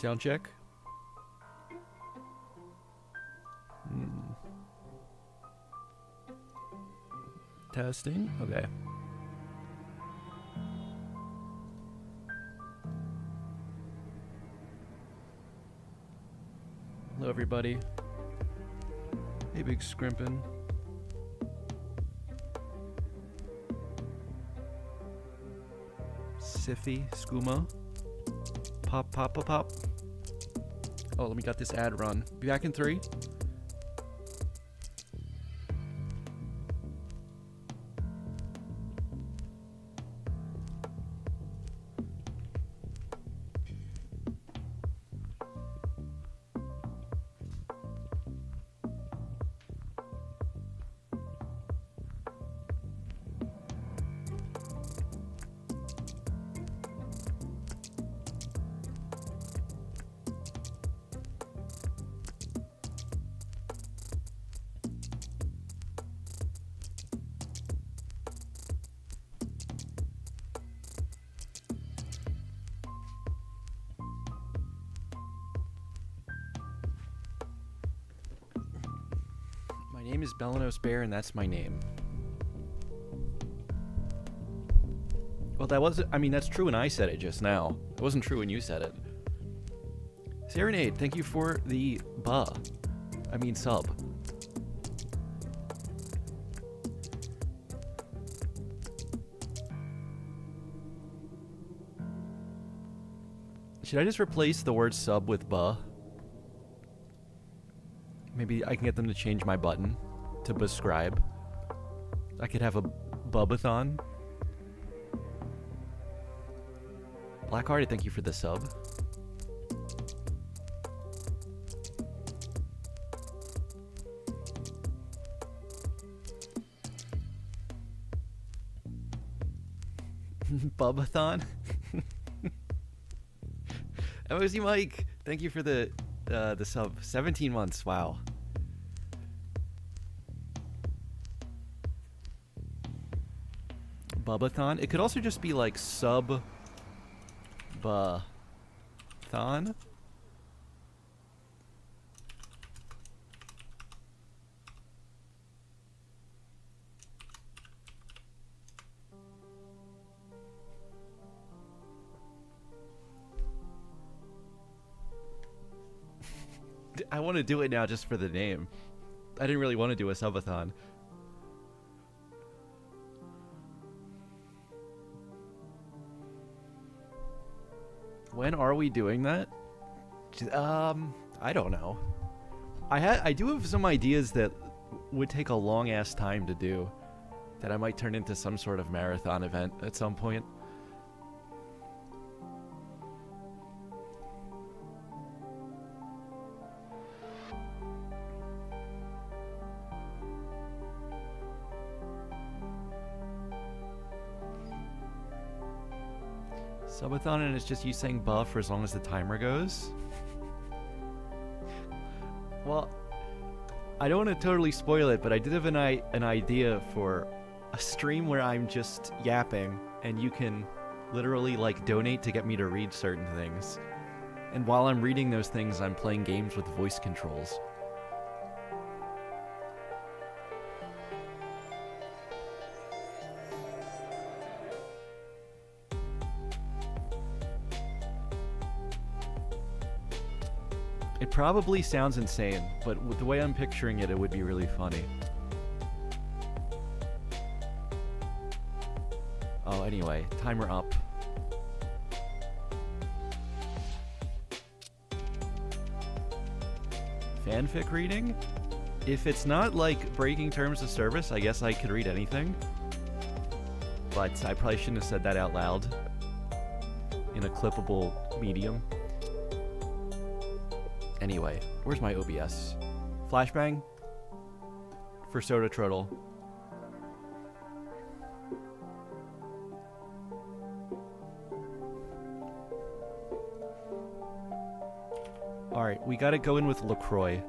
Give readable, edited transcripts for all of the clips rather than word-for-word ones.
Sound check. Testing. Okay. Hello, everybody. Hey, Big Scrimpin'. Siffy, Skooma. Pop, pop, pop, pop. Oh, let me get this ad run. Be back in 3. My name is Belanos Bear, and that's my name. Well, that wasn't... I mean, that's true when I said it just now. It wasn't true when you said it. Serenade, thank you for the sub. Should I just replace the word sub with buh? Maybe I can get them to change my button to Buscribe. I could have a Bubathon. Blackhearted, thank you for the sub. Bubathon. MOZ Mike, thank you for the sub. 17 months, wow. Bubathon. It could also just be like sub-ba-thon. I want to do it now just for the name. I didn't really want to do a subathon. When are we doing that? I don't know. I do have some ideas that would take a long ass time to do, that I might turn into some sort of marathon event at some point. Subathon, and it's just you saying buff for as long as the timer goes? Well, I don't want to totally spoil it, but I did have an idea for a stream where I'm just yapping, and you can literally, like, donate to get me to read certain things. And while I'm reading those things, I'm playing games with voice controls. It probably sounds insane, but with the way I'm picturing it, it would be really funny. Oh, anyway, timer up. Fanfic reading? If it's not, like, breaking terms of service, I guess I could read anything. But I probably shouldn't have said that out loud in a clippable medium. Anyway, where's my OBS? Flashbang? For Soda Troddle. Alright, we gotta go in with LaCroix.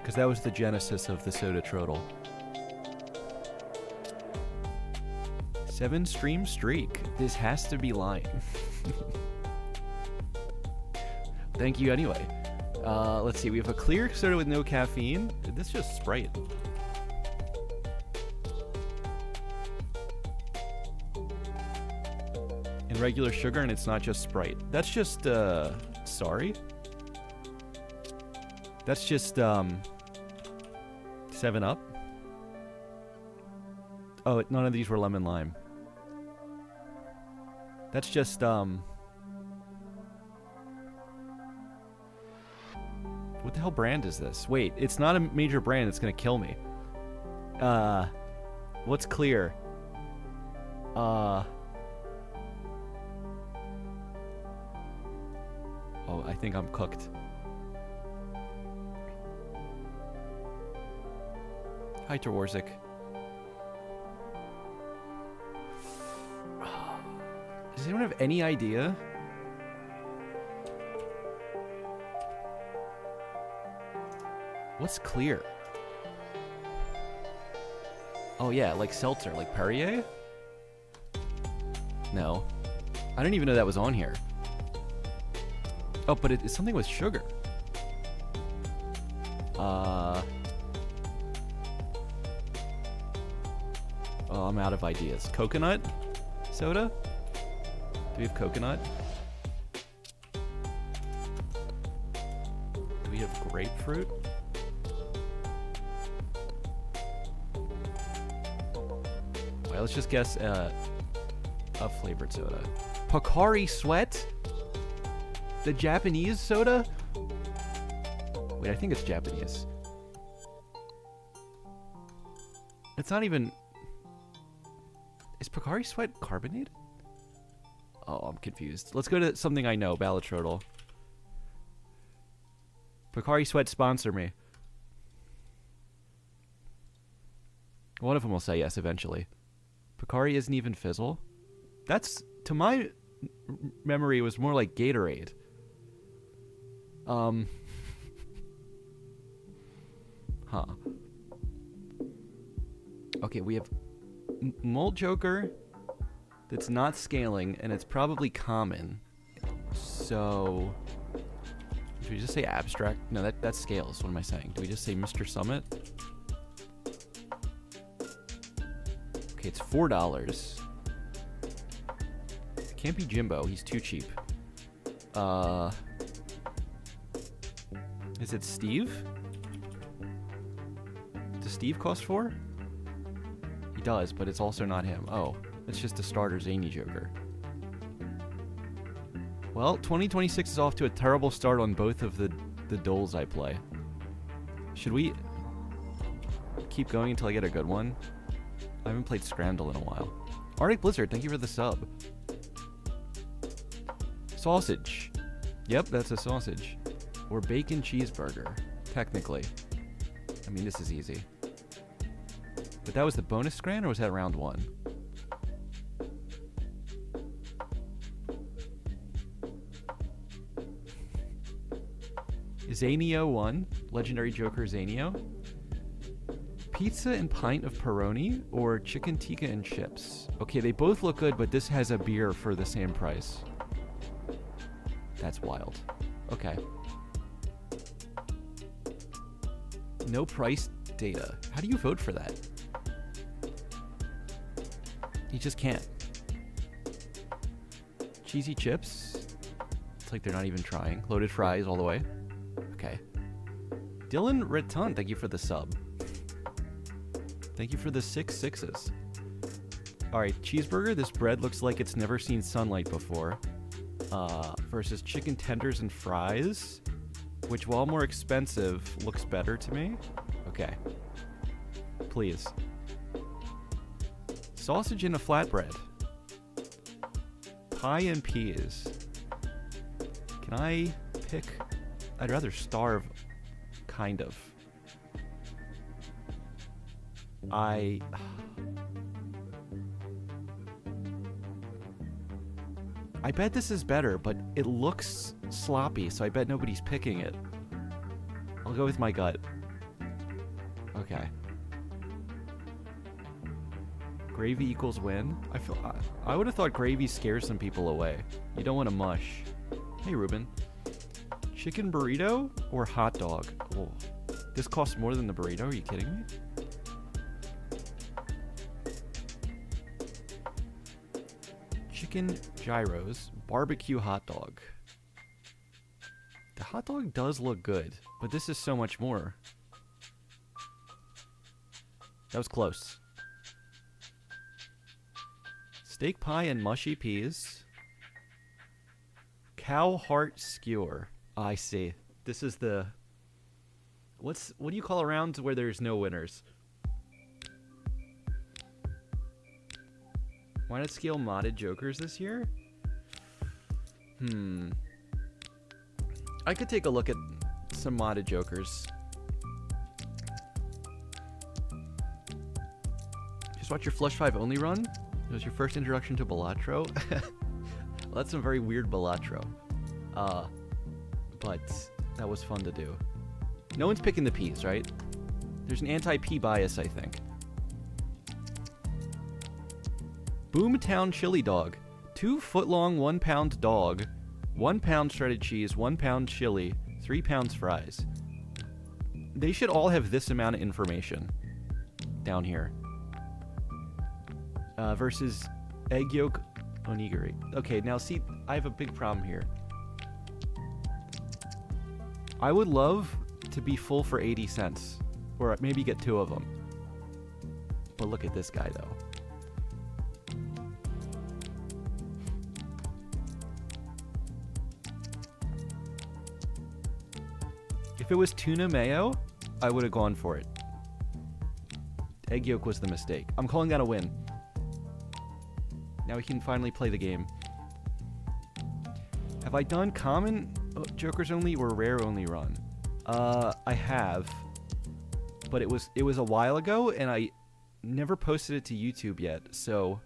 Because that was the genesis of the Soda Troddle. 7 stream streak. This has to be lying. Thank you anyway. Let's see. We have a clear soda with no caffeine. This is just Sprite. And regular sugar, and it's not just Sprite. That's just, sorry? That's just, 7-Up? Oh, none of these were lemon lime. That's just, what the hell brand is this? Wait, it's not a major brand. It's gonna kill me. What's clear? Oh, I think I'm cooked. Hi, Terwarzik. Does anyone have any idea? What's clear? Oh yeah, like seltzer, like Perrier? No. I didn't even know that was on here. Oh, but it's something with sugar. Oh, I'm out of ideas. Coconut soda? Do we have coconut? Do we have grapefruit? Alright, let's just guess a flavored soda. Pocari Sweat? The Japanese soda? Wait, I think it's Japanese. It's not even... Is Pocari Sweat carbonated? Oh, I'm confused. Let's go to something I know, Balatro. Pocari Sweat, sponsor me. One of them will say yes eventually. Pocari isn't even Fizzle? That's, to my memory, it was more like Gatorade. Huh. Okay, we have Malt Joker that's not scaling, and it's probably common. So, should we just say abstract? No, that scales. What am I saying? Do we just say Mr. Summit? Okay, it's $4. It can't be Jimbo. He's too cheap. Is it Steve? Does Steve cost $4? He does, but it's also not him. Oh, it's just a starter zany Joker. Well, 2026 is off to a terrible start on both of the doles I play. Should we keep going until I get a good one? I haven't played Scramble in a while. Arctic Blizzard, thank you for the sub. Sausage. Yep, that's a sausage. Or bacon cheeseburger, technically. I mean, this is easy. But that was the bonus scran, or was that round one? Zanio 1, Legendary Joker Zanio. Pizza and pint of Peroni, or chicken tikka and chips. Okay, they both look good, but this has a beer for the same price. That's wild. Okay. No price data. How do you vote for that? You just can't. Cheesy chips. It's like they're not even trying. Loaded fries all the way. Okay. Dylan Reton, thank you for the sub. Thank you for the 6 6s. Alright, cheeseburger. This bread looks like it's never seen sunlight before. Versus chicken tenders and fries, which, while more expensive, looks better to me. Okay. Please. Sausage in a flatbread. Pie and peas. Can I pick? I'd rather starve, kind of. I bet this is better, but it looks sloppy, so I bet nobody's picking it. I'll go with my gut. Okay. Gravy equals win. I would have thought gravy scares some people away. You don't want to mush. Hey, Ruben. Chicken burrito or hot dog? Oh, this costs more than the burrito. Are you kidding me? Chicken gyros, barbecue hot dog. The hot dog does look good, but this is so much more. That was close. Steak pie and mushy peas. Cow heart skewer. Oh, I see. This is the... what do you call a round where there's no winners? Why not scale modded jokers this year? I could take a look at some modded jokers. Just watch your Flush 5 only run? It was your first introduction to Balatro? Well, that's some very weird Balatro. But that was fun to do. No one's picking the peas, right? There's an anti-pea bias, I think. Boomtown chili dog. 2 foot-long, 1 pound dog. 1 pound shredded cheese, 1 pound chili, 3 pounds fries. They should all have this amount of information down here. Versus egg yolk onigiri. Okay, now see, I have a big problem here. I would love to be full for 80 cents. Or maybe get 2 of them. But look at this guy, though. If it was tuna mayo, I would have gone for it. Egg yolk was the mistake. I'm calling that a win. Now we can finally play the game. Have I done common jokers only or rare only run? I have. But it was a while ago and I never posted it to YouTube yet, so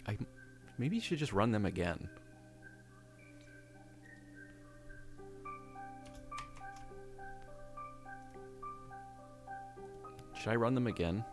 I maybe should just run them again. Should I run them again?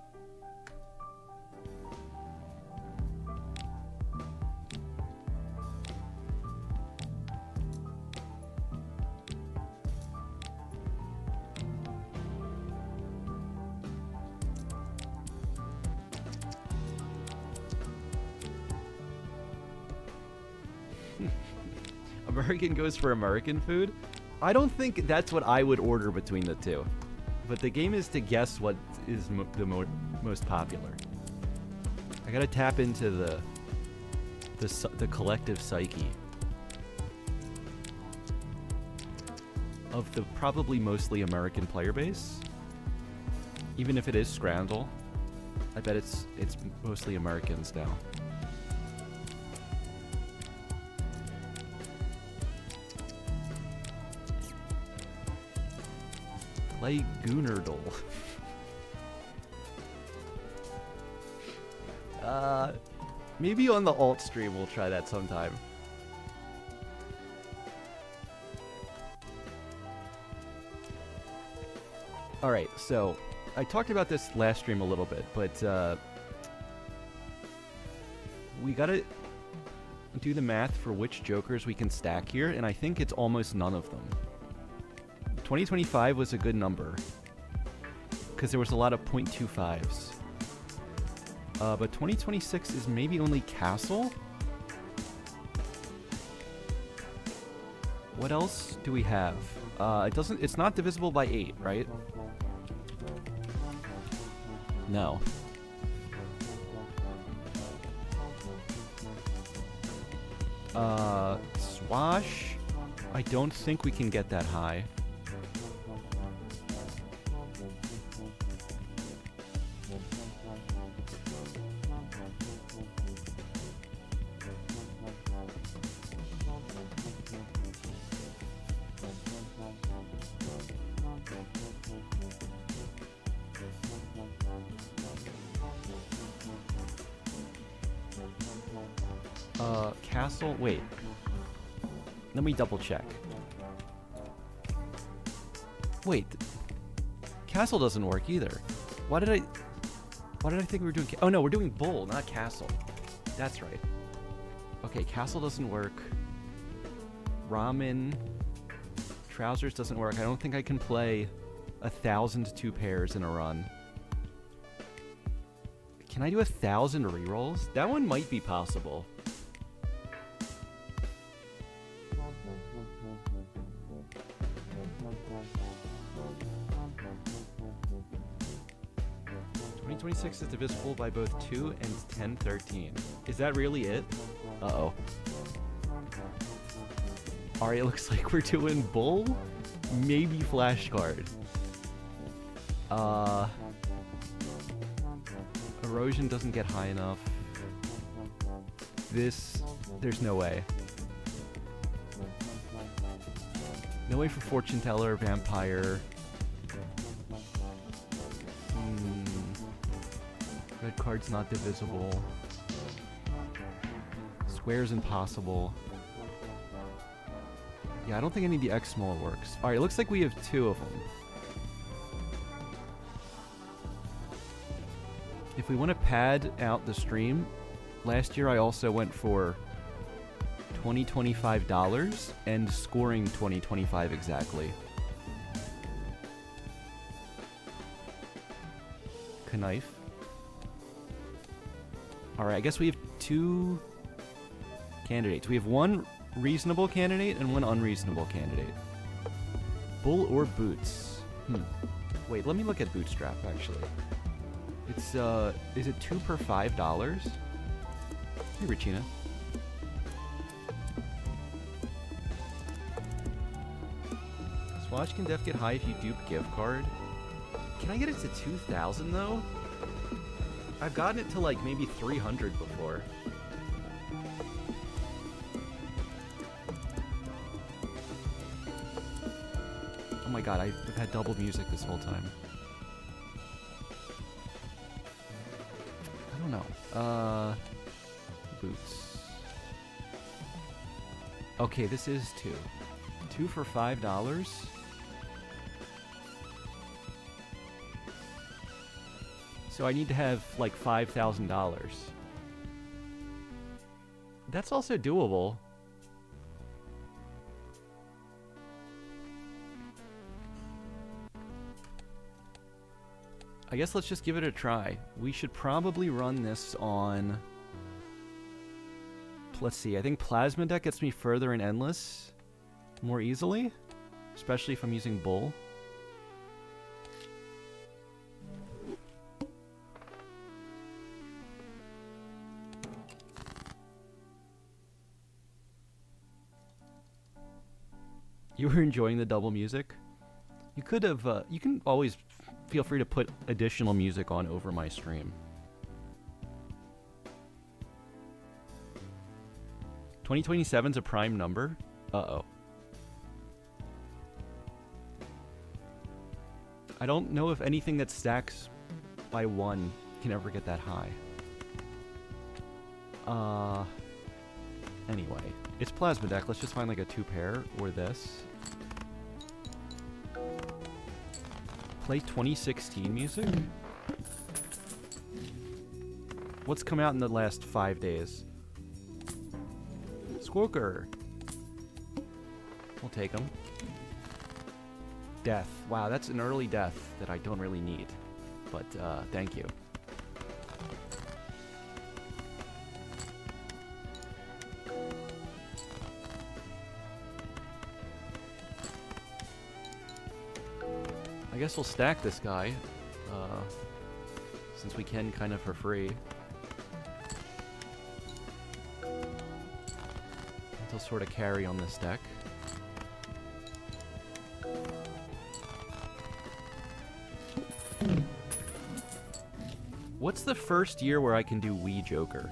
American goes for American food? I don't think that's what I would order between the two. But the game is to guess what is the most popular. I gotta tap into the collective psyche of the probably mostly American player base. Even if it is Scrandle, I bet it's mostly Americans now. Play Goonerdle. Maybe on the alt stream we'll try that sometime. Alright, so I talked about this last stream a little bit, but we gotta do the math for which jokers we can stack here, and I think it's almost none of them. 2025 was a good number because there was a lot of 0.25s. But 2026 is maybe only Castle? What else do we have? It's not divisible by 8, right? No. Swash? I don't think we can get that high. Castle? Wait. Let me double check. Wait. Castle doesn't work either. Why did I think we were doing... Oh no, we're doing Bull, not Castle. That's right. Okay, Castle doesn't work. Ramen. Trousers doesn't work. I don't think I can play 1,002 pairs in a run. Can I do 1,000 rerolls? That one might be possible. .26 is divisible by both 2 and 1013. Is that really it? Uh-oh. Alright, it looks like we're doing bull, maybe flashcard. Erosion doesn't get high enough. This, there's no way. No way for fortune teller, vampire. Red card's not divisible. Square's impossible. Yeah, I don't think any of the X-Mole works. Alright, it looks like we have 2 of them. If we want to pad out the stream, last year I also went for $25 and scoring 2025 exactly. Knife. Alright, I guess we have 2 candidates. We have 1 reasonable candidate and 1 unreasonable candidate. Bull or boots? Wait, let me look at Bootstrap, actually. It's, is it 2 per $5? Hey, Regina. Swatch can def get high if you dupe gift card. Can I get it to 2,000 though? I've gotten it to like maybe 300 before. Oh my god, I've had double music this whole time. I don't know. Boots. Okay, this is 2. 2 for $5. So I need to have like $5,000. That's also doable. I guess let's just give it a try. We should probably run this on... Let's see, I think Plasma Deck gets me further in Endless more easily, especially if I'm using Bull. You were enjoying the double music? You could have, you can always feel free to put additional music on over my stream. 2027's a prime number? Uh-oh. I don't know if anything that stacks by 1 can ever get that high. Anyway. It's Plasma Deck. Let's just find like a 2 pair or this. Play 2016 music? What's come out in the last 5 days? Squawker. We'll take them. Death. Wow, that's an early death that I don't really need. But, thank you. I guess we'll stack this guy, since we can kind of for free. He'll sort of carry on this deck. What's the first year where I can do Wii Joker?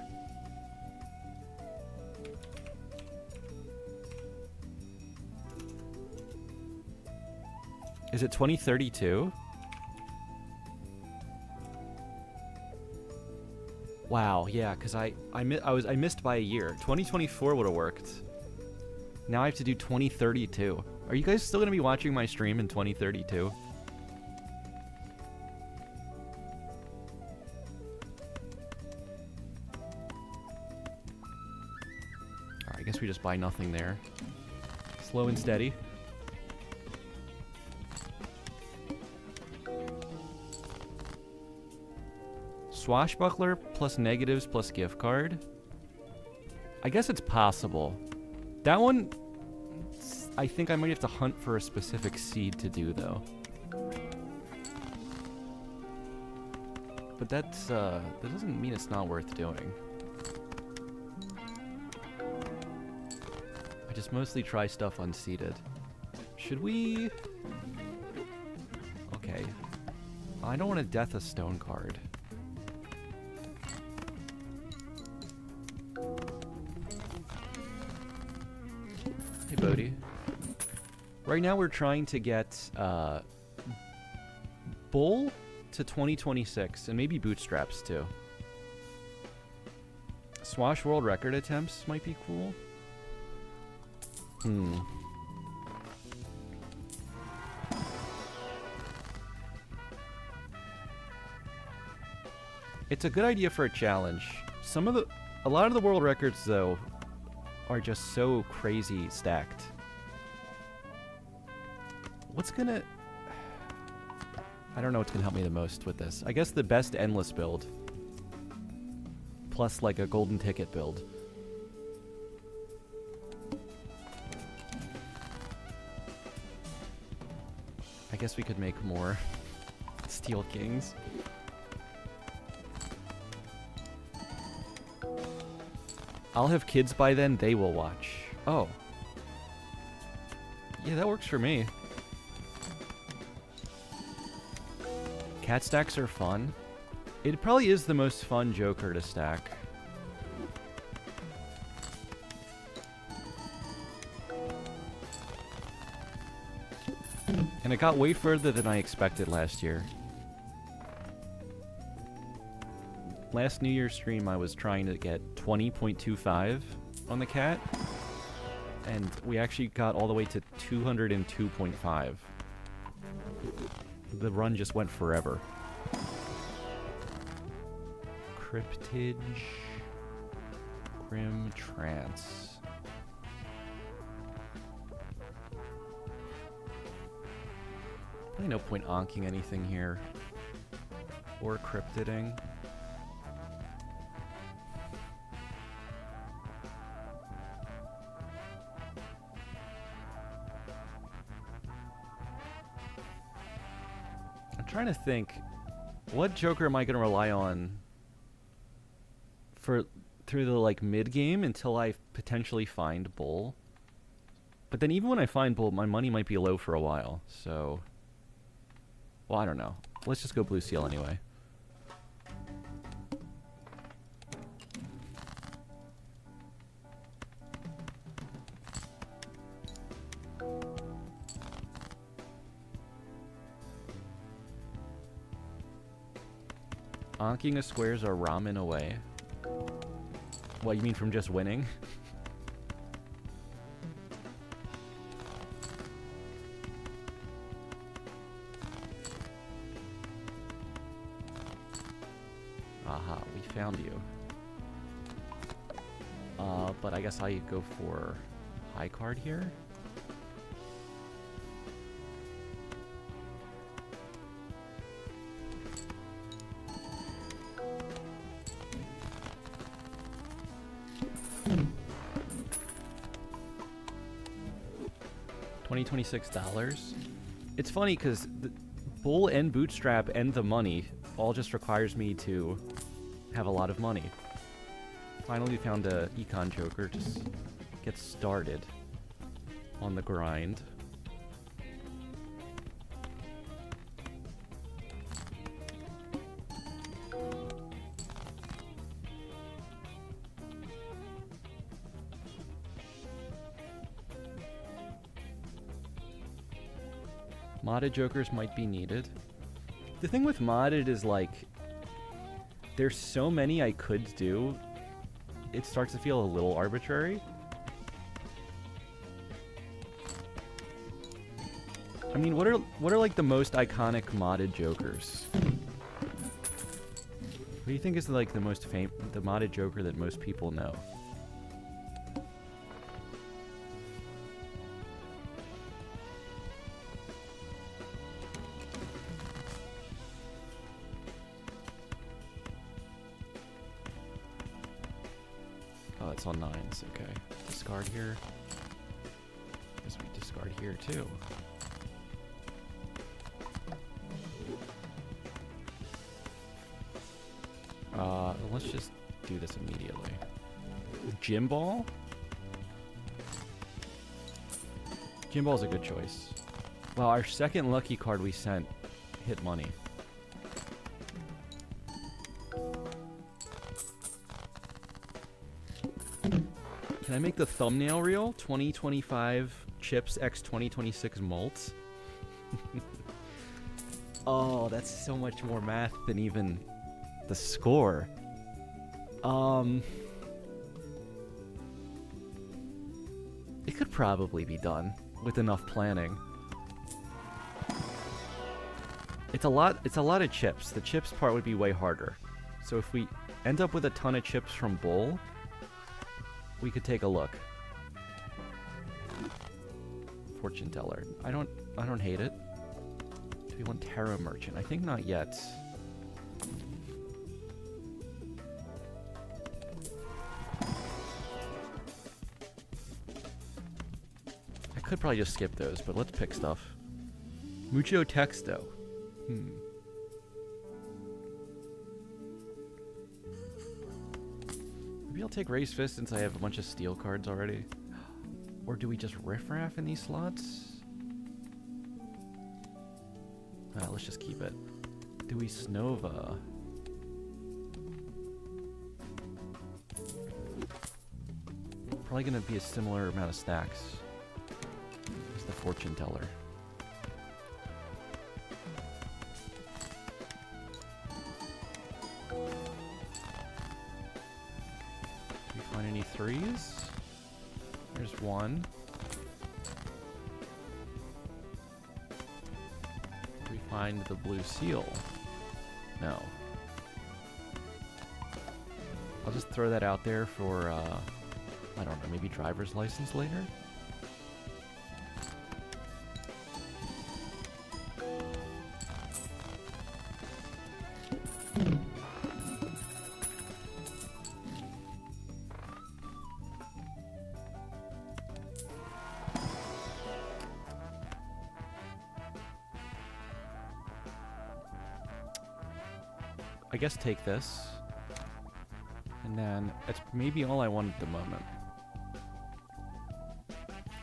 Is it 2032? Wow, yeah, because I missed by a year. 2024 would have worked. Now I have to do 2032. Are you guys still going to be watching my stream in 2032? Alright, I guess we just buy nothing there. Slow and steady. Swashbuckler plus negatives plus gift card. I guess it's possible. That one, I think I might have to hunt for a specific seed to do, though. But that doesn't mean it's not worth doing. I just mostly try stuff unseeded. Should we... Okay. I don't want to death a stone card. Hey, Bodhi. Right now we're trying to get Bull to 2026, and maybe Bootstraps too. Swash world record attempts might be cool. It's a good idea for a challenge. A lot of the world records, though, are just so crazy stacked. What's gonna... I don't know what's gonna help me the most with this. I guess the best endless build. Plus, like, a golden ticket build. I guess we could make more Steel Kings. I'll have kids by then, they will watch. Oh. Yeah, that works for me. Cat stacks are fun. It probably is the most fun Joker to stack. And it got way further than I expected last year. Last New Year's stream, I was trying to get 20.25 on the cat. And we actually got all the way to 202.5. The run just went forever. Cryptid. Grim Trance. Probably no point onking anything here. Or cryptiding. Trying to think, what Joker am I going to rely on for through the like mid game until I potentially find Bull? But then even when I find Bull, my money might be low for a while. So, well, I don't know. Let's just go Blue Seal anyway. Onking a squares are ramen away. What, you mean from just winning? Aha, we found you. But I guess I go for high card here. $26. It's funny because the Bull and Bootstrap and the money all just requires me to have a lot of money. Finally found a Econ Joker. Just get started on the grind. Modded Jokers might be needed. The thing with modded is, like, there's so many I could do, it starts to feel a little arbitrary. I mean, what are like the most iconic modded Jokers? What do you think is like the most the modded Joker that most people know? on 9s. Okay. Discard here. Guess we discard here too. Let's just do this immediately. Gym Ball? Gym Ball's a good choice. Wow, our second lucky card we sent hit money. Can I make the thumbnail reel? 2025 chips x 2026 malts? Oh, that's so much more math than even the score. It could probably be done with enough planning. It's a lot of chips. The chips part would be way harder. So if we end up with a ton of chips from Bull, we could take a look. Fortune teller. I don't hate it. Do we want Tarot Merchant? I think not yet. I could probably just skip those, but let's pick stuff. Mucho Texto. Maybe I'll take Raise Fist since I have a bunch of steel cards already. Or do we just riffraff in these slots? Let's just keep it. Do we Snova? Probably gonna be a similar amount of stacks as the Fortune Teller. Any threes? There's one. Do we find the blue seal? No. I'll just throw that out there for, I don't know, maybe driver's license later? I guess take this. And then that's maybe all I want at the moment.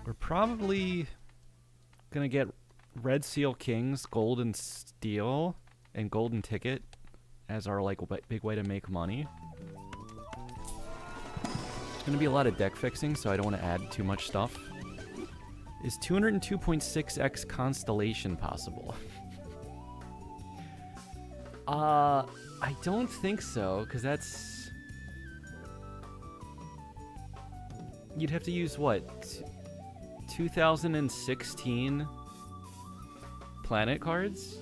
We're probably gonna get Red Seal Kings, Golden Steel, and Golden Ticket as our like big way to make money. It's gonna be a lot of deck fixing, so I don't want to add too much stuff. Is 202.6x Constellation possible? I don't think so, because that's... You'd have to use, what, 2016 planet cards?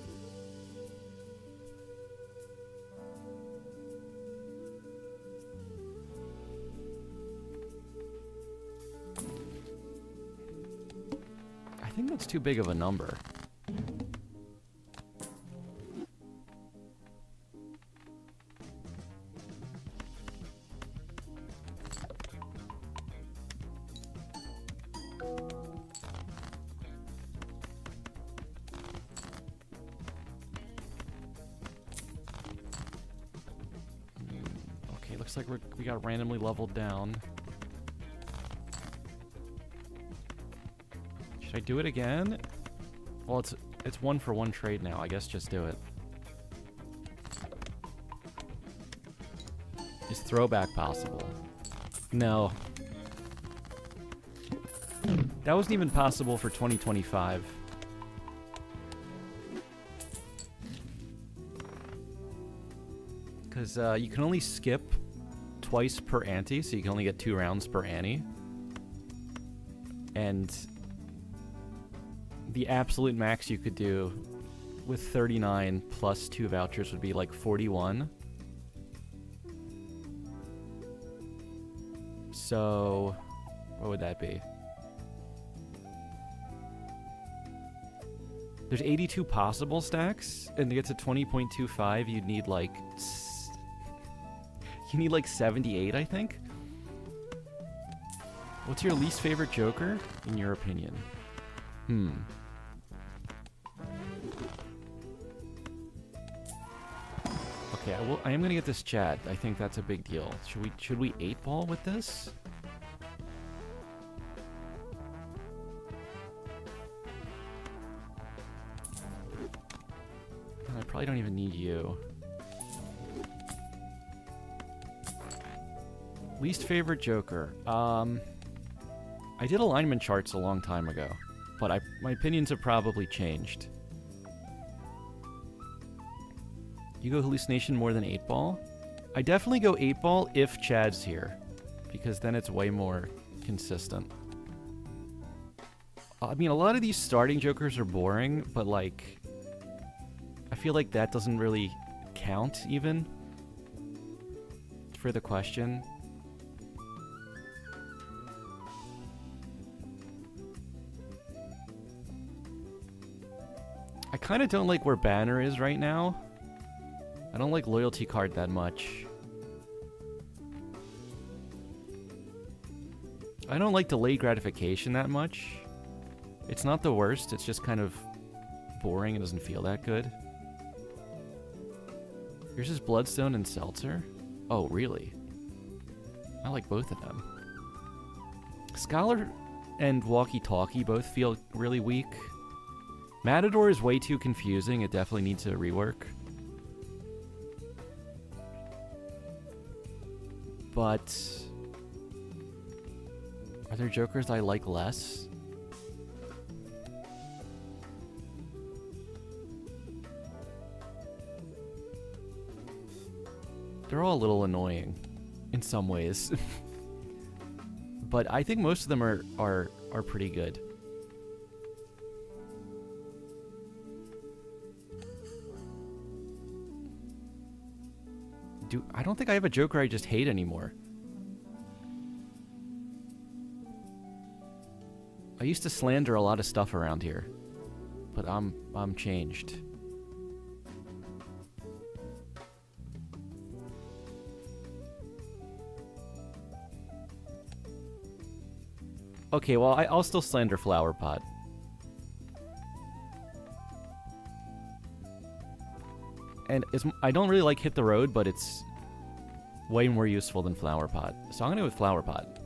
I think that's too big of a number. Looks like we got randomly leveled down. Should I do it again? Well, it's 1-for-1 trade now. I guess just do it. Is throwback possible? No. That wasn't even possible for 2025. Because you can only skip twice per ante, so you can only get 2 rounds per ante. And the absolute max you could do with 39 plus 2 vouchers would be like 41. So, what would that be? There's 82 possible stacks, and to get to 20.25, you'd need like... You need like 78, I think. What's your least favorite Joker, in your opinion? Okay, I am gonna get this chat. I think that's a big deal. Should we 8-ball with this? I probably don't even need you. Least favorite Joker. I did alignment charts a long time ago, but my opinions have probably changed. You go hallucination more than 8-ball? I definitely go 8-ball if Chad's here, because then it's way more consistent. I mean, a lot of these starting Jokers are boring, but like, I feel like that doesn't really count even for the question. I kind of don't like where Banner is right now. I don't like Loyalty Card that much. I don't like Delayed Gratification that much. It's not the worst, it's just kind of boring and doesn't feel that good. Yours is Bloodstone and Seltzer? Oh, really? I like both of them. Scholar and Walkie Talkie both feel really weak. Matador is way too confusing, it definitely needs a rework. But are there Jokers I like less? They're all a little annoying in some ways. But I think most of them are pretty good. I don't think I have a Joker I just hate anymore. I used to slander a lot of stuff around here, but I'm changed. Okay, well, I'll still slander Flower Pot. And I don't really like Hit the Road, but it's way more useful than Flower Pot. So I'm going to go with Flower Pot.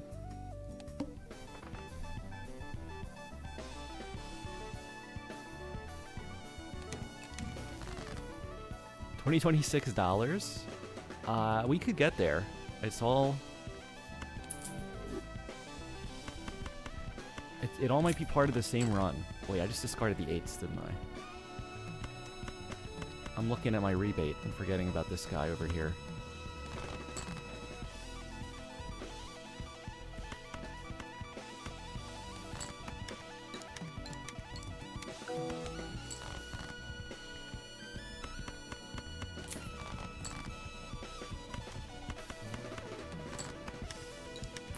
$26? We could get there. It's all... It all might be part of the same run. Wait, I just discarded the 8s, didn't I? I'm looking at my rebate and forgetting about this guy over here.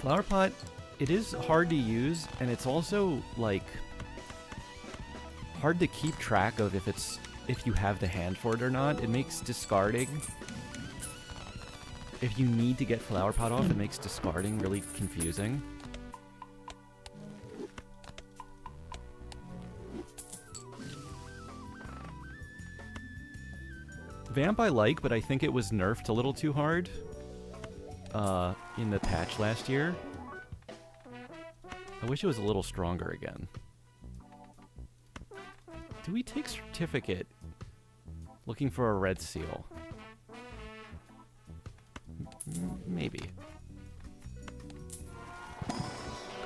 Flower Pot, it is hard to use, and it's also, like, hard to keep track of if you have the hand for it or not. It makes discarding... If you need to get Flower Pot off, it makes discarding really confusing. Vamp I like, but I think it was nerfed a little too hard in the patch last year. I wish it was a little stronger again. Do we take Certificate? Looking for a red seal. Maybe.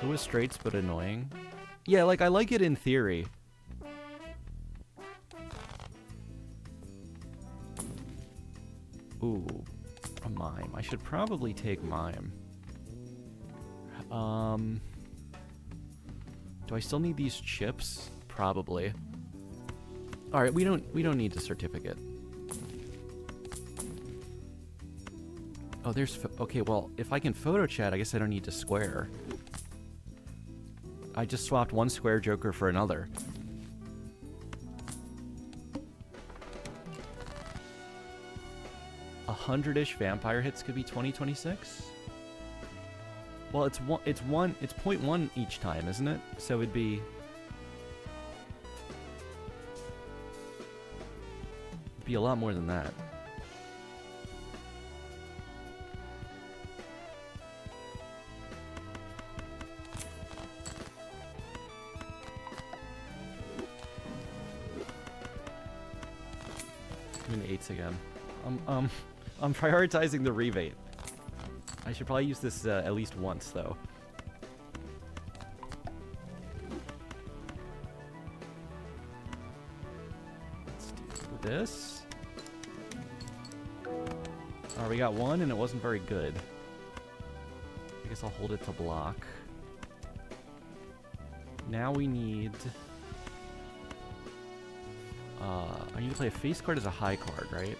Go with straights, but annoying. Yeah, like, I like it in theory. Ooh, a Mime. I should probably take Mime. Do I still need these chips? Probably. All right, we don't need the Certificate. Oh, there's okay. Well, if I can photo chat, I guess I don't need to square. I just swapped one square Joker for another. A 100-ish vampire hits could be 2026. Well, it's 0.1 each time, isn't it? So it'd be a lot more than that. I'm in 8s again. I'm prioritizing the rebate. I should probably use this at least once, though. Let's do this. Alright, we got one, and it wasn't very good. I guess I'll hold it to block. Now we need... I need to play a face card as a high card, right?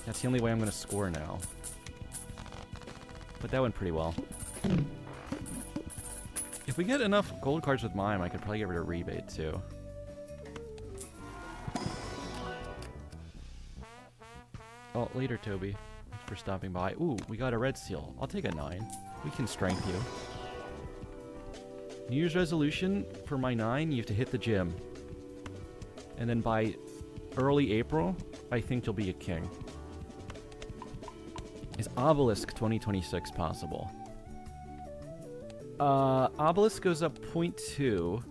That's the only way I'm going to score now. But that went pretty well. If we get enough gold cards with Mime, I could probably get rid of rebate, too. Oh, later, Toby. Thanks for stopping by. Ooh, we got a red seal. I'll take a 9. We can strength you. New Year's resolution for my 9, you have to hit the gym. And then by early April, I think you'll be a king. Is Obelisk 2026 possible? Obelisk goes up 0.2.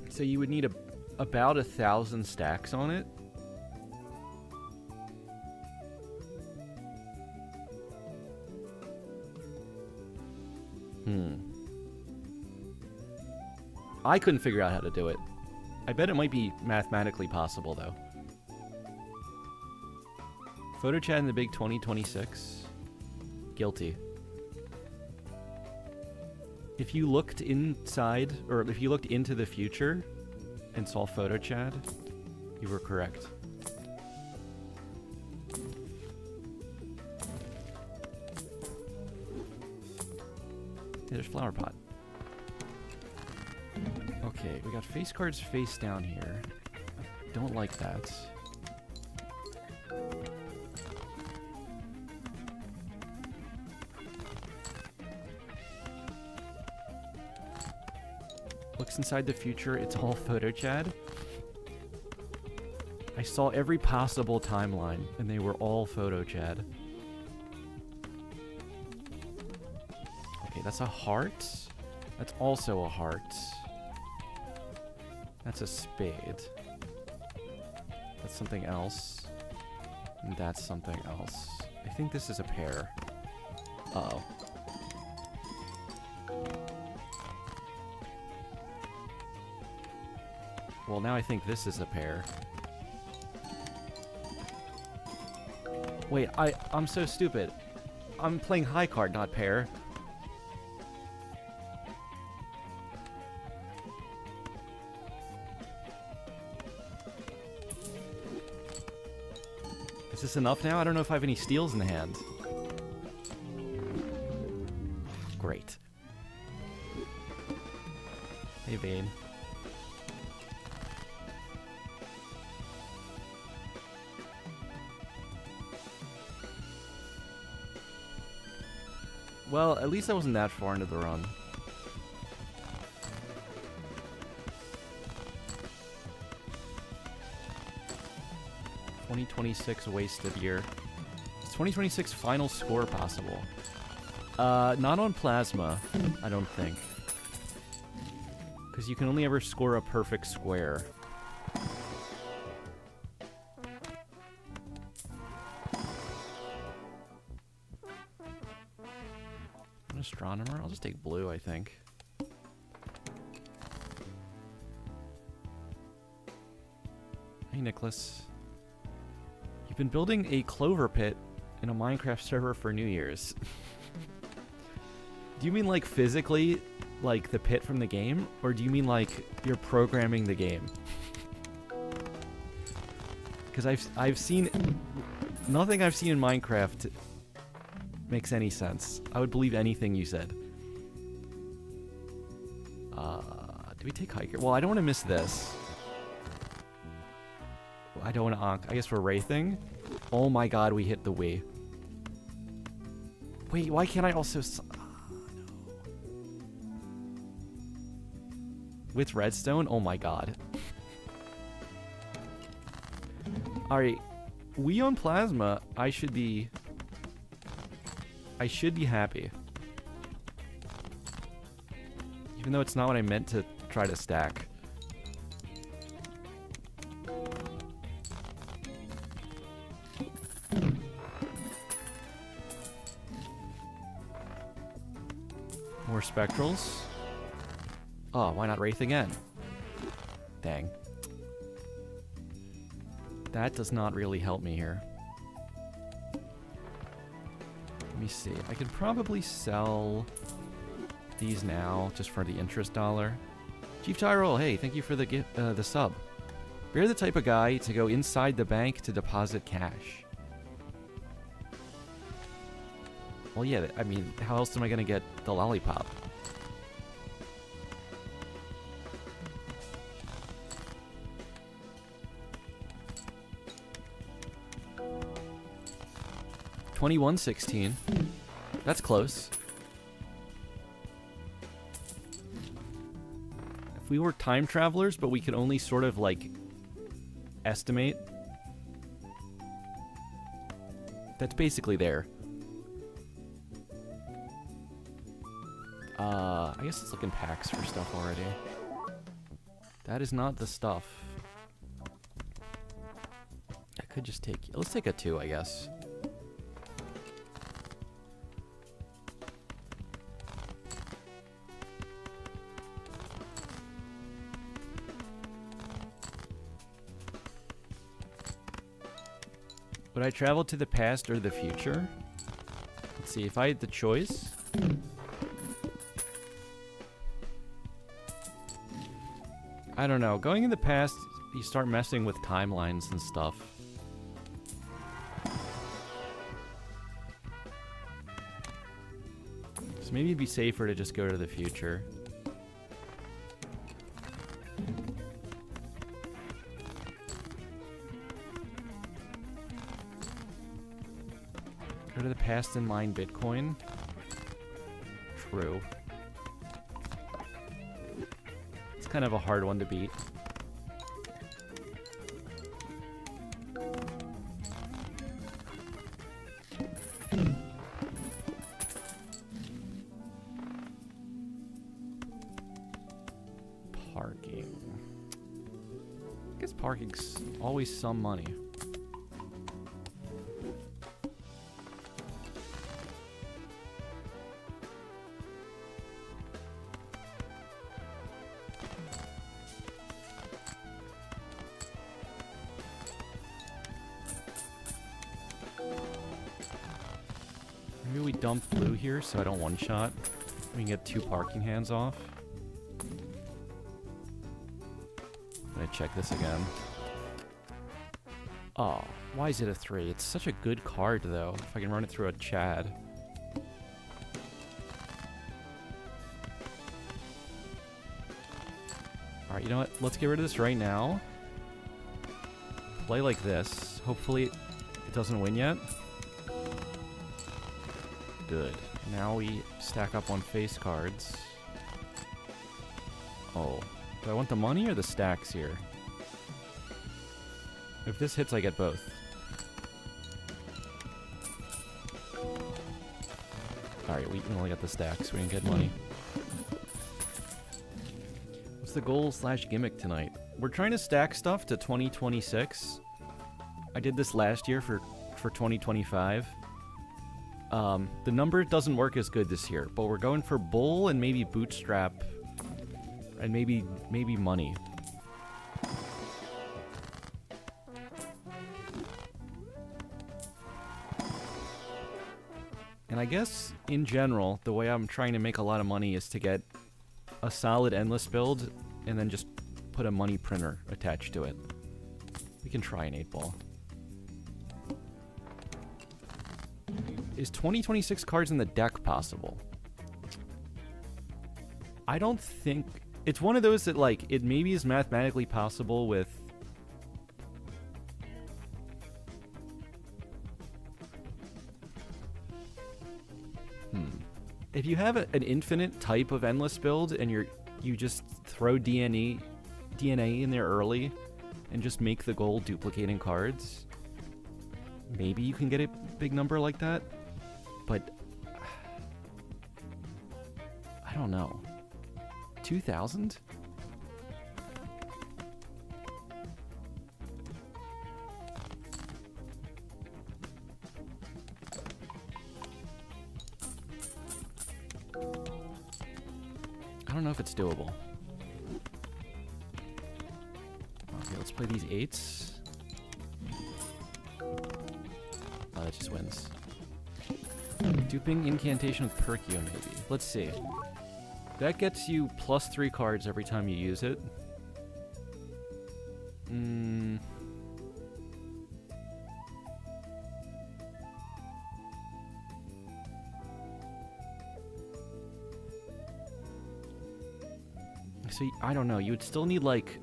So you would need about 1,000 stacks on it. I couldn't figure out how to do it. I bet it might be mathematically possible, though. Photo chat in the big 2026. Guilty. If you looked inside, or if you looked into the future and saw photo chat, you were correct. Hey, there's Flower Pot. Okay, we got face cards face down here. I don't like that. Looks inside the future, it's all photo chat. I saw every possible timeline, and they were all photo chat. Okay, that's a heart. That's also a heart. That's a spade. That's something else. And that's something else. I think this is a pair. Uh-oh. Well, now I think this is a pair. Wait, I'm so stupid. I'm playing high card, not pair. Is this enough now? I don't know if I have any steals in the hand. Great. Hey, Vane. Well, at least I wasn't that far into the run. $2026 wasted year. Is 2026 final score possible? Not on Plasma, I don't think. Because you can only ever score a perfect square. An astronomer? I'll just take blue, I think. Hey, Nicholas. You've been building a clover pit in a Minecraft server for New Year's. Do you mean like physically, like the pit from the game? Or do you mean like you're programming the game? Because I've seen... Nothing I've seen in Minecraft makes any sense. I would believe anything you said. Do we take hiker? Well, I don't want to miss this. I don't want to onk. I guess we're wraithing. Oh my god, we hit the Wii. Wait, why can't I also... no. With redstone? Oh my god. Alright. Wii on Plasma, I should be happy. Even though it's not what I meant to try to stack. More spectrals. Oh, why not Wraith again? Dang. That does not really help me here. Let me see. I could probably sell these now just for the interest dollar. Chief Tyrol, hey, thank you for the sub. We're the type of guy to go inside the bank to deposit cash. Well, yeah, I mean, how else am I going to get the lollipop? $21.16. That's close. If we were time travelers, but we could only sort of, like, estimate. That's basically there. I guess let's look in packs for stuff already. That is not the stuff. I could just take... Let's take a 2, I guess. Would I travel to the past or the future? Let's see, if I had the choice... I don't know. Going in the past, you start messing with timelines and stuff. So maybe it'd be safer to just go to the future. Go to the past and mine Bitcoin. True. Kind of a hard one to beat. Parking. I guess parking's always some money. Dump blue here so I don't one-shot. We can get 2 parking hands off. I'm gonna check this again. Oh, why is it a 3? It's such a good card though, if I can run it through a Chad. Alright, you know what? Let's get rid of this right now. Play like this. Hopefully it doesn't win yet. Good. Now we stack up on face cards. Oh. Do I want the money or the stacks here? If this hits, I get both. Alright, we only got the stacks. We didn't get money. What's the goal/gimmick tonight? We're trying to stack stuff to 2026. I did this last year for 2025. The number doesn't work as good this year, but we're going for bull and maybe bootstrap and maybe money. And I guess in general, the way I'm trying to make a lot of money is to get a solid endless build and then just put a money printer attached to it. We can try an 8-ball. Is 2026 cards in the deck possible? I don't think... It's one of those that, like, it maybe is mathematically possible with... if you have an infinite type of endless build and you just throw DNA in there early and just make the goal duplicating cards, maybe you can get a big number like that. But I don't know. 2,000? I don't know if it's doable. Okay, let's play these 8s. Oh, that just wins. Duping incantation with Perkio, maybe. Let's see. That gets you +3 cards every time you use it. So, I don't know. You would still need, like,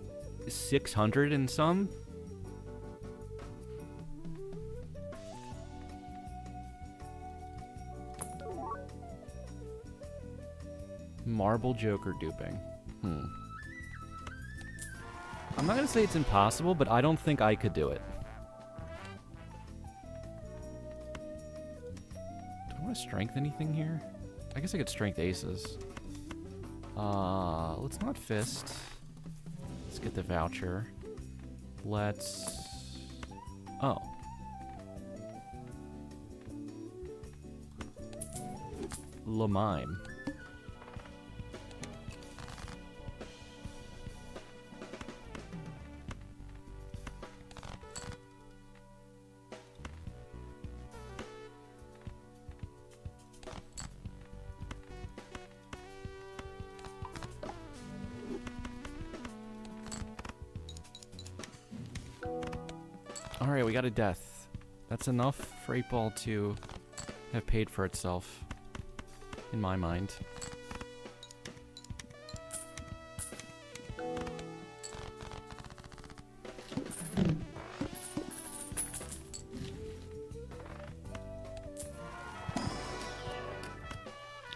600 and some? Marble Joker duping. I'm not gonna say it's impossible, but I don't think I could do it. Do I want to strength anything here? I guess I could strength aces. Let's not fist. Let's get the voucher. Let's... Oh. Lamime. Alright, we got a death. That's enough for 8-Ball to have paid for itself, in my mind.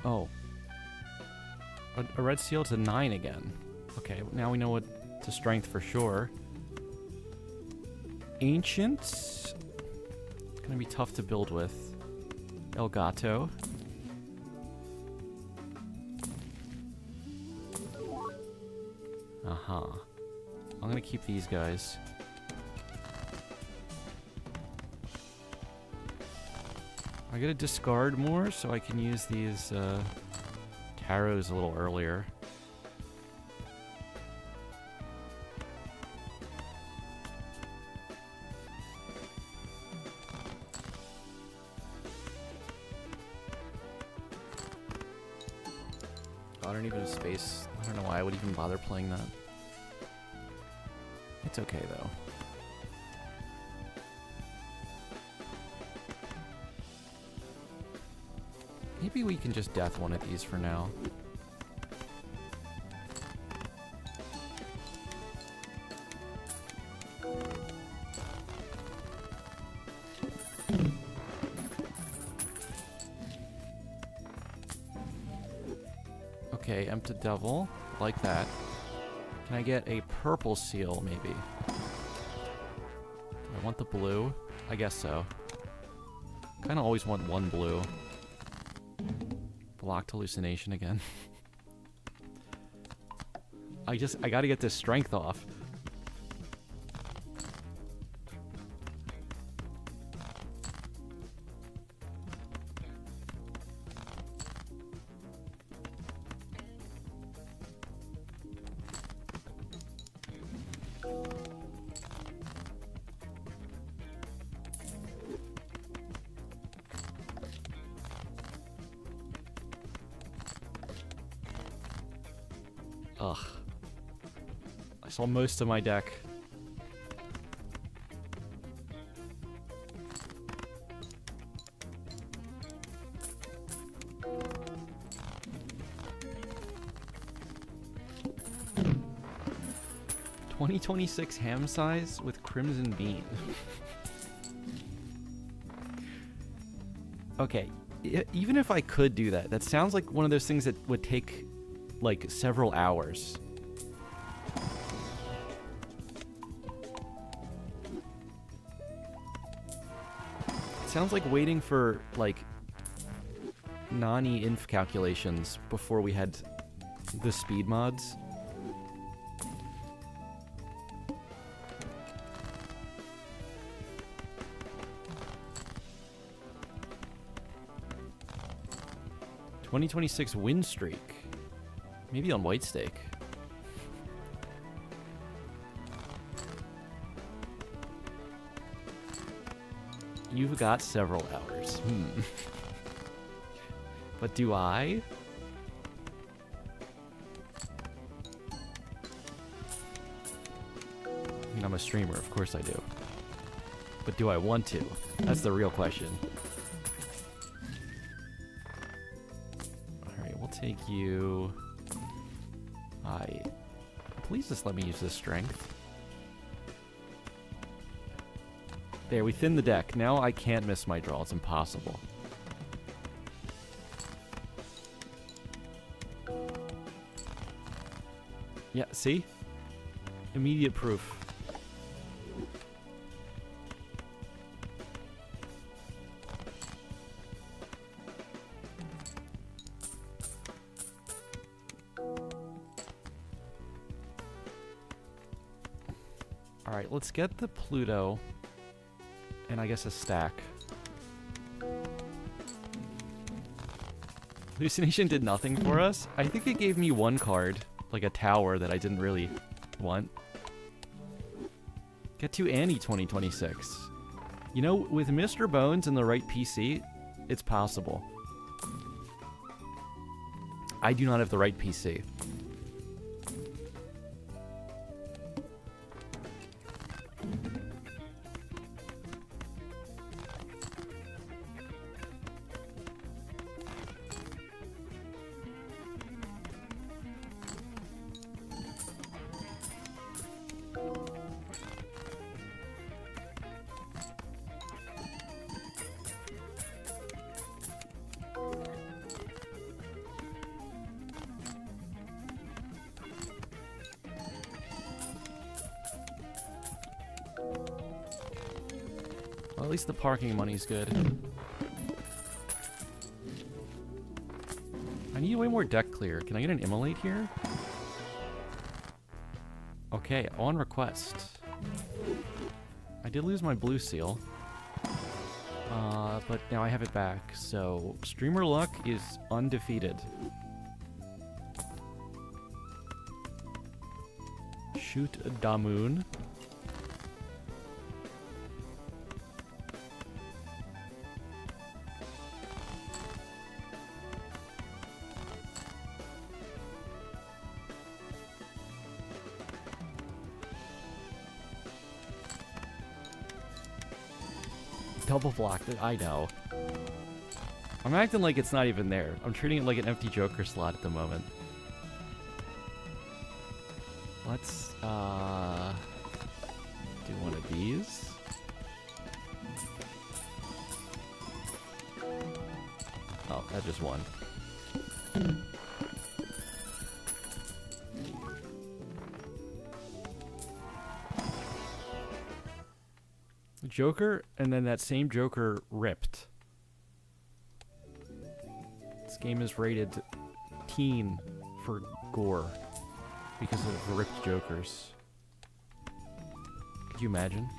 Oh. A red seal to 9 again. Okay, now we know what to strength for sure. Ancient. Gonna be tough to build with. El Gato. Uh-huh. I'm gonna keep these guys. I gotta discard more so I can use these tarots a little earlier. I don't even have space. I don't know why I would even bother playing that. It's okay though. Maybe we can just death one of these for now. Okay, Empty Devil, like that. Can I get a purple seal, maybe? Do I want the blue? I guess so. Kinda always want one blue. Blocked hallucination again. I gotta get this strength off. Ugh. I saw most of my deck. $2026 ham size with Crimson Bean. Okay, even if I could do that, that sounds like one of those things that would take, like, several hours. It sounds like waiting for, like, non-inf calculations before we had the speed mods. $2026 win streak. Maybe on white stake. You've got several hours. But do I? I mean, I'm a streamer, of course I do. But do I want to? That's the real question. Alright, we'll take you... Please just let me use this strength. There, we thinned the deck. Now I can't miss my draw. It's impossible. Yeah, see? Immediate proof. Alright, let's get the Pluto and I guess a stack. Hallucination did nothing for us. I think it gave me one card, like a tower that I didn't really want. Get to Annie 2026. You know, with Mr. Bones and the right PC, it's possible. I do not have the right PC. Well, at least the parking money's good. I need way more deck clear. Can I get an immolate here? Okay, on request. I did lose my blue seal. But now I have it back, so streamer luck is undefeated. Shoot a Damoon. Double blocked it, I know. I'm acting like it's not even there. I'm treating it like an empty Joker slot at the moment. Let's, do one of these. Oh, that just won. Joker, and then that same Joker ripped. This game is rated teen for gore because of ripped Jokers. Could you imagine?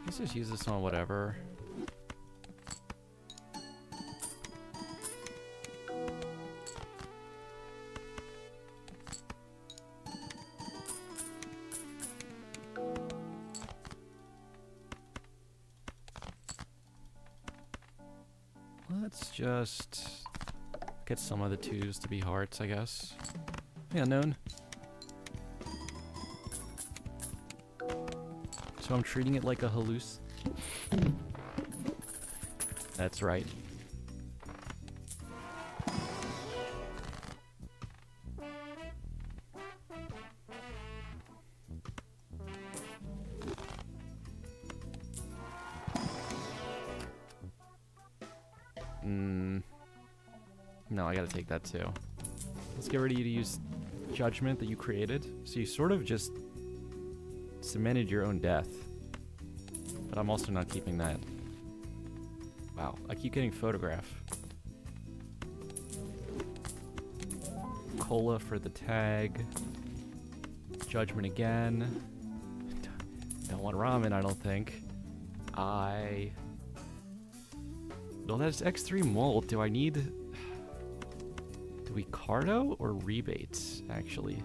Let's just use this on whatever. Let's just get some of the twos to be hearts, I guess. Yeah, known. So I'm treating it like a halluc. That's right. No, I gotta take that too. Let's get ready to use judgment that you created. So you sort of just cemented your own death. But I'm also not keeping that. Wow, I keep getting photograph. Cola for the tag. Judgment again. Don't want ramen, I don't think. Well, that's X3 mold. Do I need... Do we cardo or rebates, actually?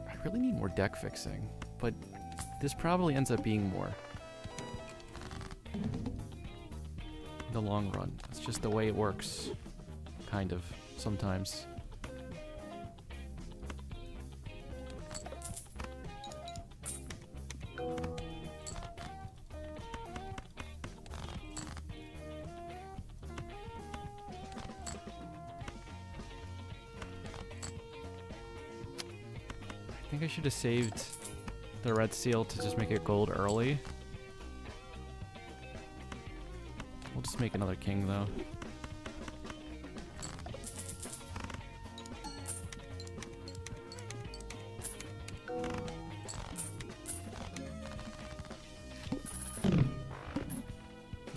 I really need more deck fixing, but this probably ends up being more. In the long run. It's just the way it works. Kind of, sometimes. I think I should have saved the red seal to just make it gold early. We'll just make another king, though.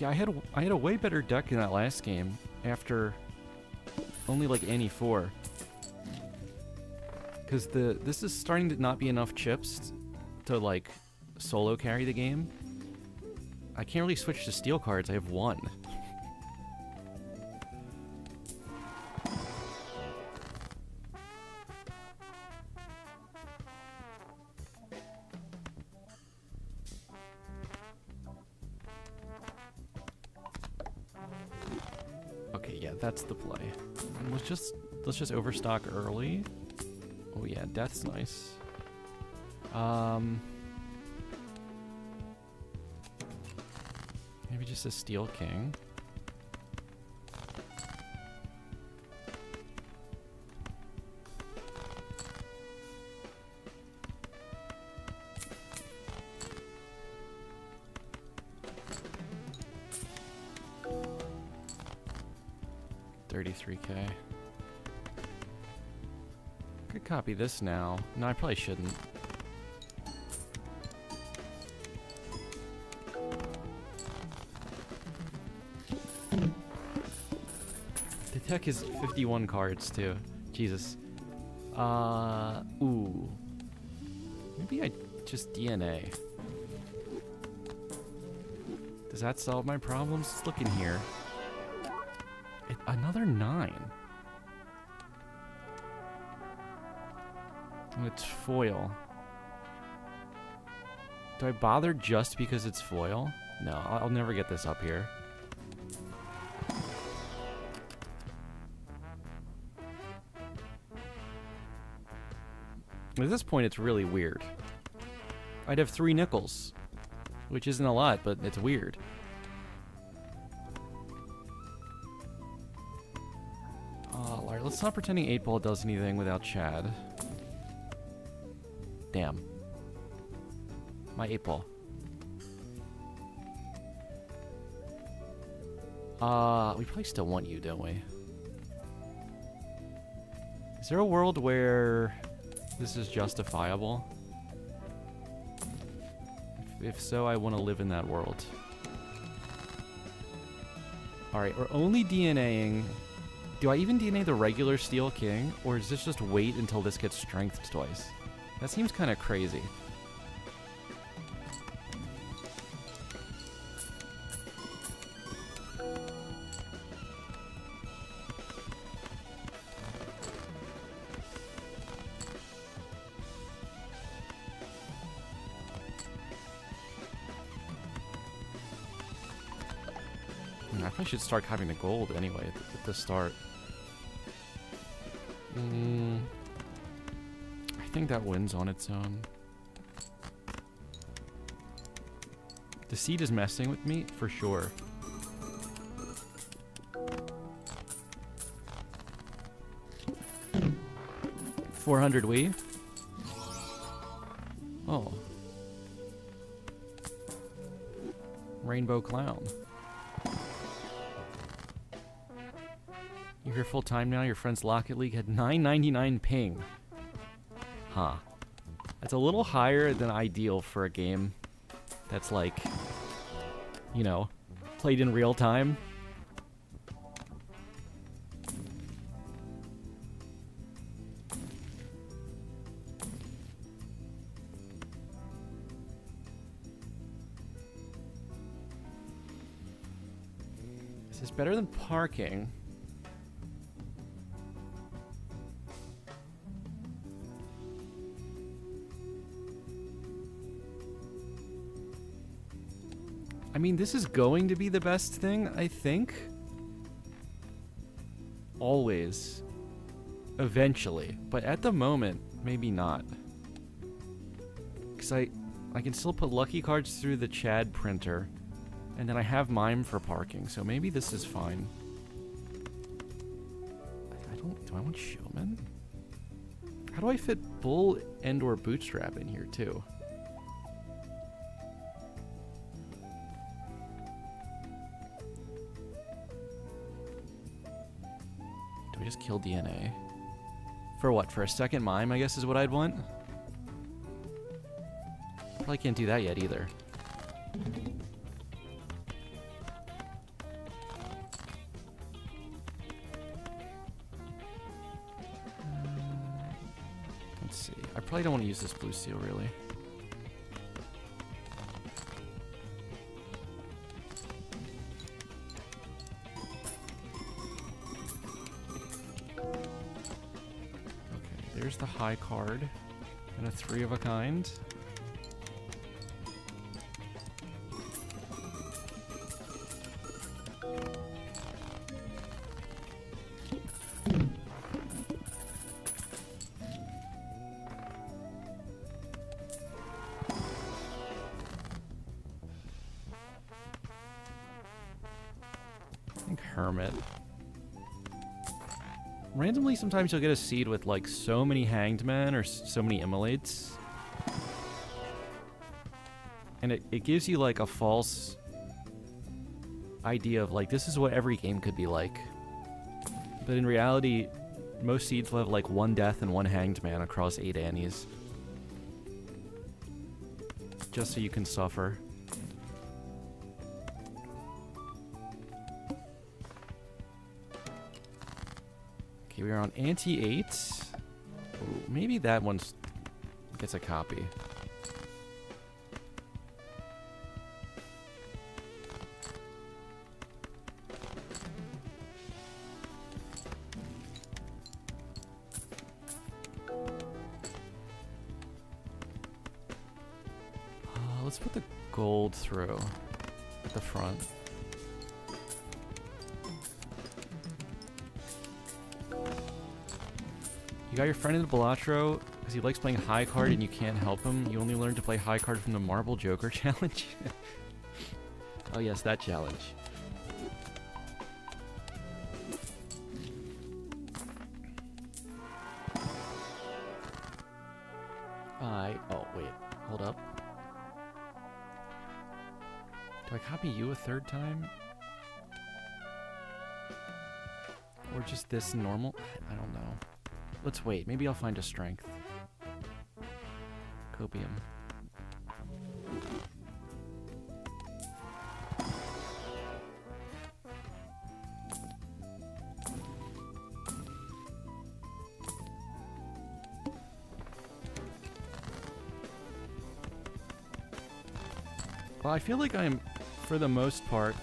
Yeah, I had a way better deck in that last game after only like Annie 4. Because this is starting to not be enough chips to like solo carry the game. I can't really switch to steel cards. I have one. Okay, yeah, that's the play. And let's just overstock early. Oh yeah, death's nice. Maybe just a steel king. $33K. Could copy this now. No, I probably shouldn't. The deck is 51 cards too. Jesus. Ooh. Maybe I just DNA. Does that solve my problems? Let's look in here. Another 9. Oh, it's foil. Do I bother just because it's foil? No, I'll never get this up here. At this point, it's really weird. I'd have 3 nickels, which isn't a lot, but it's weird. Alright, let's not pretending 8-ball does anything without Chad. Damn. My 8-ball. We probably still want you, don't we? Is there a world where this is justifiable? If so, I want to live in that world. Alright, we're only DNAing... Do I even DNA the regular Steel King? Or is this just wait until this gets strengthed twice? That seems kind of crazy. I probably should start having the gold anyway at the start. I think that wins on its own. The seed is messing with me, for sure. $400 Wii? Oh. Rainbow Clown. You're here full time now? Your friend's Rocket League had 999 ping. Huh. That's a little higher than ideal for a game that's like, you know, played in real time. This is better than parking. I mean, this is going to be the best thing, I think. Always. Eventually. But at the moment, maybe not. Because I can still put lucky cards through the Chad printer. And then I have mime for parking, so maybe this is fine. Do I want Showman? How do I fit Bull and or Bootstrap in here, too? Do I just kill DNA? For what? For a second mime, I guess is what I'd want? Probably can't do that yet, either. Let's see. I probably don't want to use this blue seal, really. Okay, there's the high card. And a 3 of a kind. Hermit. Randomly, sometimes you'll get a seed with like so many hanged men or so many immolates. And it gives you like a false idea of like, this is what every game could be like. But in reality, most seeds will have like 1 death and 1 hanged man across 8 Annies. Just so you can suffer. Okay, we're on anti-8. Ooh, maybe that one gets a copy. Let's put the gold through at the front. You got your friend in the Balatro because he likes playing high card and you can't help him. You only learned to play high card from the Marble Joker challenge. Oh yes, that challenge. Oh wait, hold up. Do I copy you a 3rd time? Or just this normal? I don't know. Let's wait. Maybe I'll find a strength. Copium. Well, I feel like I'm, for the most part,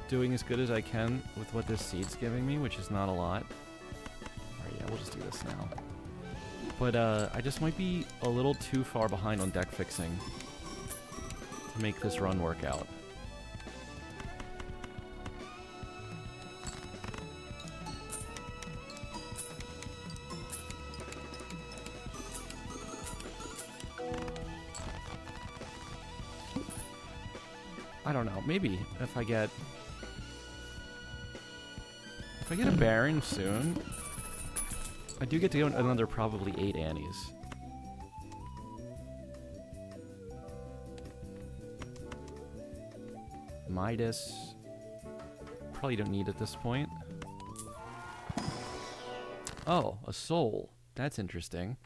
doing as good as I can with what this seed's giving me, which is not a lot. Alright, yeah, we'll just do this now. But I just might be a little too far behind on deck fixing to make this run work out. I don't know. Maybe if I get a Baron soon, I do get to go another probably 8 Annies. Midas. Probably don't need at this point. Oh, a soul. That's interesting.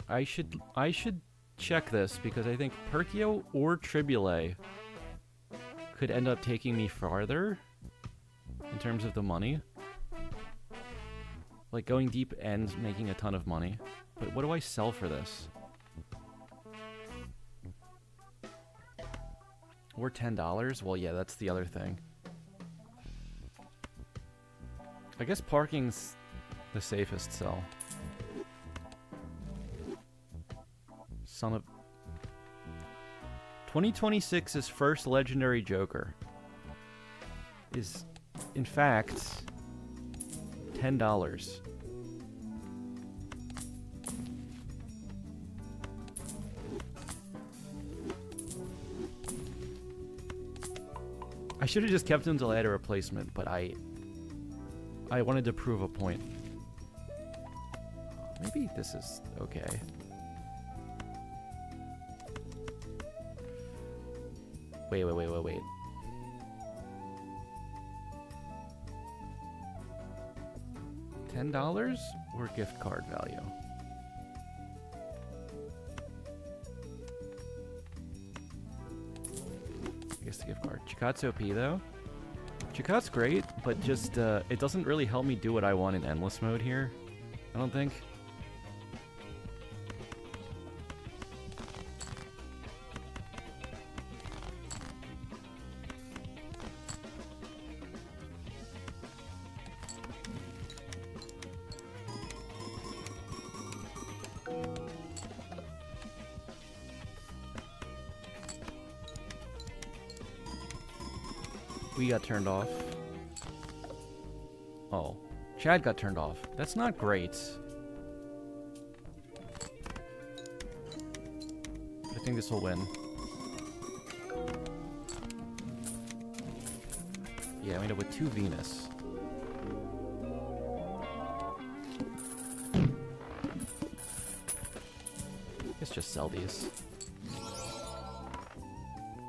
I should check this because I think Perkio or Tribule could end up taking me farther in terms of the money. Like going deep ends making a ton of money. But what do I sell for this? Or $10? Well, yeah, that's the other thing. I guess parking's the safest sell. Son of... 2026's first legendary Joker is, in fact, $10. I should have just kept him until I had a replacement, but I wanted to prove a point. Maybe this is okay. Wait. $10 or gift card value? I guess the gift card. Chikat's OP though. Chikat's great, but just it doesn't really help me do what I want in endless mode here. I don't think. We got turned off. Oh. Chad got turned off. That's not great. I think this will win. Yeah, we end up with 2 Venus. Let's just sell these.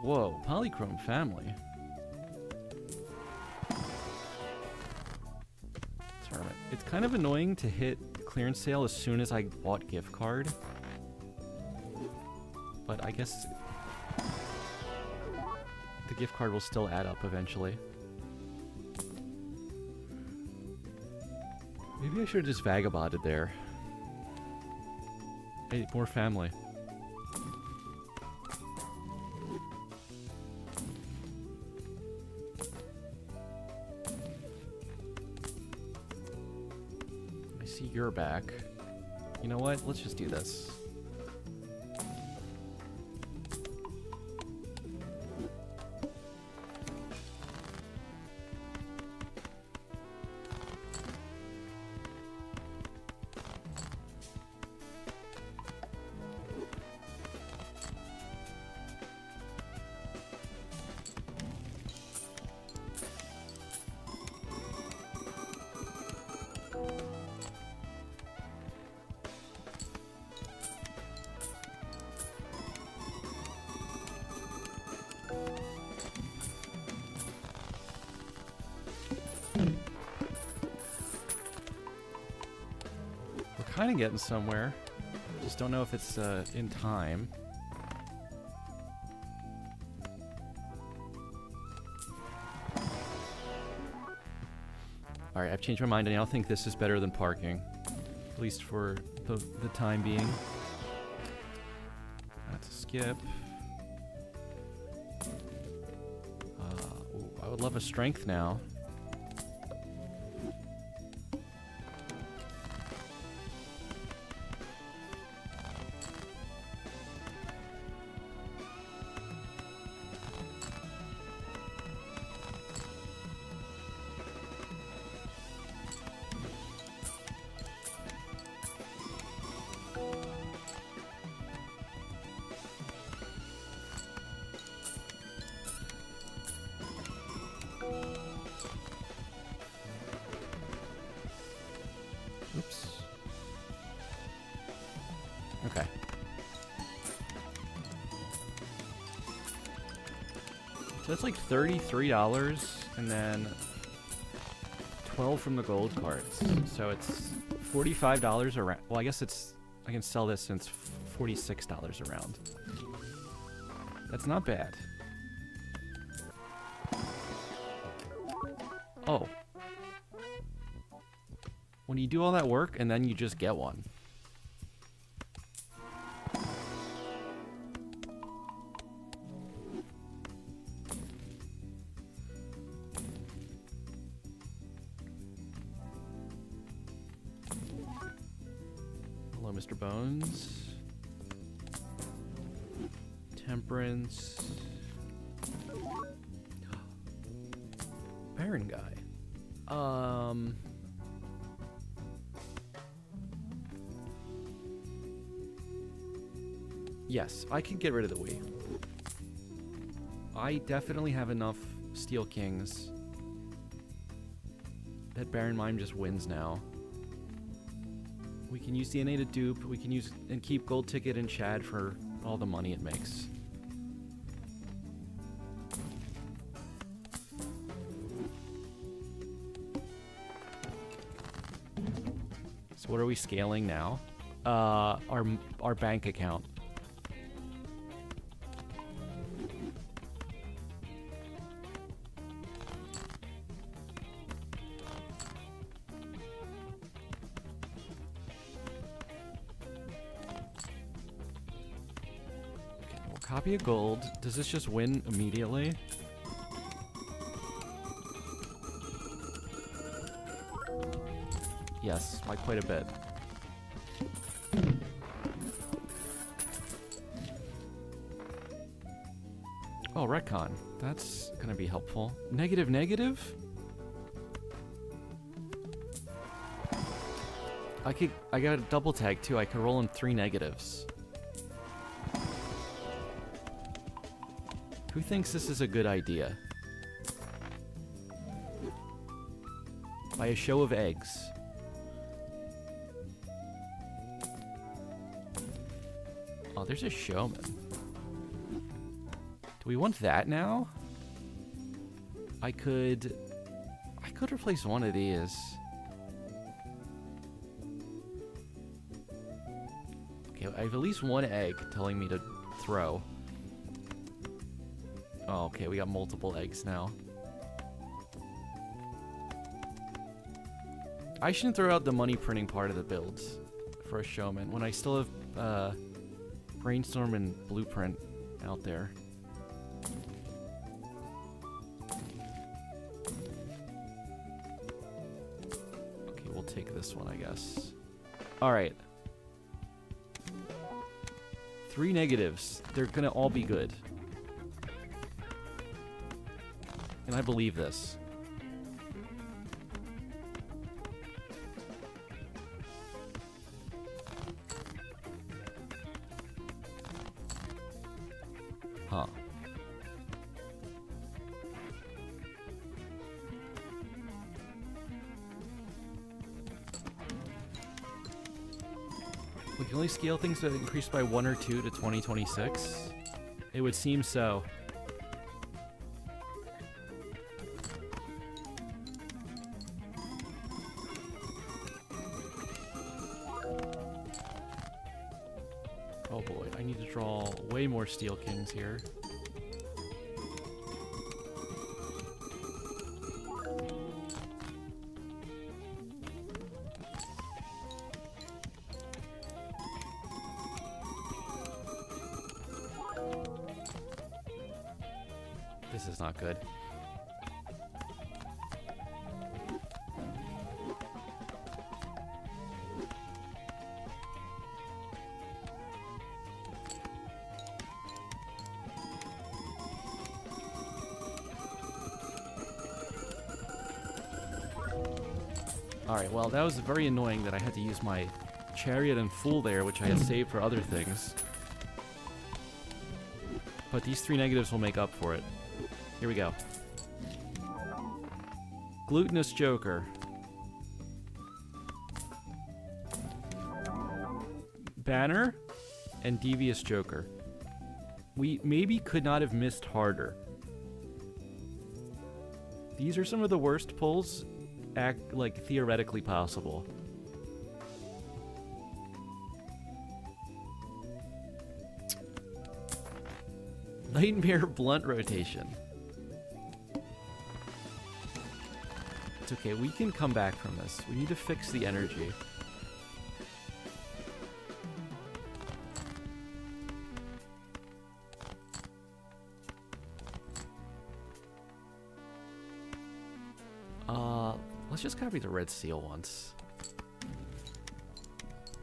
Whoa, Polychrome family. It's kind of annoying to hit clearance sale as soon as I bought gift card. But I guess the gift card will still add up eventually. Maybe I should have just vagabonded there. Hey, more family. You're back. You know what? Let's just do this. Kind of getting somewhere. Just don't know if it's in time. Alright, I've changed my mind and I now think this is better than parking. At least for the time being. That's a skip. Ooh, I would love a strength now. that's like $33 and then 12 from the gold cards. So it's $45 a round. Well, I guess it's, I can sell this since $46 a round. That's not bad. Oh. When you do all that work and then you just get one. Hello, Mr. Bones. Temperance. Baron guy. Yes, I can get rid of the Wii. I definitely have enough Steel Kings that Baron Mime just wins now. We can use DNA to dupe. We can use and keep Gold Ticket and Chad for all the money it makes. So what are we scaling now? Our bank account. Copy of gold. Does this just win immediately? Yes, by quite a bit. Oh, retcon. That's gonna be helpful. Negative, negative? I got a double tag too. I could roll in 3 negatives. Who thinks this is a good idea? By a show of eggs. Oh, there's a showman. Do we want that now? I could replace one of these. Okay, I have at least one egg telling me to throw. Oh, okay, we got multiple eggs now. I shouldn't throw out the money printing part of the builds for a showman when I still have Brainstorm and Blueprint out there. Okay, we'll take this one, I guess. Alright. 3 negatives. They're gonna all be good. And I believe this. Huh. We can only scale things that increase by 1 or 2 to 2026. It would seem so. Oh boy, I need to draw way more Steel Kings here. This is not good. Alright, well, that was very annoying that I had to use my Chariot and Fool there, which I had saved for other things. But these 3 negatives will make up for it. Here we go. Glutinous Joker. Banner and Devious Joker. We maybe could not have missed harder. These are some of the worst pulls, like, theoretically possible. Nightmare blunt rotation. It's okay, we can come back from this. We need to fix the energy. Let's just copy the red seal once.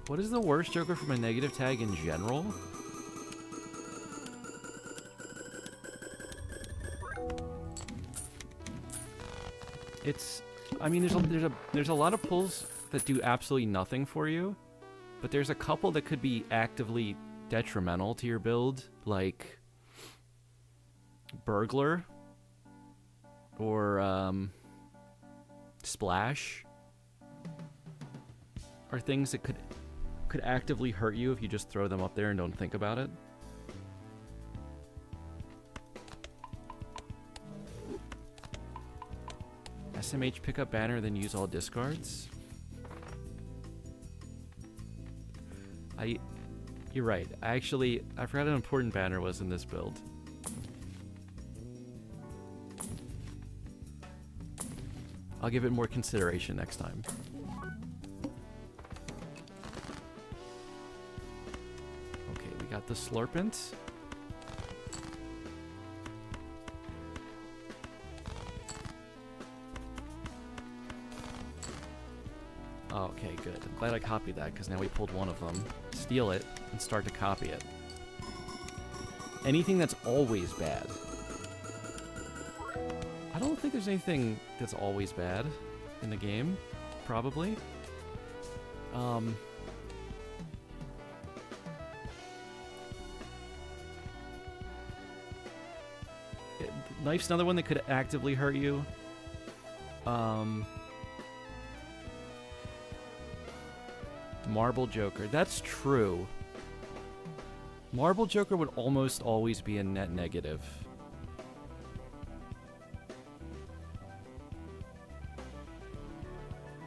What is the worst Joker from a negative tag in general? It's, I mean, there's a lot of pulls that do absolutely nothing for you, but there's a couple that could be actively detrimental to your build, like Burglar or Splash, are things that could actively hurt you if you just throw them up there and don't think about it. SMH pickup banner, then use all discards. You're right. I forgot how important banner was in this build. I'll give it more consideration next time. Okay, we got the Slurpant. Okay, good. I'm glad I copied that, because now we pulled one of them. Steal it, and start to copy it. Anything that's always bad. I don't think there's anything that's always bad in the game, probably. Knife's another one that could actively hurt you. Marble Joker, that's true. Marble Joker would almost always be a net negative.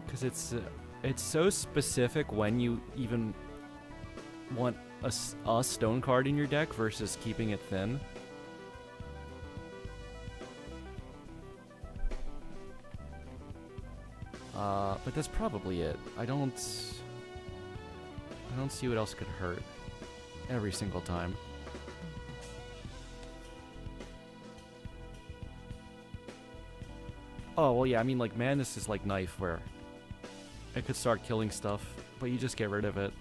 Because it's so specific when you even want a stone card in your deck versus keeping it thin. But that's probably it. I don't see what else could hurt every single time. Oh, well, yeah, I mean, like, Madness is like Knife, where it could start killing stuff, but you just get rid of it.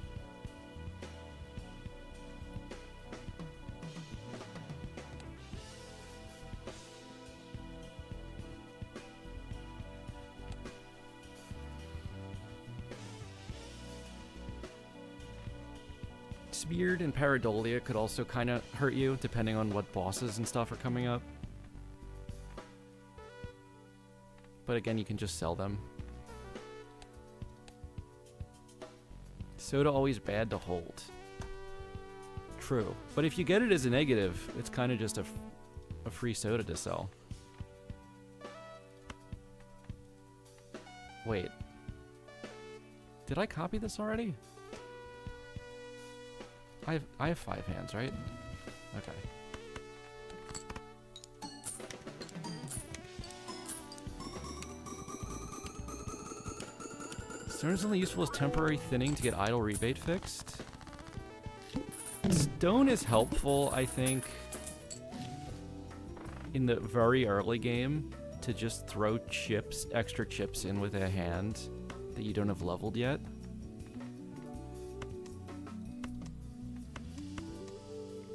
Speared and Pareidolia could also kind of hurt you, depending on what bosses and stuff are coming up. But again, you can just sell them. Soda always bad to hold. True. But if you get it as a negative, it's kind of just a free soda to sell. Wait. Did I copy this already? I have 5 hands, right? Okay. Stone is only useful as temporary thinning to get idle rebate fixed. Stone is helpful, I think, in the very early game to just throw chips, extra chips in with a hand that you don't have leveled yet.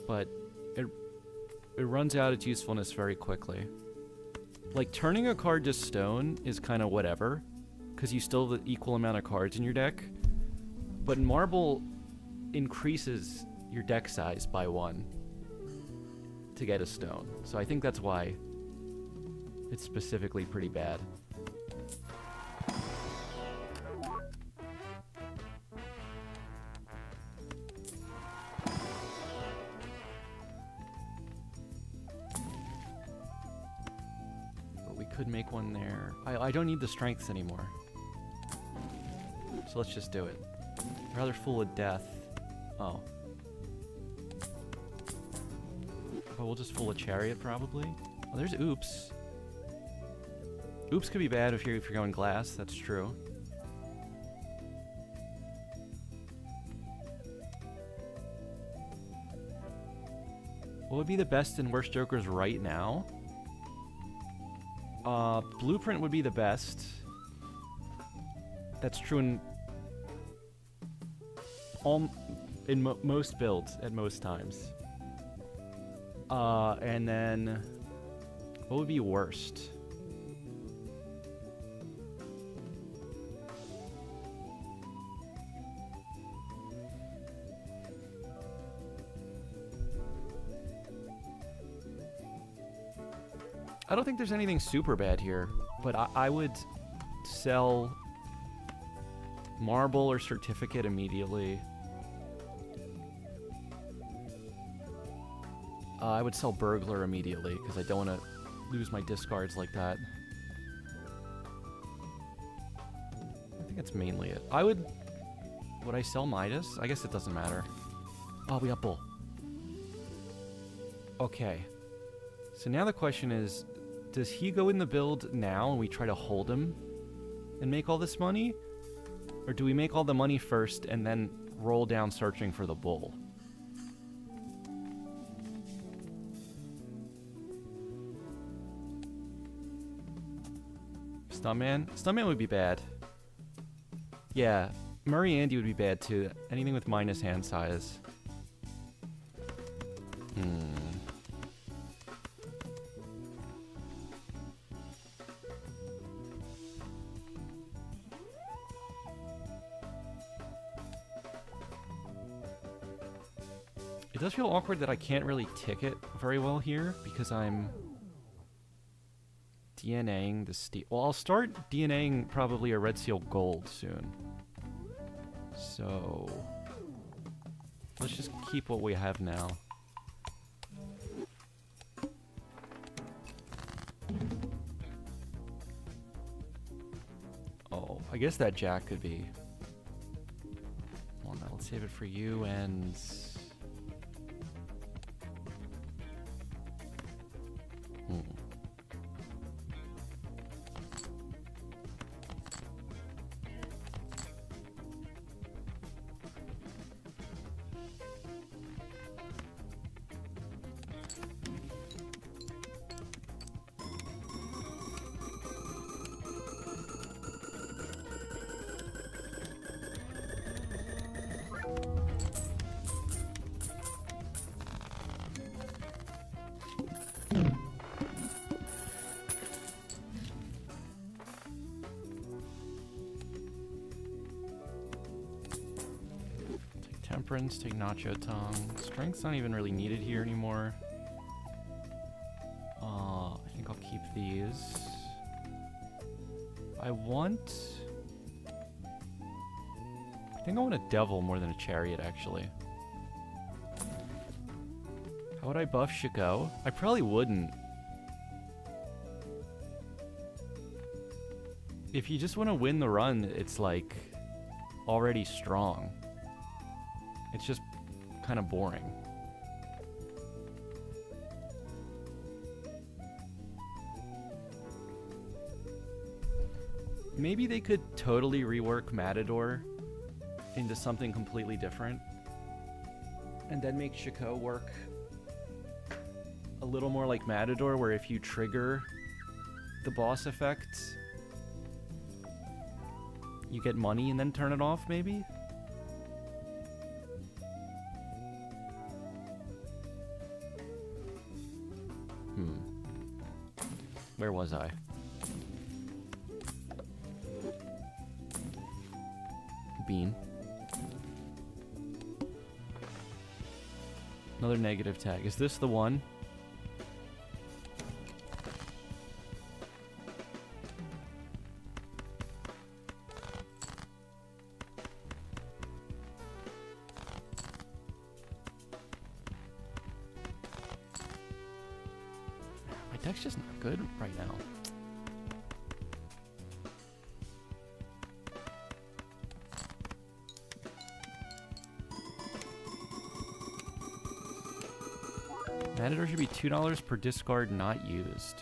But it runs out its usefulness very quickly. Like, turning a card to stone is kind of whatever, because you still have the equal amount of cards in your deck. But Marble increases your deck size by 1 to get a stone. So I think that's why it's specifically pretty bad. could make one there. I don't need the strengths anymore. So let's just do it. Rather Fool of Death. Oh. But we'll just Fool a Chariot, probably. Oh, there's Oops. Oops could be bad if you're going glass, that's true. What would be the best and worst jokers right now? Blueprint would be the best. That's true in most builds at most times. And then what would be worst? I don't think there's anything super bad here, but I would sell Marble or Certificate immediately. I would sell Burglar immediately, because I don't want to lose my discards like that. I think that's mainly it. Would I sell Midas? I guess it doesn't matter. Oh, we got Bull. Okay. So now the question is, does he go in the build now and we try to hold him and make all this money? Or do we make all the money first and then roll down searching for the Bull? Stuntman? Stuntman would be bad. Yeah, Murray Andy would be bad too. Anything with minus hand size. It does feel awkward that I can't really ticket very well here because I'm DNAing the steel. Well, I'll start DNAing probably a Red Seal Gold soon. So let's just keep what we have now. Oh, I guess that Jack could be. Well, now let's save it for you and. Temperance, take Nacho Tongue. Strength's not even really needed here anymore. I think I'll keep these. I think I want a Devil more than a Chariot, actually. How would I buff Chico? I probably wouldn't. If you just want to win the run, it's like already strong. It's just kind of boring. Maybe they could totally rework Matador into something completely different. And then make Chico work a little more like Matador, where if you trigger the boss effect, you get money and then turn it off, maybe? Where was I? Bean. Another negative tag. Is this the one? My deck's just not good right now. Matador should be $2 per discard not used.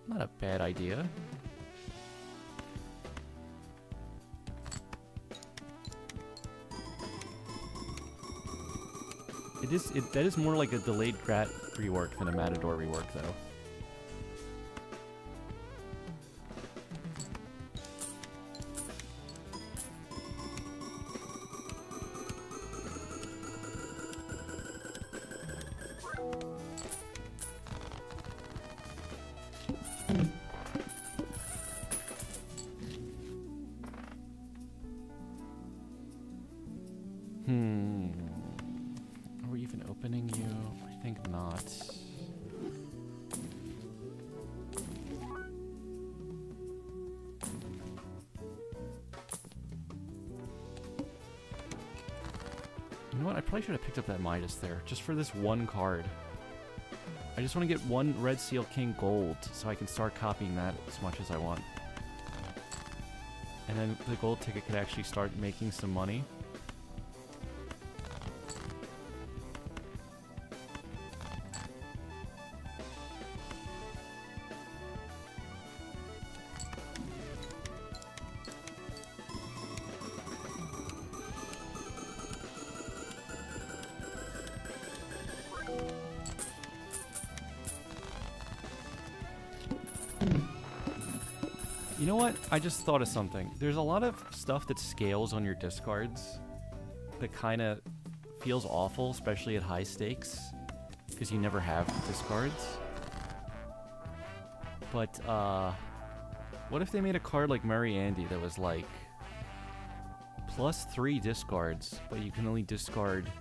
Not a bad idea. That is more like a delayed Grat rework than a Matador rework, though. Are we even opening you? I think not. You know what? I probably should have picked up that Midas there, just for this one card. I just want to get one Red Seal King gold, so I can start copying that as much as I want. And then the gold ticket could actually start making some money. You know what? I just thought of something. There's a lot of stuff that scales on your discards that kind of feels awful, especially at high stakes, because you never have discards. But, what if they made a card like Murray Andy that was like +3 discards, but you can only discard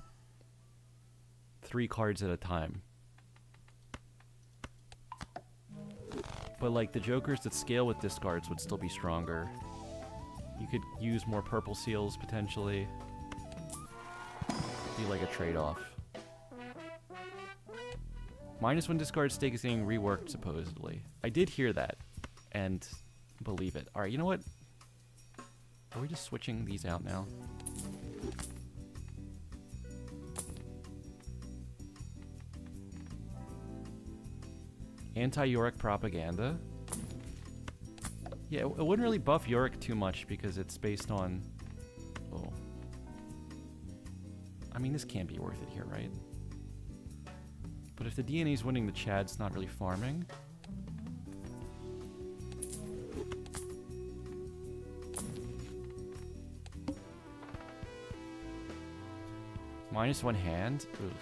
3 cards at a time? But like the jokers that scale with discards would still be stronger. You could use more purple seals potentially. Be like a trade-off. -1 discard stake is getting reworked supposedly. I did hear that and believe it. Alright, you know what? Are we just switching these out now? Anti-Yorick propaganda. Yeah, it wouldn't really buff Yorick too much because it's based on... Oh. I mean, this can't be worth it here, right? But if the DNA's winning, the Chad's not really farming. -1 hand? Oof.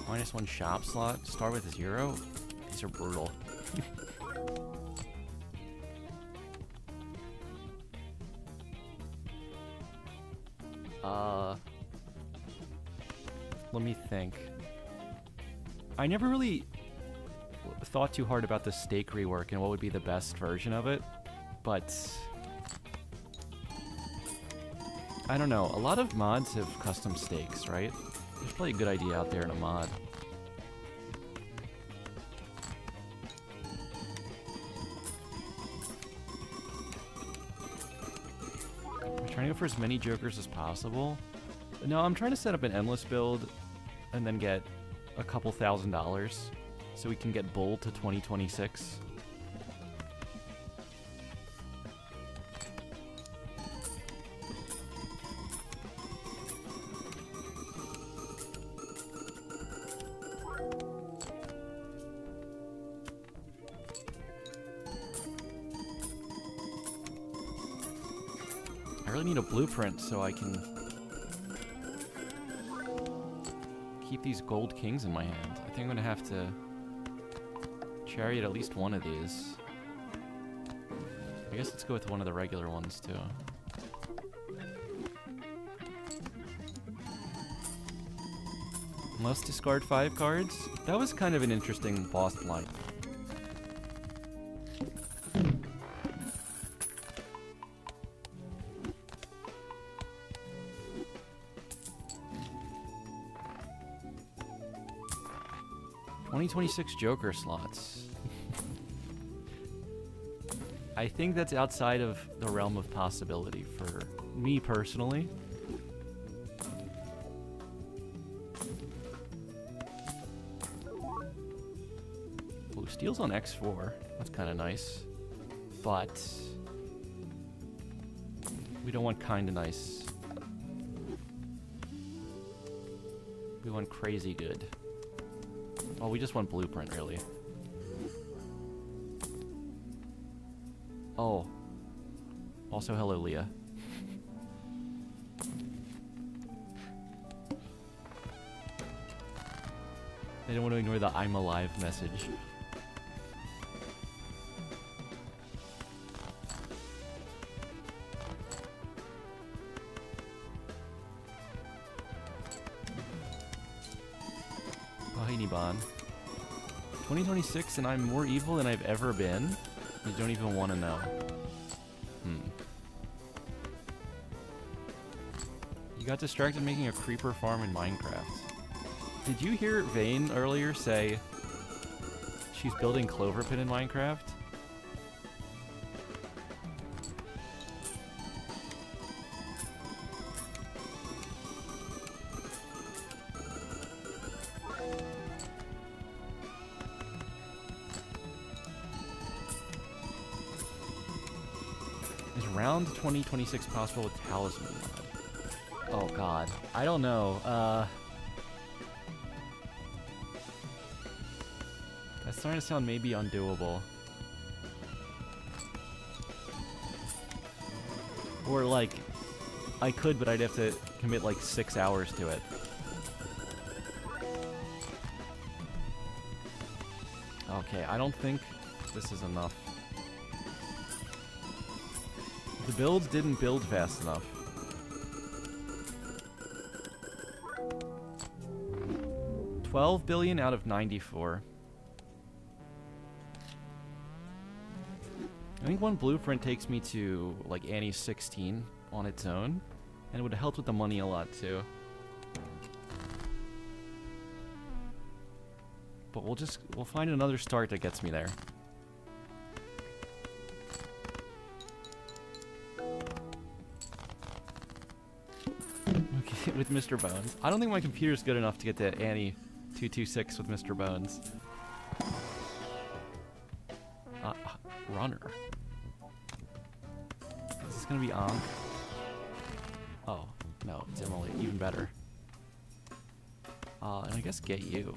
-1 shop slot. Start with a 0. These are brutal. Let me think. I never really thought too hard about the stake rework and what would be the best version of it, but I don't know. A lot of mods have custom stakes, right? There's probably a good idea out there in a mod. I'm trying to go for as many jokers as possible. No, I'm trying to set up an endless build and then get a couple $1,000 so we can get Bull to 2026. I really need a blueprint so I can keep these gold kings in my hand. I think I'm gonna have to chariot at least one of these. I guess let's go with one of the regular ones too. Must discard 5 cards? That was kind of an interesting boss blight. 2026 Joker slots. I think that's outside of the realm of possibility for me personally. Blue Steel's on X4. That's kind of nice. But we don't want kind of nice. We want crazy good. Well, we just want blueprint, really. Oh. Also, hello, Leah. I don't want to ignore the I'm alive message. Bond. 2026 and I'm more evil than I've ever been? You don't even want to know. You got distracted making a creeper farm in Minecraft. Did you hear Vane earlier say she's building Clover Pit in Minecraft? Is round 2026 possible with Talisman mod? Oh god. I don't know. That's starting to sound maybe undoable. Or like, I could, but I'd have to commit like 6 hours to it. Okay, I don't think this is enough. The builds didn't build fast enough. $12 billion out of 94. I think one blueprint takes me to like Annie's 16 on its own, and it would help with the money a lot too. But we'll find another start that gets me there. Okay, with Mr. Bones. I don't think my computer's good enough to get to Annie 226 with Mr. Bones. Runner. Is this gonna be Ankh? Oh, no, it's Emily. Even better. And I guess get you.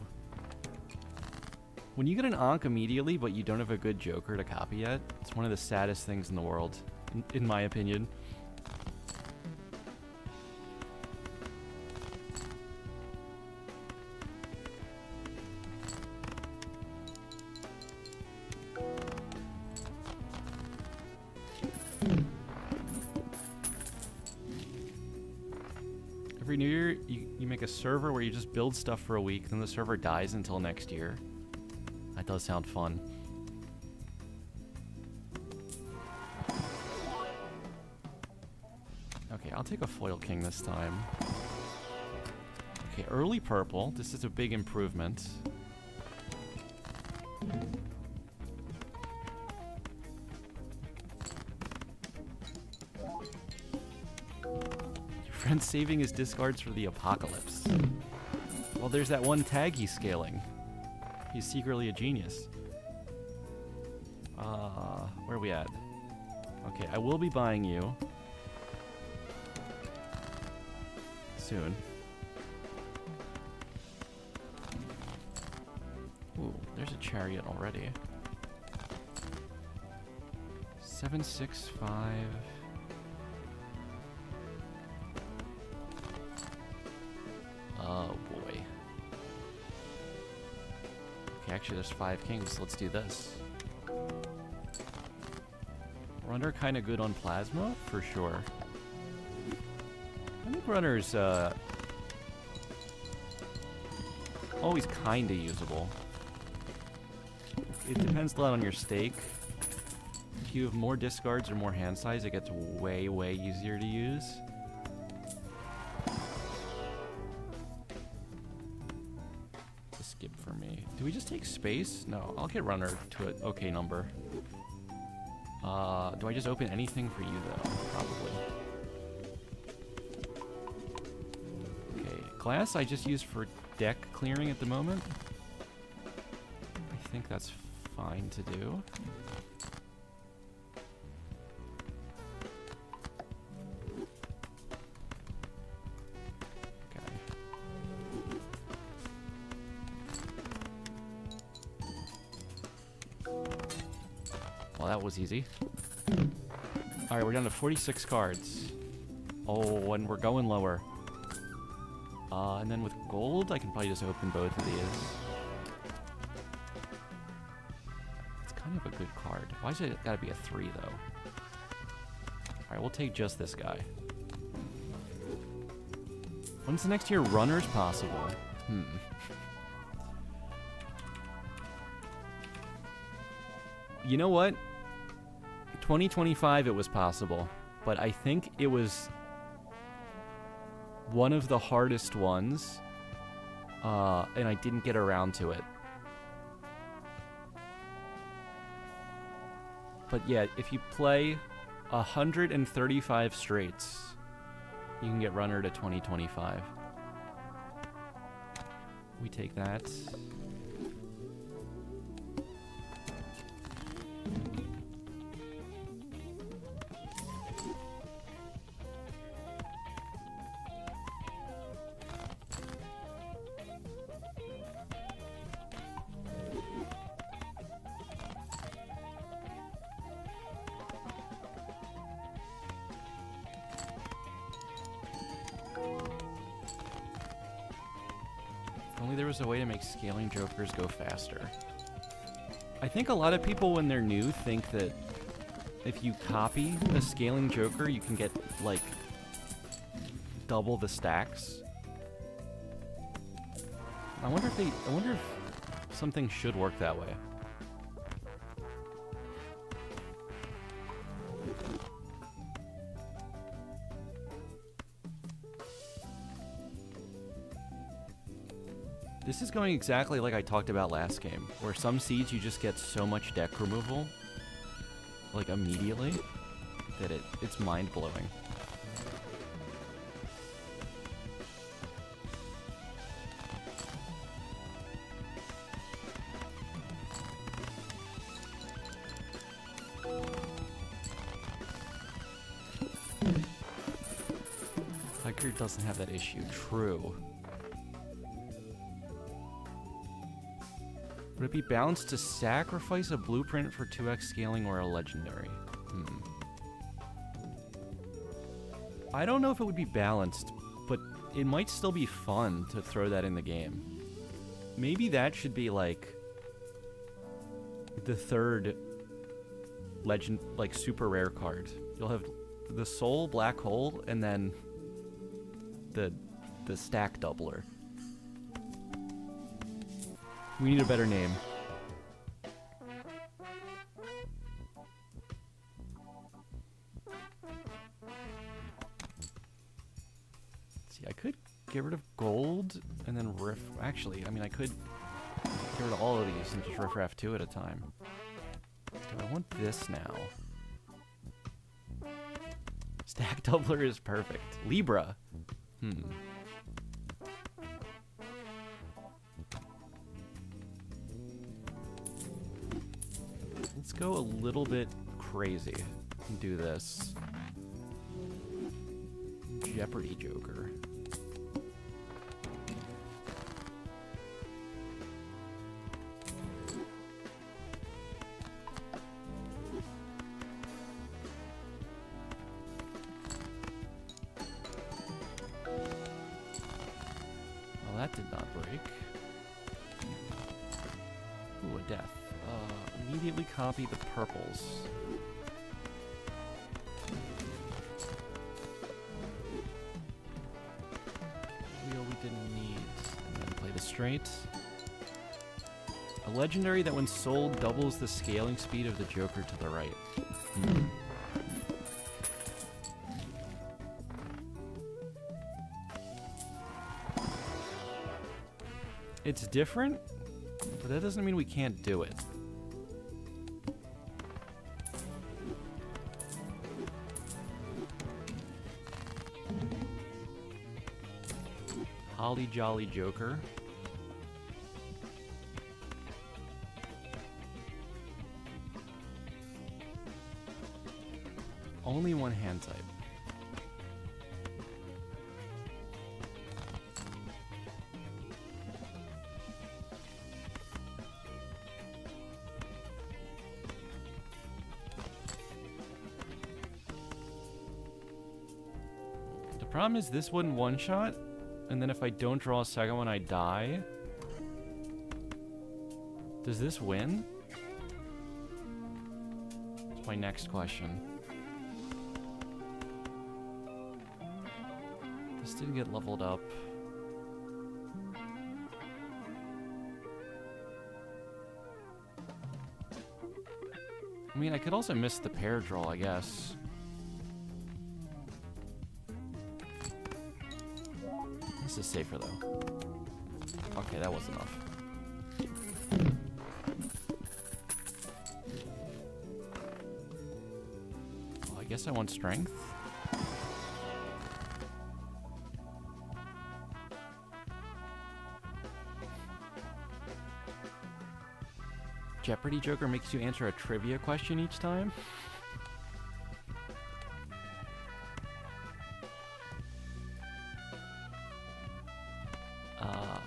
When you get an Ankh immediately, but you don't have a good Joker to copy yet, it's one of the saddest things in the world, in my opinion. Every New Year, you make a server where you just build stuff for a week, then the server dies until next year. That does sound fun. Okay, I'll take a Foil King this time. Okay, early purple. This is a big improvement. Your friend's saving his discards for the apocalypse. Well, there's that one tag he's scaling. He's secretly a genius. Where are we at? Okay, I will be buying you. Soon. Ooh, there's a chariot already. 765. Oh boy. Okay, actually there's 5 kings. Let's do this. Runner kind of good on plasma? For sure. I think runner's always kind of usable. It depends a lot on your stake. If you have more discards or more hand size, it gets way, way easier to use. The skip for me. Do we just take space? No, I'll get runner to an okay number. Do I just open anything for you, though? Probably. Okay, glass I just use for deck clearing at the moment. I think that's fine to do. Well, that was easy. Alright, we're down to 46 cards. Oh, and we're going lower. And then with gold, I can probably just open both of these. It's kind of a good card. Why is it gotta be a 3, though? Alright, we'll take just this guy. When's the next year runners possible? You know what? 2025 it was possible, but I think it was one of the hardest ones, and I didn't get around to it. But yeah, if you play 135 straights, you can get runner to 2025. We take that. Only there was a way to make scaling jokers go faster. I think a lot of people, when they're new, think that if you copy a scaling joker, you can get, like, double the stacks. I wonder if something should work that way. This is going exactly like I talked about last game, where some seeds you just get so much deck removal, like immediately, that it's mind-blowing. Tiger doesn't have that issue, true. Would it be balanced to sacrifice a blueprint for 2x scaling or a legendary? I don't know if it would be balanced, but it might still be fun to throw that in the game. Maybe that should be like the third legend, like super rare card. You'll have the soul black hole and then the stack doubler. We need a better name. Let's see, I could get rid of gold and then riff. Actually, I mean, I could get rid of all of these and just riff-raff 2 at a time. Do I want this now? Stack doubler is perfect. Libra. Let's go a little bit crazy and do this. Jeopardy Joker. Well, that did not break. Ooh, a death. Immediately copy the purples. Wheel we didn't need. And then play the straight. A legendary that when sold doubles the scaling speed of the joker to the right. It's different, but that doesn't mean we can't do it. Holly Jolly Joker. Only one hand type. The problem is this wouldn't one-shot, and then if I don't draw a second one, I die. Does this win? That's my next question. This didn't get leveled up. I mean, I could also miss the pair draw, I guess. This is safer, though. Okay, that was enough. Well, I guess I want strength. Jeopardy Joker makes you answer a trivia question each time?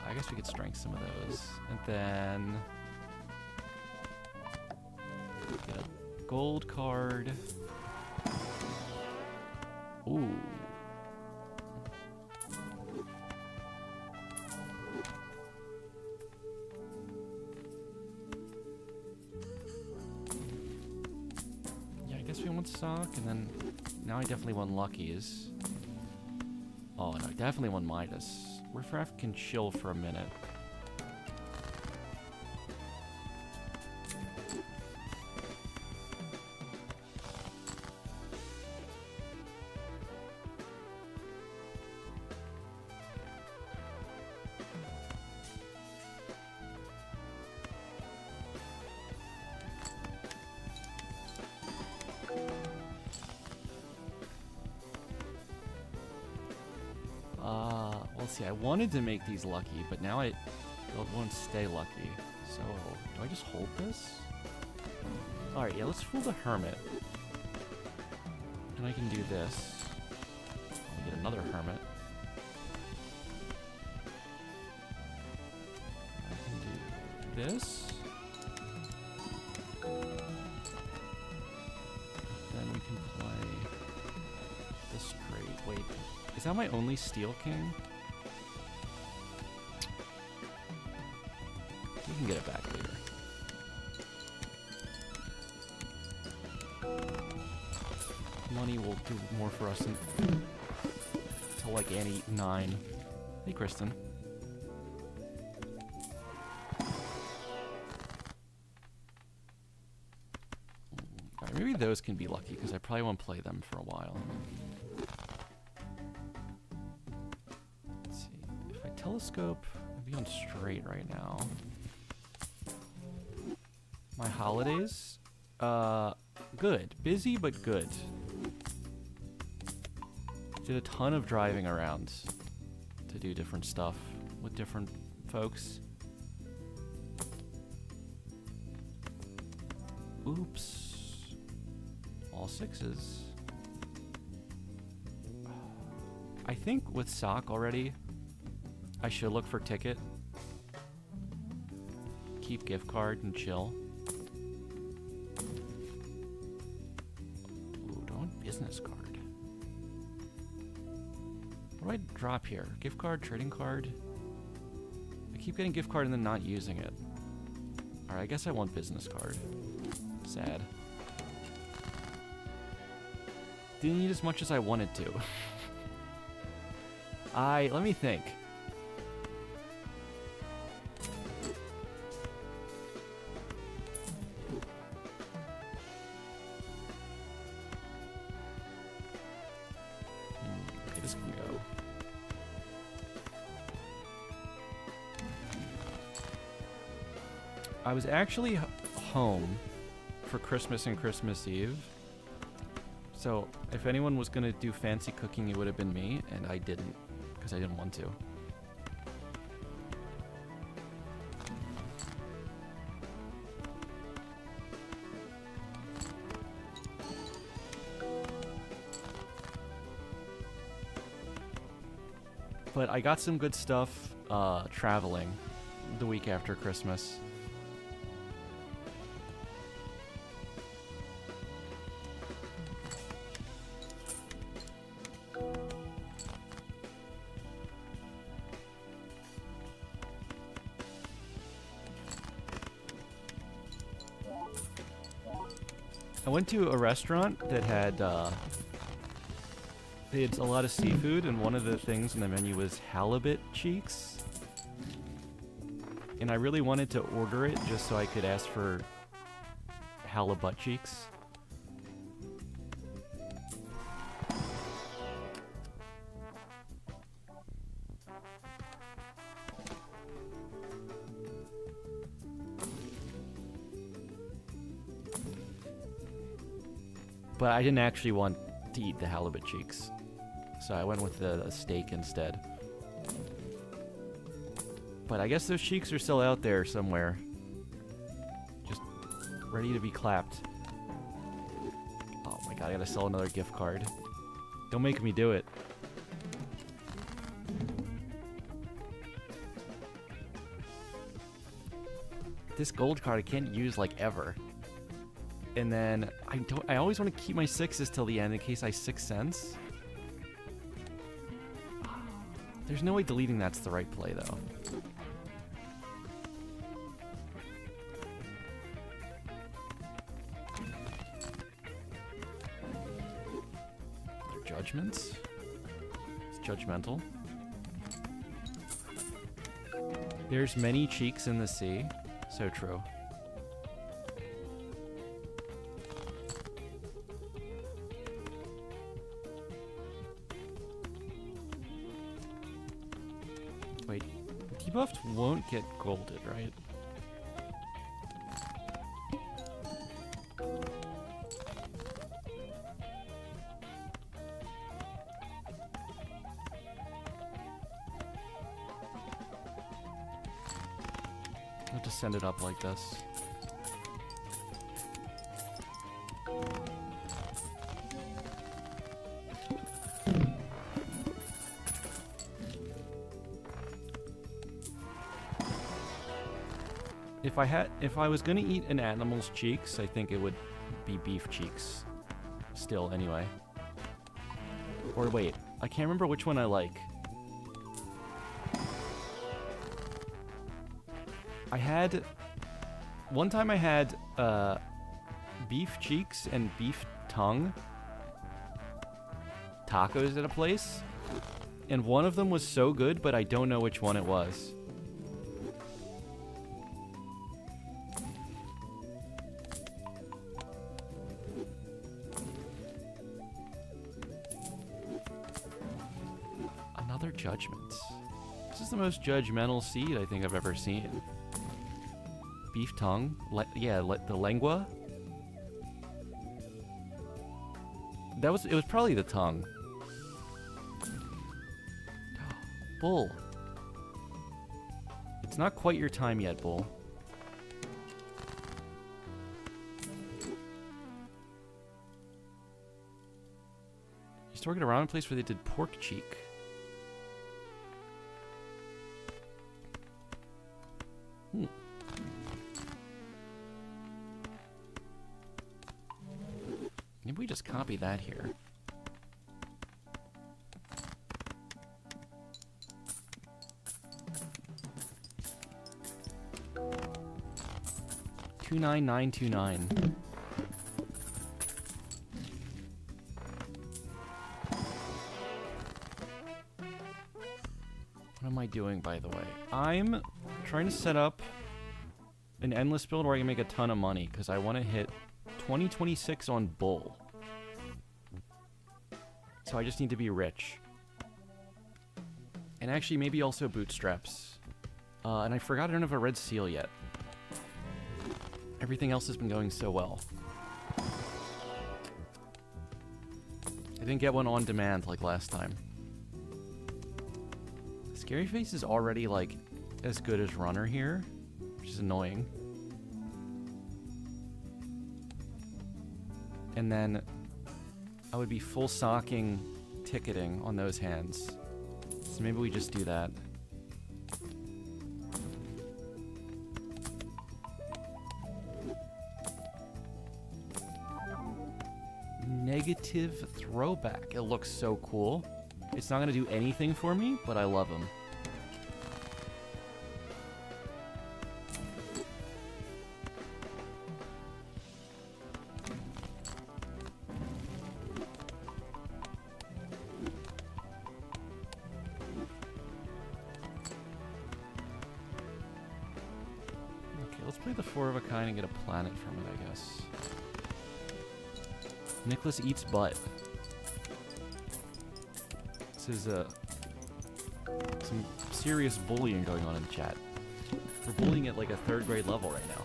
I guess we could strength some of those. And then get a gold card. Ooh. Yeah, I guess we want stock, and then now I definitely want luckies. Oh no, I definitely want Midas. Riffraff can chill for a minute. Let's see, I wanted to make these lucky, but now it won't stay lucky. So, do I just hold this? Alright, yeah, let's fool the Hermit. And I can do this. I'll get another Hermit. I can do this. Then we can play this straight. Wait, is that my only Steel King? We can get it back later. Money will do more for us until like Annie 9. Hey, Kristen. Alright, maybe those can be lucky because I probably won't play them for a while. Let's see. If I telescope, I'll be on straight right now. My holidays? Good. Busy, but good. Did a ton of driving around to do different stuff with different folks. Oops. All sixes. I think with sock already, I should look for ticket. Keep gift card and chill. Business card. What do I drop here? Gift card, trading card? I keep getting gift card and then not using it. Alright, I guess I want business card. Sad. Didn't need as much as I wanted to. Let me think. I was actually home for Christmas and Christmas Eve. So if anyone was gonna do fancy cooking, it would have been me, and I didn't, because I didn't want to. But I got some good stuff traveling the week after Christmas. I went to a restaurant that had they had a lot of seafood, and one of the things in the menu was halibut cheeks. And I really wanted to order it just so I could ask for halibut cheeks. But I didn't actually want to eat the halibut cheeks, so I went with the steak instead. But I guess those cheeks are still out there somewhere, just ready to be clapped. Oh my god, I gotta sell another gift card. Don't make me do it. This gold card I can't use like ever. And then I always want to keep my 6s till the end in case I 6 cents. There's no way deleting that's the right play though. Their judgments? It's judgmental. There's many cheeks in the sea. So true. Wait, debuffed won't get golded, right? I'll just send it up like this. If I was gonna eat an animal's cheeks, I think it would be beef cheeks. Still, anyway. Or wait, I can't remember which one I like. One time I had beef cheeks and beef tongue tacos at a place, and one of them was so good, but I don't know which one it was. Another judgment. This is the most judgmental seed I think I've ever seen. Beef tongue? The lengua? It was probably the tongue. Bull. It's not quite your time yet, Bull. Used to work at a ramen place where they did pork cheek. Maybe we just copy that here. $29929. What am I doing, by the way? I'm trying to set up an endless build where I can make a ton of money, because I want to hit 2026 on Bull. So I just need to be rich. And actually, maybe also Bootstraps. And I forgot I don't have a red seal yet. Everything else has been going so well. I didn't get one on demand like last time. Scary Face is already like as good as Runner here, which is annoying. And then I would be full socking ticketing on those hands. So maybe we just do that. Negative Throwback. It looks so cool. It's not going to do anything for me, but I love him. Okay, let's play the Four of a Kind and get a planet from it, I guess. Nicholas eats butt. This is some serious bullying going on in the chat. We're bullying at like a 3rd grade level right now.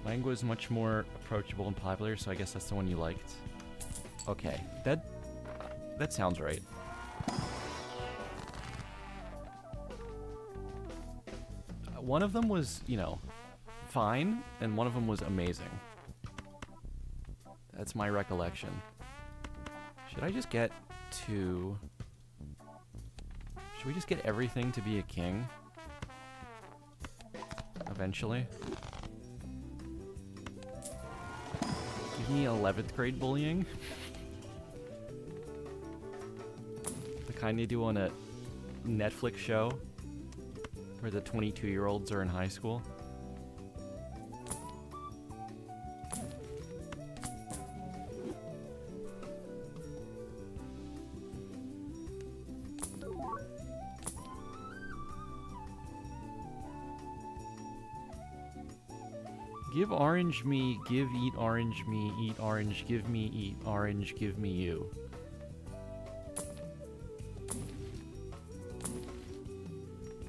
Langua is much more approachable and popular, so I guess that's the one you liked. Okay, that sounds right. One of them was, you know, fine, and one of them was amazing. That's my recollection. Should I just get to... Should we just get everything to be a king? Eventually. Give me 11th grade bullying. The kind you do on a Netflix show where the 22-year-olds are in high school. Give orange me, give eat orange me, eat orange, give me eat orange, give me you.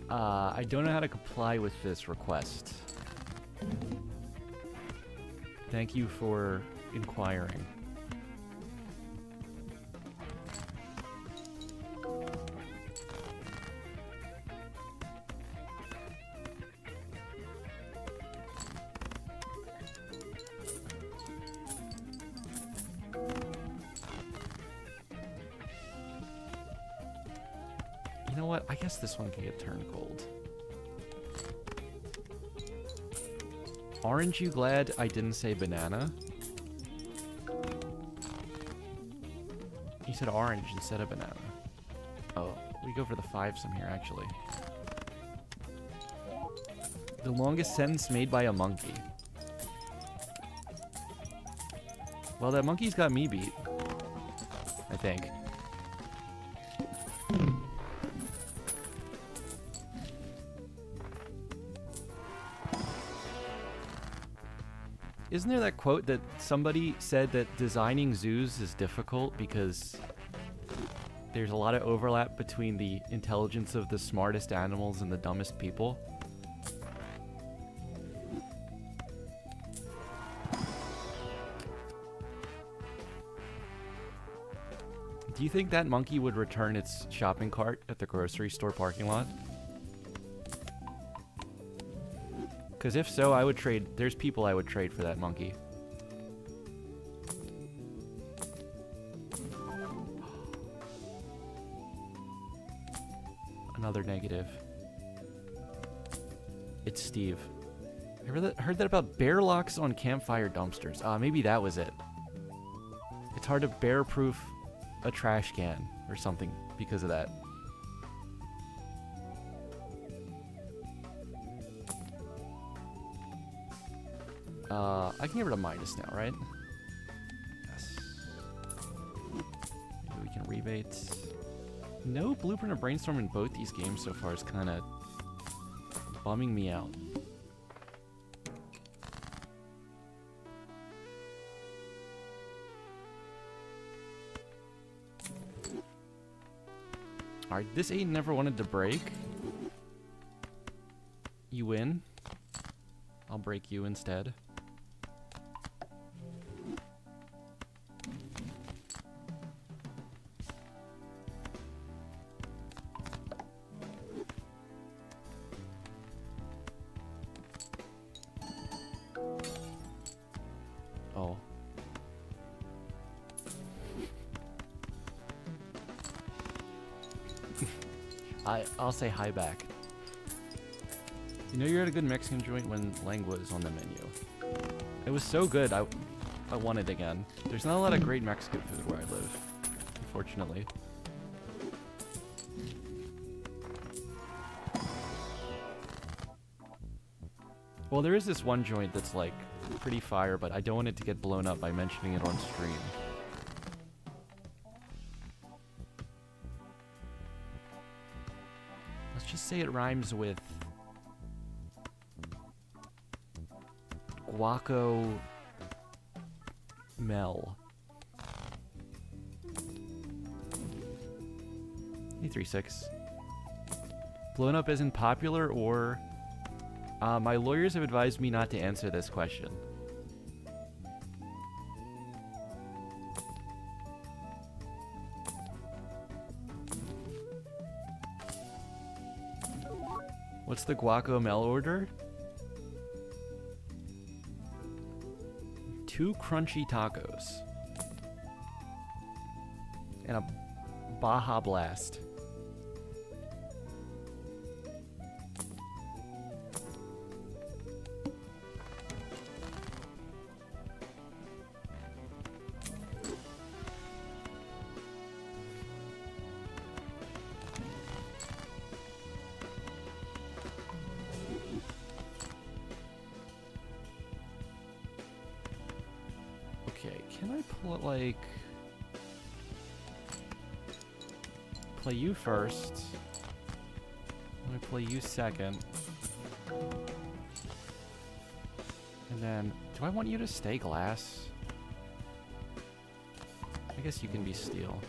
I don't know how to comply with this request. Thank you for inquiring. You know what? I guess this one can get turned gold. Aren't you glad I didn't say banana? You said orange instead of banana. Oh, we go for the 5-some here, actually. The longest sentence made by a monkey. Well, that monkey's got me beat. I think. Isn't there that quote that somebody said that designing zoos is difficult because there's a lot of overlap between the intelligence of the smartest animals and the dumbest people? Do you think that monkey would return its shopping cart at the grocery store parking lot? Because if so, I would trade. There's people I would trade for that monkey. Another negative. It's Steve. I heard that about bear locks on campfire dumpsters. Maybe that was it. It's hard to bear-proof a trash can or something because of that. I can get rid of minus now, right? Yes. Maybe we can rebate. No blueprint or brainstorm in both these games so far is kind of bumming me out. Alright, this 8 never wanted to break. You win. I'll break you instead. Oh. I'll say hi back. You know you're at a good Mexican joint when lengua is on the menu. It was so good, I want it again. There's not a lot of great Mexican food where I live, unfortunately. Well, there is this one joint that's like pretty fire, but I don't want it to get blown up by mentioning it on stream. Let's just say it rhymes with Guaco Mel. Hey, 3-6. Blown up isn't popular, or my lawyers have advised me not to answer this question. What's the guacamole order? 2 crunchy tacos. And a Baja Blast. Play you first. Let me play you second. And then, do I want you to stay glass? I guess you can be steel.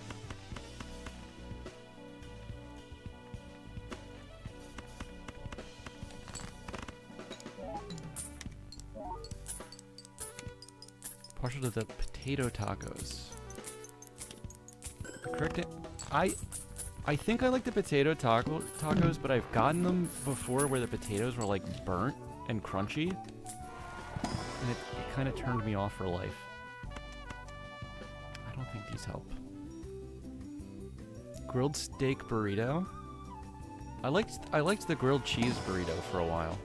Partial to the potato tacos. Correct it. I think I like the potato tacos, but I've gotten them before where the potatoes were like burnt and crunchy, and it kind of turned me off for life. I don't think these help. Grilled steak burrito. I liked the grilled cheese burrito for a while.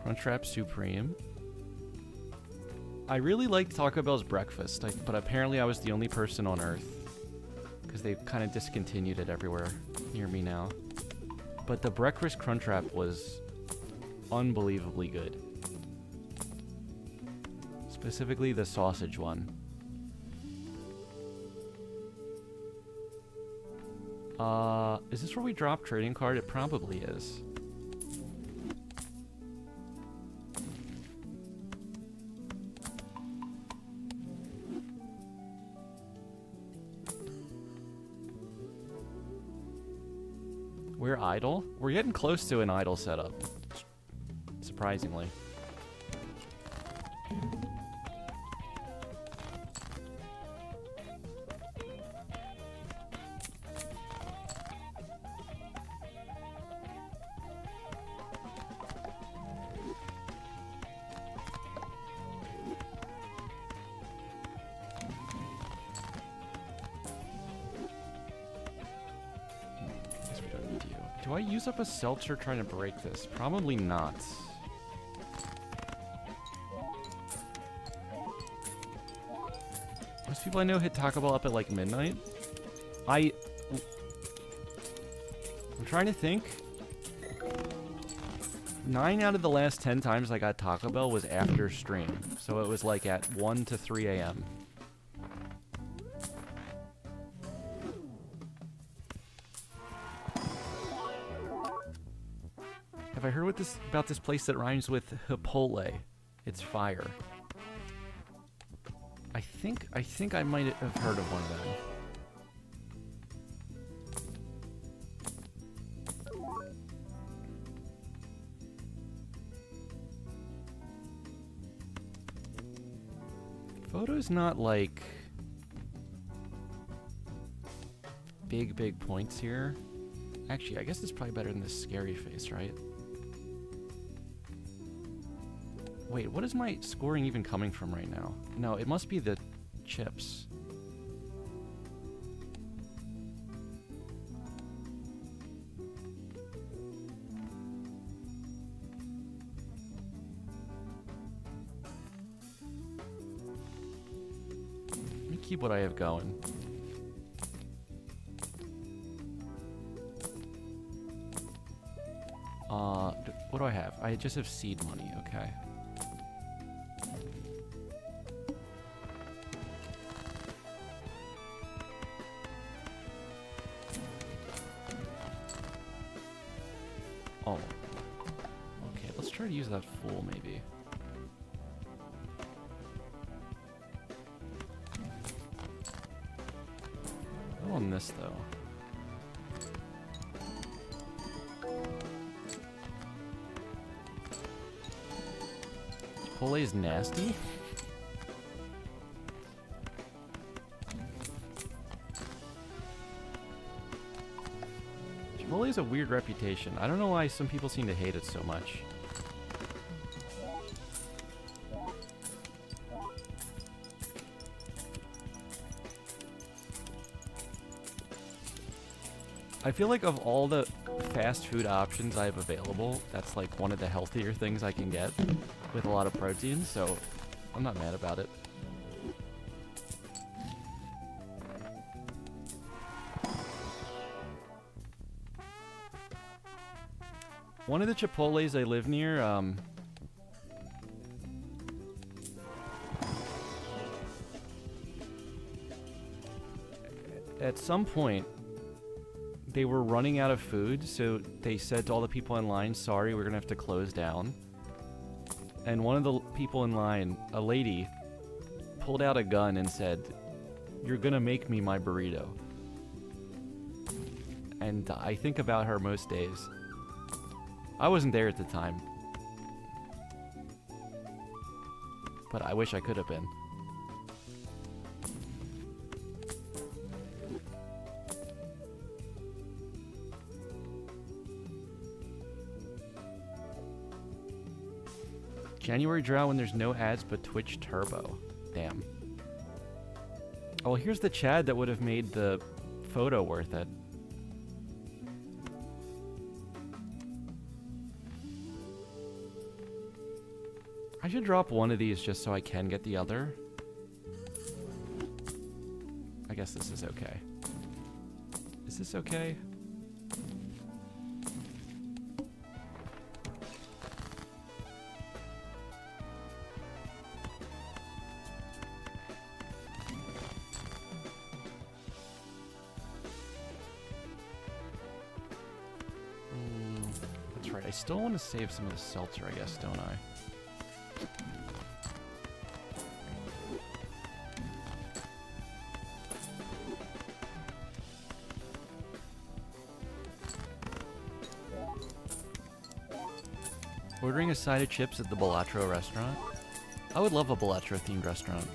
Crunchwrap Supreme. I really liked Taco Bell's breakfast, but apparently I was the only person on Earth, because they've kind of discontinued it everywhere near me now. But the breakfast Crunchwrap was unbelievably good. Specifically the sausage one. Is this where we drop trading card? It probably is. We're idle? We're getting close to an idle setup. Surprisingly. Do I use up a seltzer trying to break this? Probably not. Most people I know hit Taco Bell up at like midnight. I'm trying to think. 9 out of the last 10 times I got Taco Bell was after stream. So it was like at 1 to 3 a.m. Have I heard about this place that rhymes with Chipotle? It's fire. I think I might have heard of one of them. is not like big points here. Actually, I guess it's probably better than this scary face, right? Wait, what is my scoring even coming from right now? No, it must be the chips. Let me keep what I have going. What do I have? I just have seed money, okay. Oh. Okay, let's try to use that full, maybe. Not on this, though. Chipotle is nasty? Chipotle has a weird reputation. I don't know why some people seem to hate it so much. I feel like of all the fast food options I have available, that's like one of the healthier things I can get with a lot of protein, so I'm not mad about it. One of the Chipotles I live near, at some point, they were running out of food, so they said to all the people in line, sorry, we're gonna have to close down. And one of the people in line, a lady, pulled out a gun and said, you're gonna make me my burrito. And I think about her most days. I wasn't there at the time, but I wish I could have been. January draw when there's no ads but Twitch Turbo. Damn. Oh, here's the Chad that would have made the photo worth it. I should drop one of these just so I can get the other. I guess this is okay. Is this okay? That's right. I still want to save some of the seltzer, I guess, don't I? Ordering a side of chips at the Balatro restaurant? I would love a Balatro themed restaurant.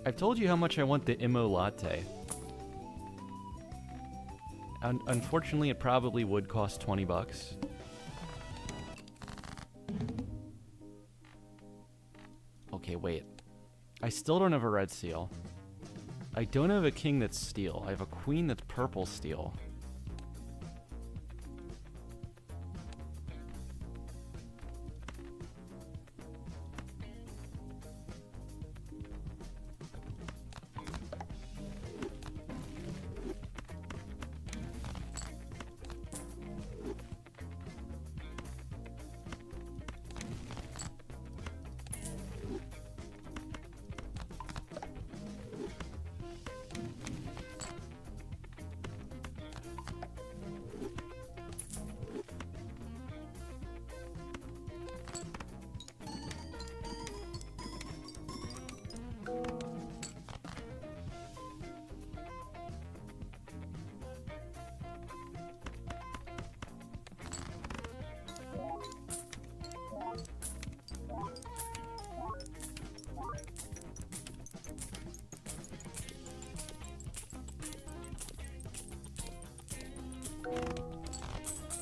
I've told you how much I want the Imo latte. Unfortunately, it probably would cost 20 bucks. Okay, wait. I still don't have a red seal. I don't have a king that's steel. I have a queen that's purple steel.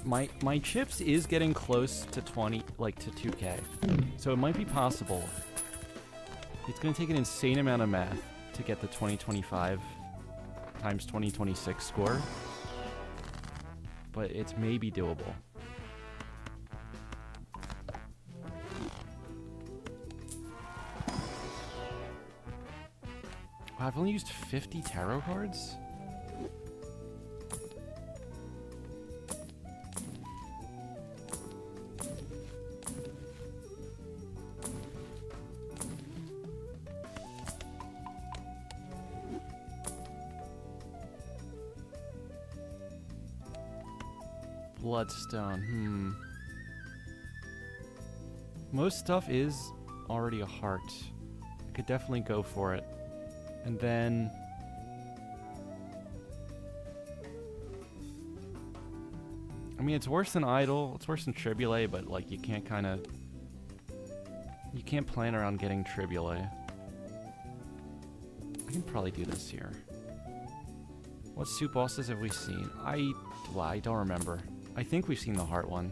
My chips is getting close to 20, like to 2K. So it might be possible. It's gonna take an insane amount of math to get the 2025 times 2026 score. But it's maybe doable. Wow, I've only used 50 tarot cards? Bloodstone, Most stuff is already a heart. I could definitely go for it. And then... I mean, it's worse than Idol, it's worse than Tribule, but, like, you can't you can't plan around getting Tribule. I can probably do this here. What suit bosses have we seen? I don't remember. I think we've seen the heart one.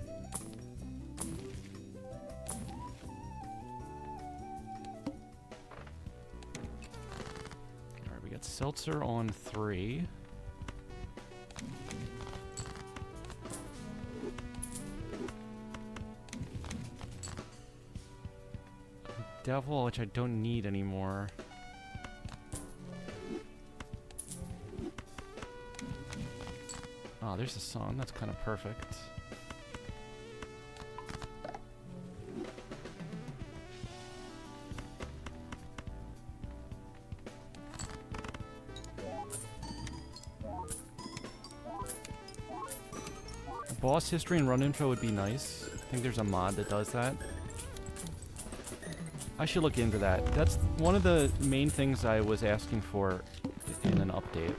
Alright, we got Seltzer on 3. Devil, which I don't need anymore. Oh, there's a song. That's kind of perfect. Boss history and run info would be nice. I think there's a mod that does that. I should look into that. That's one of the main things I was asking for in an update.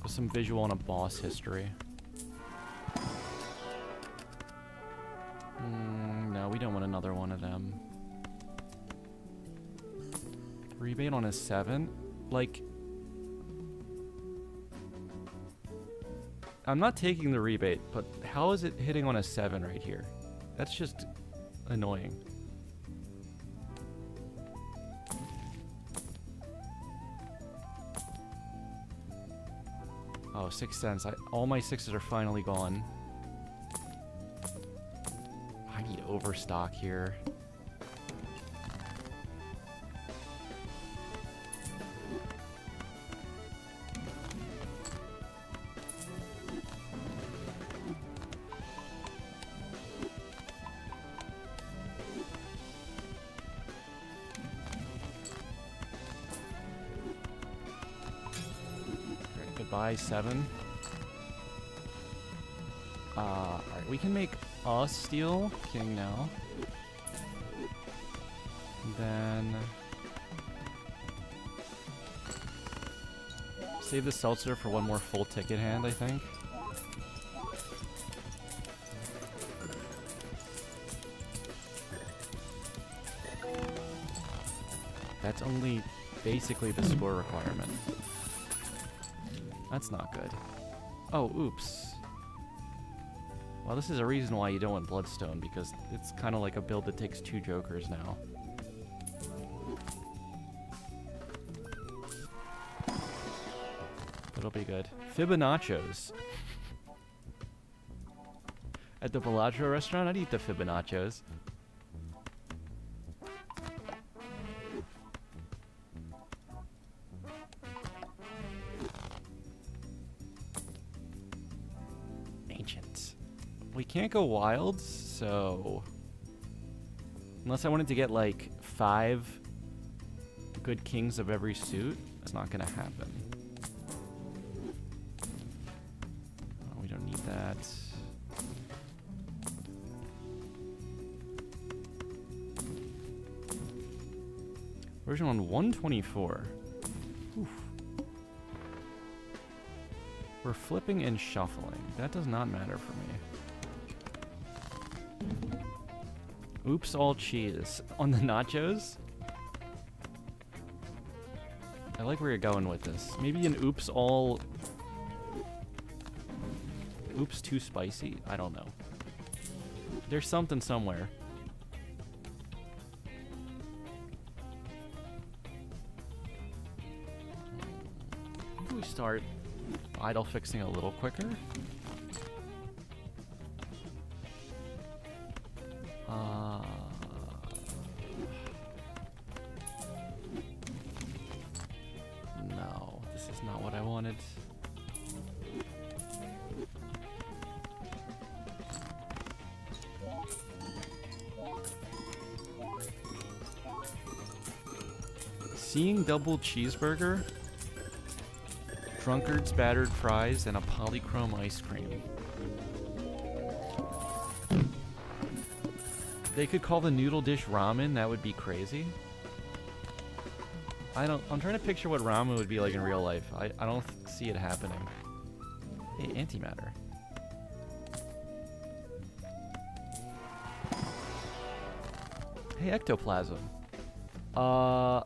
Some visual on a boss history. No, we don't want another one of them. Rebate on a 7? Like... I'm not taking the rebate, but how is it hitting on a 7 right here? That's just annoying. Oh, 6 cents. All my 6s are finally gone. I need overstock here. Goodbye, 7. Alright, we can make a steel king now. And then... save the seltzer for one more full ticket hand, I think. That's only basically the score requirement. That's not good. Oh, oops. Well, this is a reason why you don't want Bloodstone, because it's kind of like a build that takes 2 jokers now. But it'll be good. Fibonaccios. At the Balatro restaurant, I'd eat the Fibonaccios. We can't go wild, so... unless I wanted to get, like, 5 good kings of every suit, that's not gonna happen. Oh, we don't need that. Version on 124. Oof. We're flipping and shuffling. That does not matter for me. Oops, all cheese. On the nachos? I like where you're going with this. Maybe an oops all... Oops too spicy? I don't know. There's something somewhere. Maybe we start idle fixing a little quicker. No, this is not what I wanted. Seeing double cheeseburger, drunkards battered fries, and a polychrome ice cream. They could call the noodle dish ramen. That would be crazy. I'm trying to picture what ramen would be like in real life. I don't see it happening. Hey, antimatter. Hey, ectoplasm. I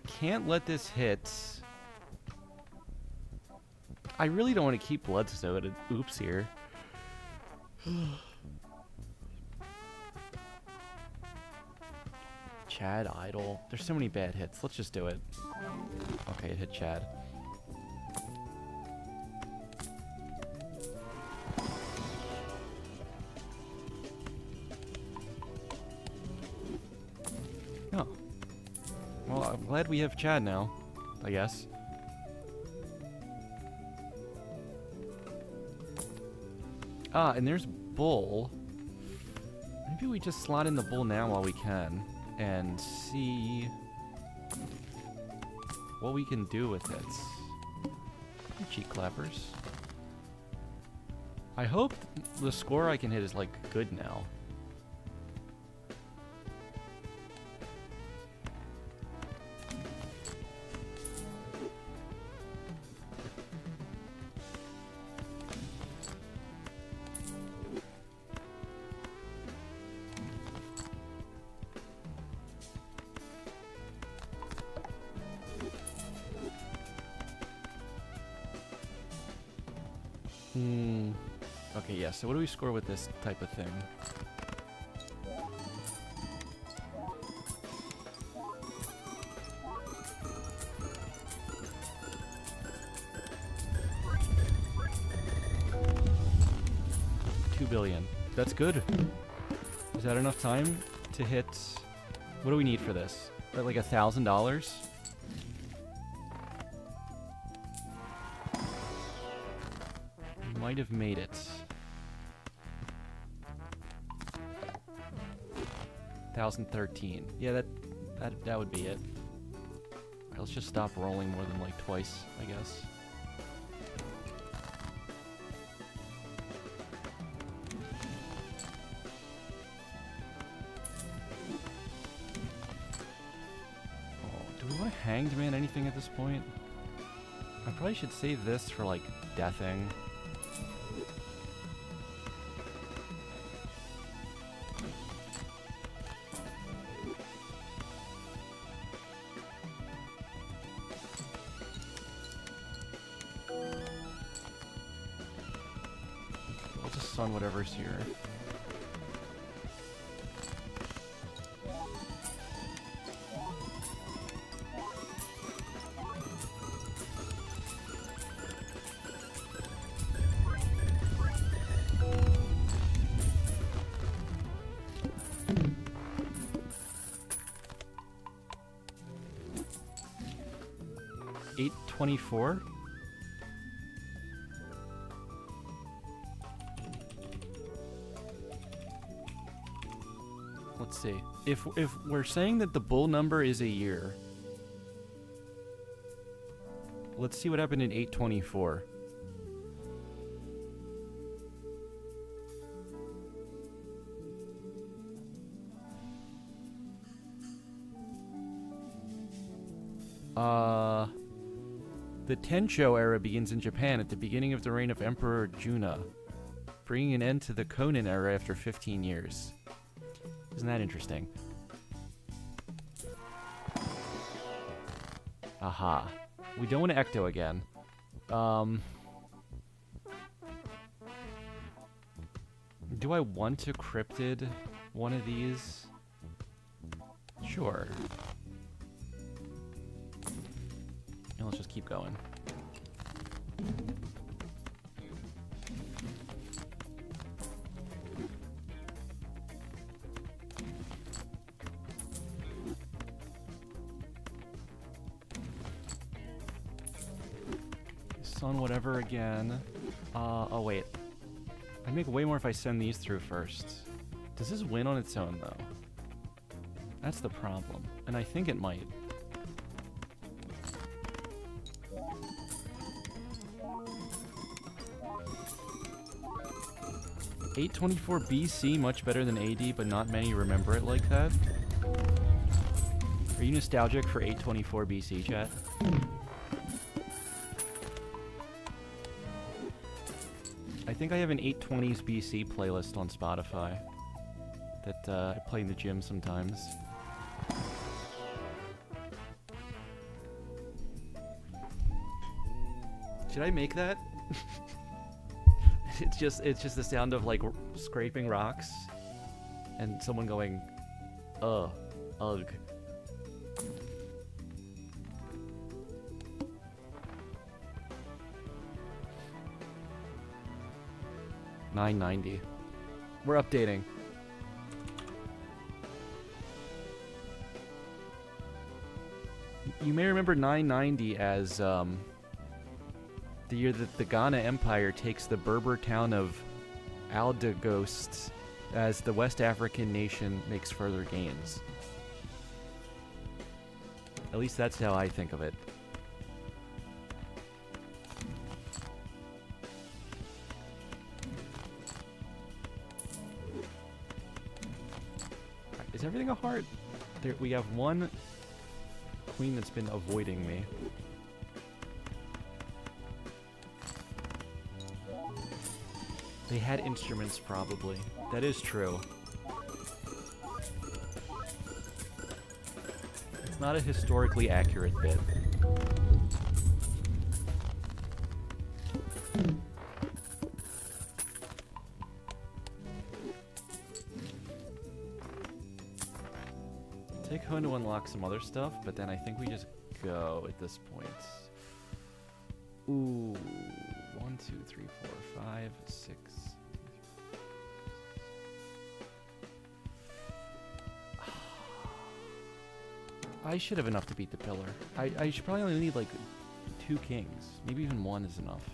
can't let this hit. I really don't want to keep bloodstone. Oops here. Chad idle. There's so many bad hits. Let's just do it. Okay, it hit Chad. Oh. Well, I'm glad we have Chad now, I guess. Ah, and there's Bull. Maybe we just slot in the Bull now while we can and see what we can do with it. Cheek clappers. I hope the score I can hit is, like, good now. Okay, yeah, so what do we score with this type of thing? $2 billion. That's good. Is that enough time to hit... What do we need for this? Like $1,000? Might have made it. 1013. Yeah, that would be it. Alright, let's just stop rolling more than like twice, I guess. Oh, do we want to hanged man anything at this point? I probably should save this for like deathing. On whatever's here. $824. Let's see. If we're saying that the bull number is a year, let's see what happened in 824. The Tencho era begins in Japan at the beginning of the reign of Emperor Juna, bringing an end to the Konin era after 15 years. Isn't that interesting? Aha. We don't want to ecto again. Do I want to cryptid one of these? Sure. And let's just keep going. Sun whatever again. Oh wait. I'd make way more if I send these through first. Does this win on its own though? That's the problem. And I think it might. $824 BC, much better than AD, but not many remember it like that. Are you nostalgic for 824 BC, chat? I think I have an 820s BC playlist on Spotify that I play in the gym sometimes. Should I make that? It's just the sound of like scraping rocks and someone going, ugh. $9.90. We're updating. You may remember 990 as the year that the Ghana Empire takes the Berber town of Aldegost as the West African nation makes further gains. At least that's how I think of it. Is everything a heart? There, we have one queen that's been avoiding me. They had instruments, probably. That is true. It's not a historically accurate bit. Take Hun to unlock some other stuff, but then I think we just go at this point. Ooh. 1, 2, 3, 4, 5, 6. I should have enough to beat the pillar. I should probably only need like 2 kings. Maybe even 1 is enough.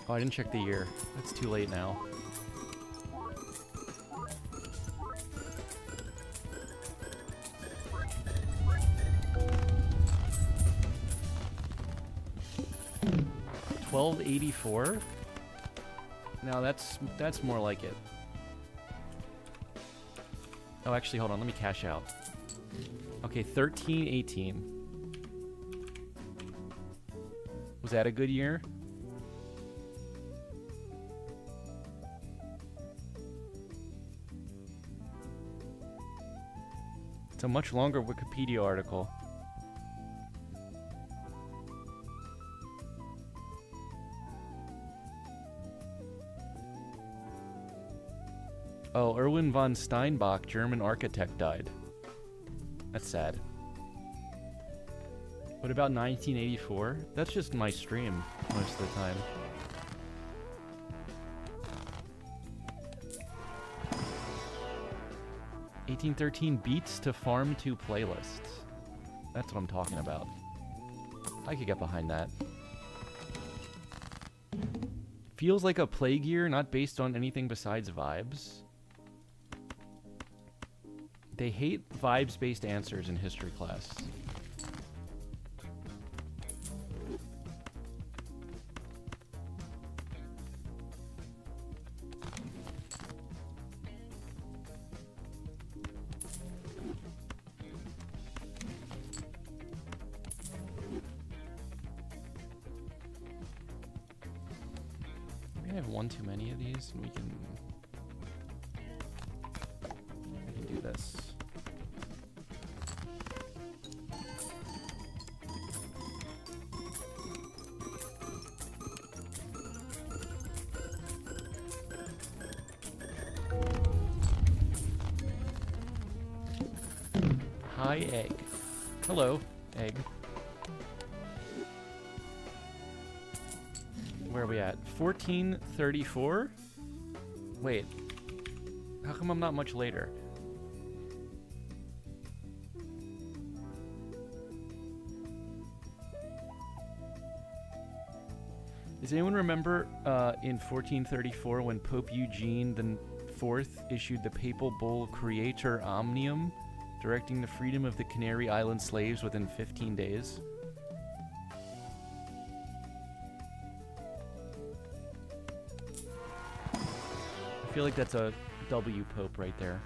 Oh, I didn't check the year. It's too late now. $12.84? No, that's more like it. Oh, actually, hold on. Let me cash out. Okay, 13.18. Was that a good year? It's a much longer Wikipedia article. Oh, Erwin von Steinbach, German architect, died. That's sad. What about 1984? That's just my stream most of the time. $1813 beats to Farm 2 playlist. That's what I'm talking about. I could get behind that. Feels like a plague year, not based on anything besides vibes. They hate vibes-based answers in history class. I have one too many of these, and I can do this. Hi, egg. Hello, egg. Where are we at? 1434? Wait. How come I'm not much later? Does anyone remember in 1434 when Pope Eugene IV issued the papal bull Creator Omnium, directing the freedom of the Canary Island slaves within 15 days? I feel like that's a W Pope right there.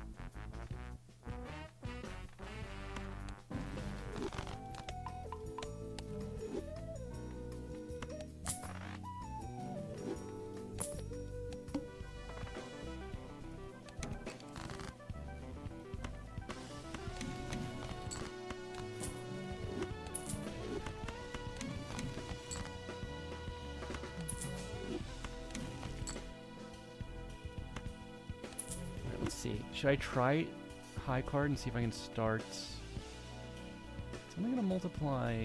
Should I try high card and see if I can start? So I'm going to multiply.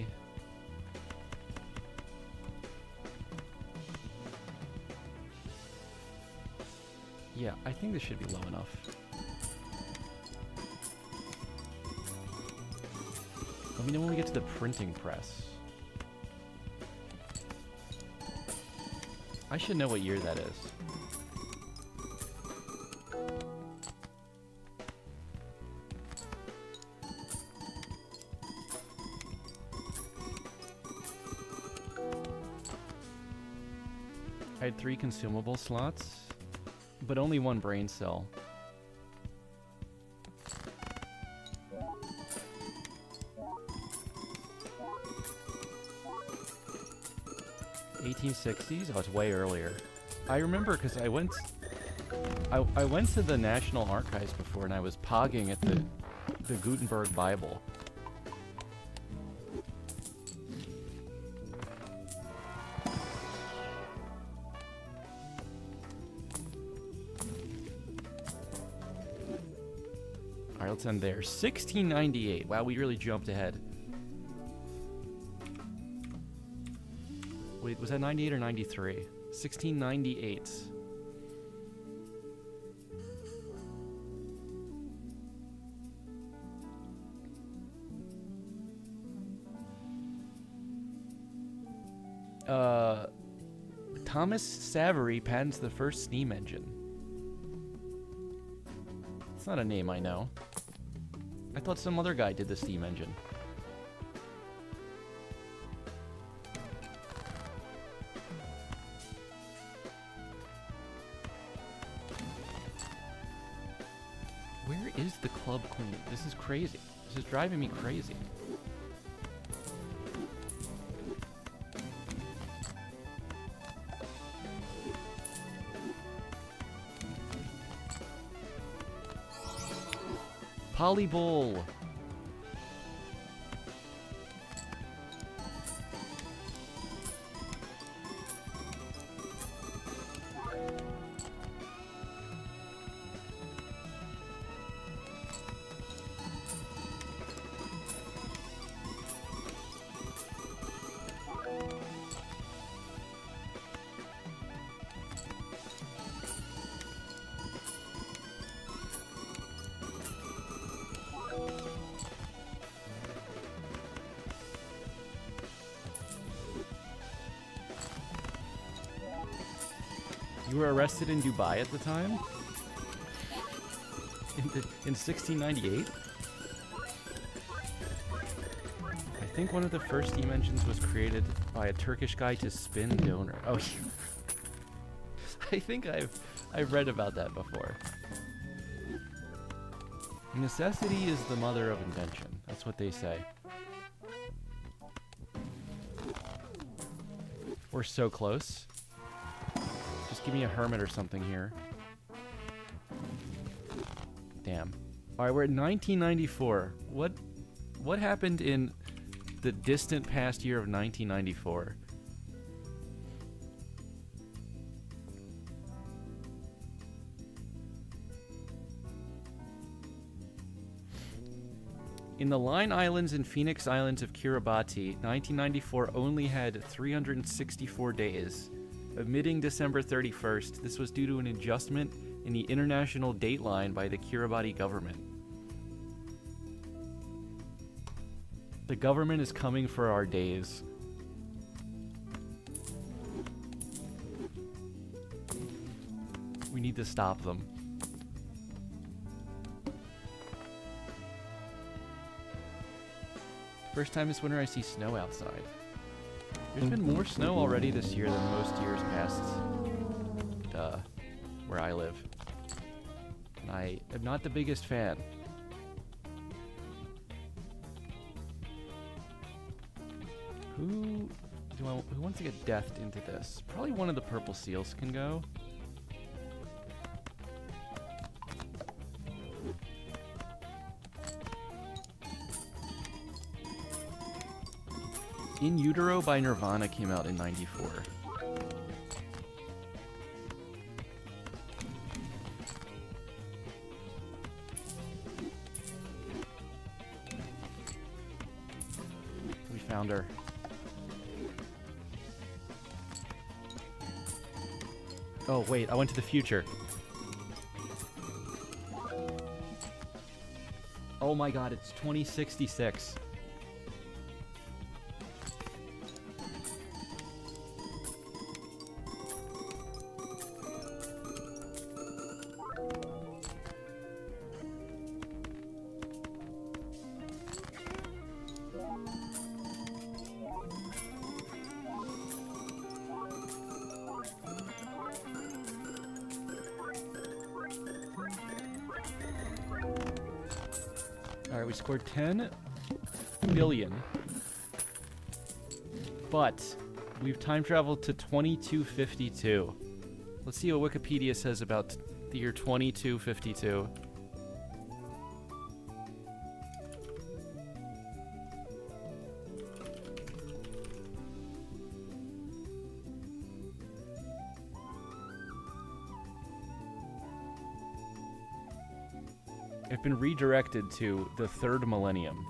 Yeah, I think this should be low enough. Let me know when we get to the printing press. I should know what year that is. I had 3 consumable slots, but only 1 brain cell. (1860s)? Oh, it's way earlier. I remember because I went to the National Archives before, and I was pogging at the Gutenberg Bible. Let's end there. 1698. Wow, we really jumped ahead. Wait, was that 98 or 93? 1698. Thomas Savery patents the first steam engine. It's not a name I know. I thought some other guy did the steam engine. Where is the Club Queen? This is crazy. This is driving me crazy. Polyball. You were arrested in Dubai at the time? In 1698? I think one of the first steam engines was created by a Turkish guy to spin donor. Oh, I think I've read about that before. Necessity is the mother of invention. That's what they say. We're so close. Just Just give me a hermit or something here. Damn. Alright, we're at 1994. What happened in the distant past year of 1994? In the Line Islands and Phoenix Islands of Kiribati, 1994 only had 364 days. Omitting December 31st, this was due to an adjustment in the international dateline by the Kiribati government. The government is coming for our days. We need to stop them. First time this winter I see snow outside. There's been more snow already this year than most years past where I live. And I am not the biggest fan. Who wants to get deathed into this? Probably one of the purple seals can go. In Utero by Nirvana came out in 94. We found her. Oh, wait, I went to the future. Oh my god, it's 2066. Alright, we scored 10 billion. But we've time traveled to 2252. Let's see what Wikipedia says about the year 2252. I've been redirected to the third millennium.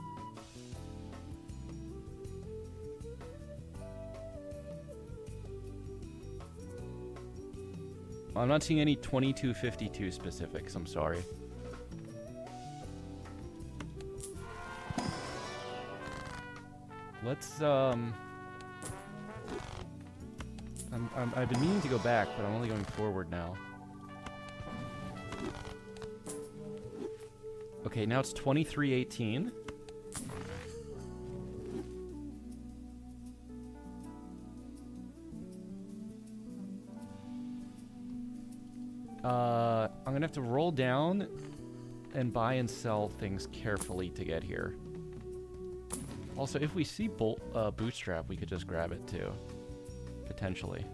I'm not seeing any 2252 specifics, I'm sorry. Let's, I've been meaning to go back, but I'm only going forward now. Okay, now it's 2318. I'm gonna have to roll down and buy and sell things carefully to get here. Also, if we see Bootstrap, we could just grab it too. Potentially.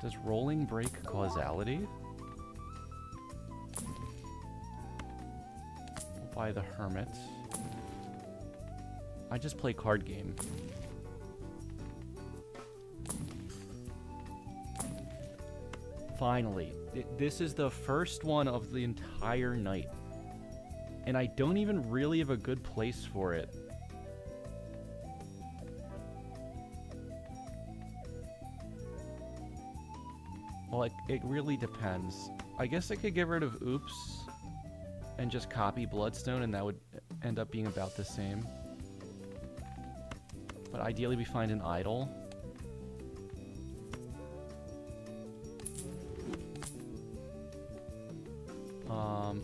Does rolling break causality? We'll buy the Hermit. I just play card game. Finally. This is the first one of the entire night. And I don't even really have a good place for it. Well, it really depends. I guess I could get rid of Oops and just copy Bloodstone, and that would end up being about the same. But ideally we find an idol.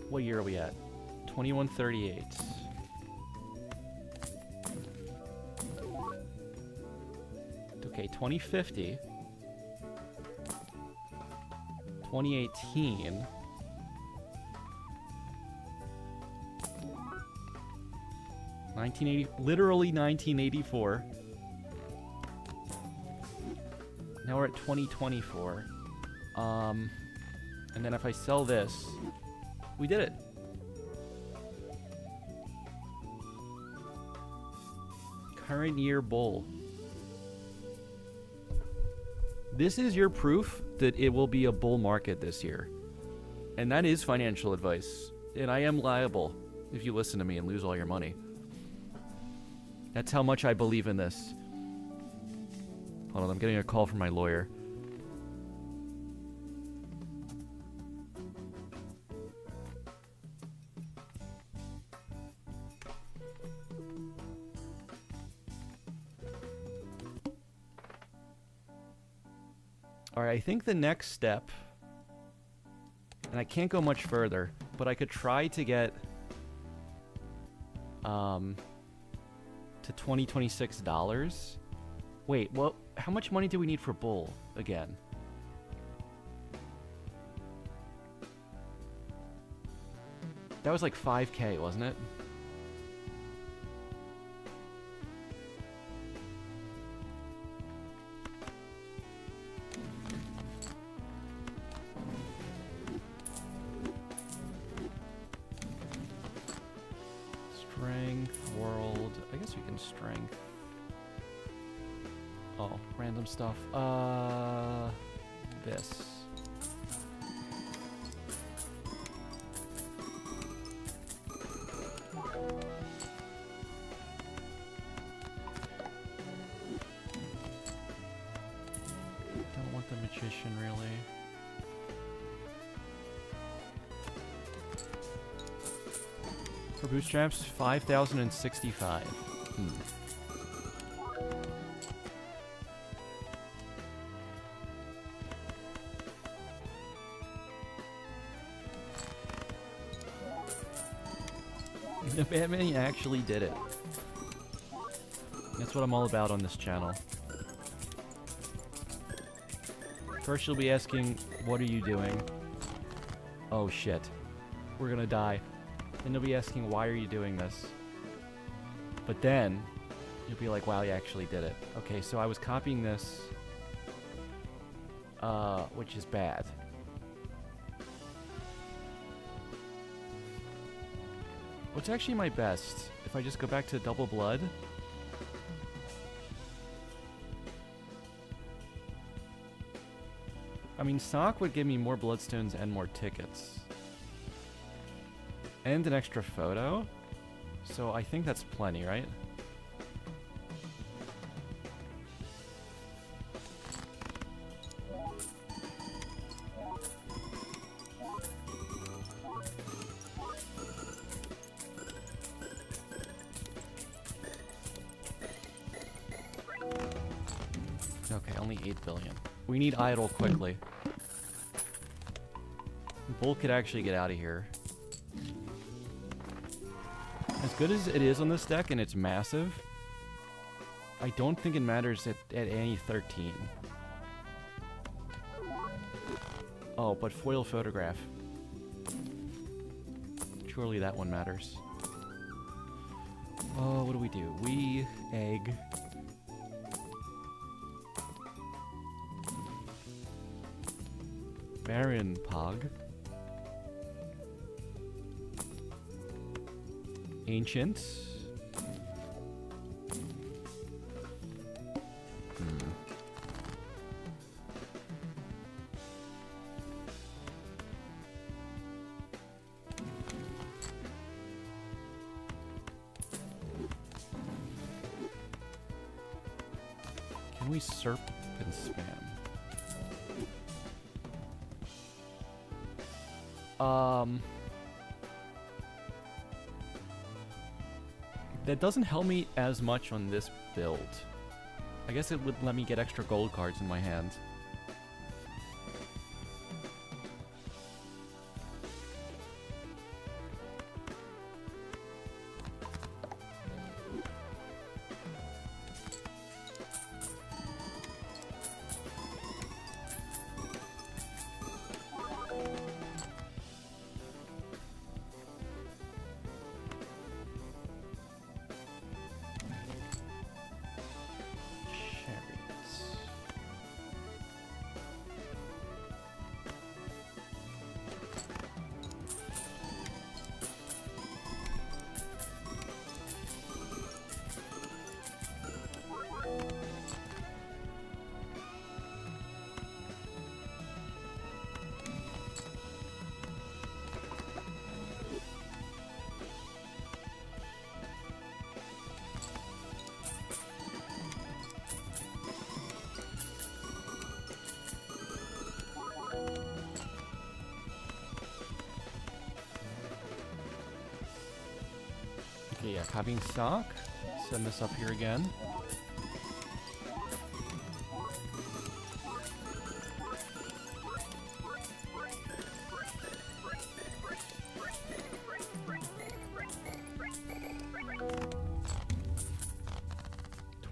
What year are we at? 2138. Okay, 2050. 2018. 1980, literally 1984. Now we're at 2024. And then if I sell this, we did it. Current year bull. This is your proof that it will be a bull market this year. And that is financial advice. And I am liable if you listen to me and lose all your money. That's how much I believe in this. Hold on, I'm getting a call from my lawyer. Alright, I think the next step, and I can't go much further, but I could try to get to $2026. Wait, well, how much money do we need for bull again? That was like 5K, wasn't it? Strength, world. I guess we can strength. Oh, random stuff. This. Don't want the magician, really. For Bootstraps, 5,065. The Batman actually did it. That's what I'm all about on this channel. First you'll be asking, what are you doing? Oh shit. We're gonna die. Then you'll be asking, why are you doing this? But then, you'll be like, wow, you actually did it. Okay, so I was copying this, which is bad. What's actually my best? If I just go back to double blood? I mean, Sock would give me more bloodstones and more tickets. And an extra photo? So I think that's plenty, right? Okay, only 8 billion. We need idle quickly. Bull could actually get out of here. As good as it is on this deck, and it's massive, I don't think it matters at any 13. Oh, but foil photograph. Surely that one matters. Oh, what do? We egg. Baron Pog. Ancient. Can we serp and spam? That doesn't help me as much on this build. I guess it would let me get extra gold cards in my hand. Okay, yeah, copying stock. Send this up here again.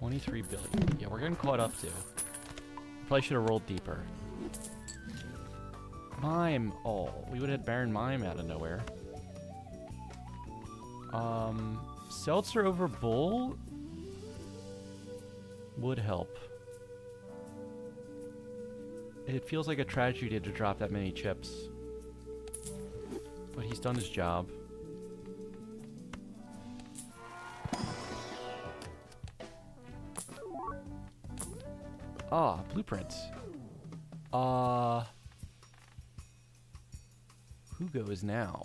$23 billion. Yeah, we're getting caught up too. Probably should have rolled deeper. Mime. Oh, we would have had Baron Mime out of nowhere. Seltzer over Bull would help. It feels like a tragedy to drop that many chips. But he's done his job. Ah, blueprints. Who goes now?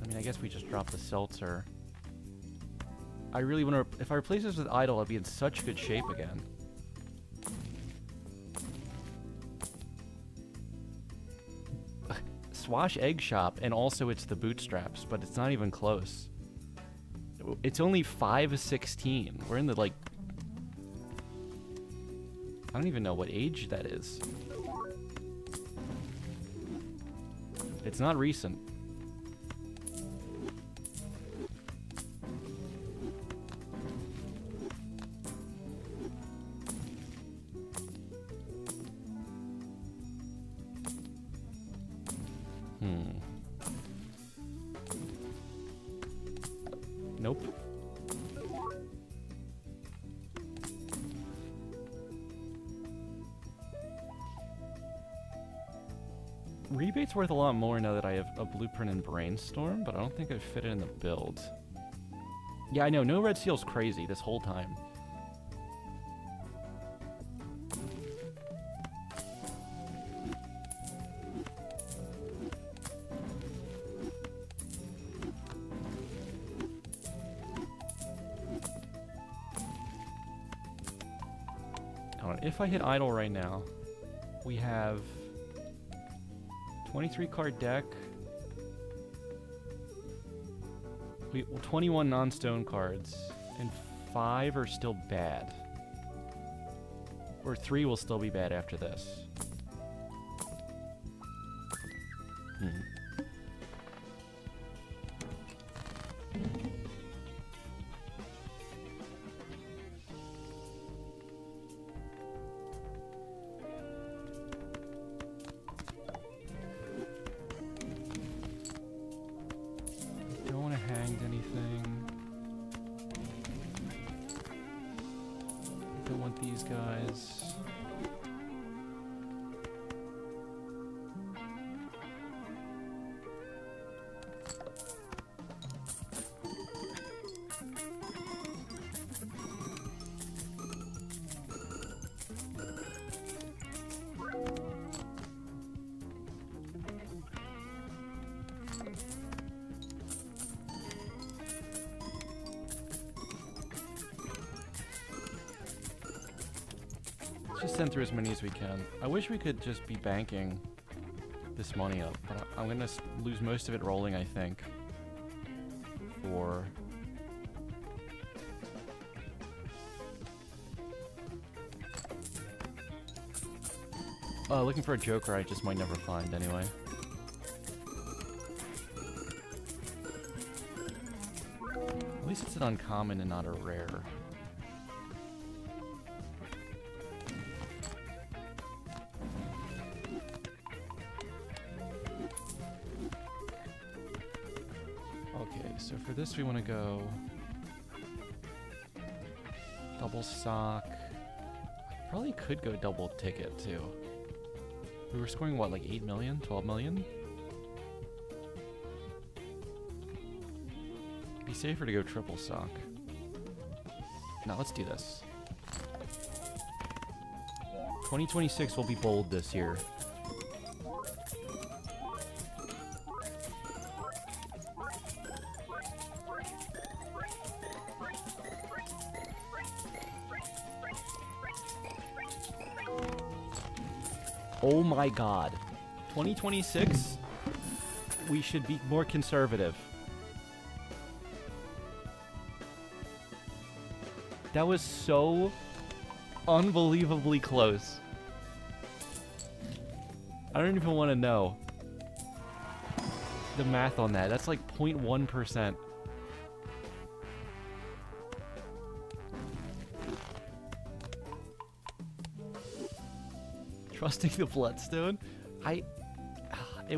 I mean, I guess we just drop the seltzer. I really want to... If I replace this with Idle, I'll be in such good shape again. Swash Egg Shop, and also it's the Bootstraps, but it's not even close. It's only 5/16. We're in the, like... I don't even know what age that is. It's not recent. Nope. Rebate's worth a lot more now that I have a blueprint in Brainstorm, but I don't think I fit it in the build. Yeah, I know, no red seal's crazy this whole time. If I hit Idle right now, we have 23 card deck. 21 non-stone cards, and 5 are still bad. Or 3 will still be bad after this. Just send through as many as we can. I wish we could just be banking this money up, but I'm gonna lose most of it rolling, I think. For... looking for a Joker I just might never find anyway. At least it's an uncommon and not a rare. So for this we want to go double stock. Probably could go double ticket too. We were scoring what, like 8 million, 12 million? Be safer to go triple stock. Now let's do this. 2026 will be bold this year. Oh my god. 2026? we should be more conservative. That was so unbelievably close. I don't even want to know the math on that. That's like 0.1%. Trusting the Bloodstone? It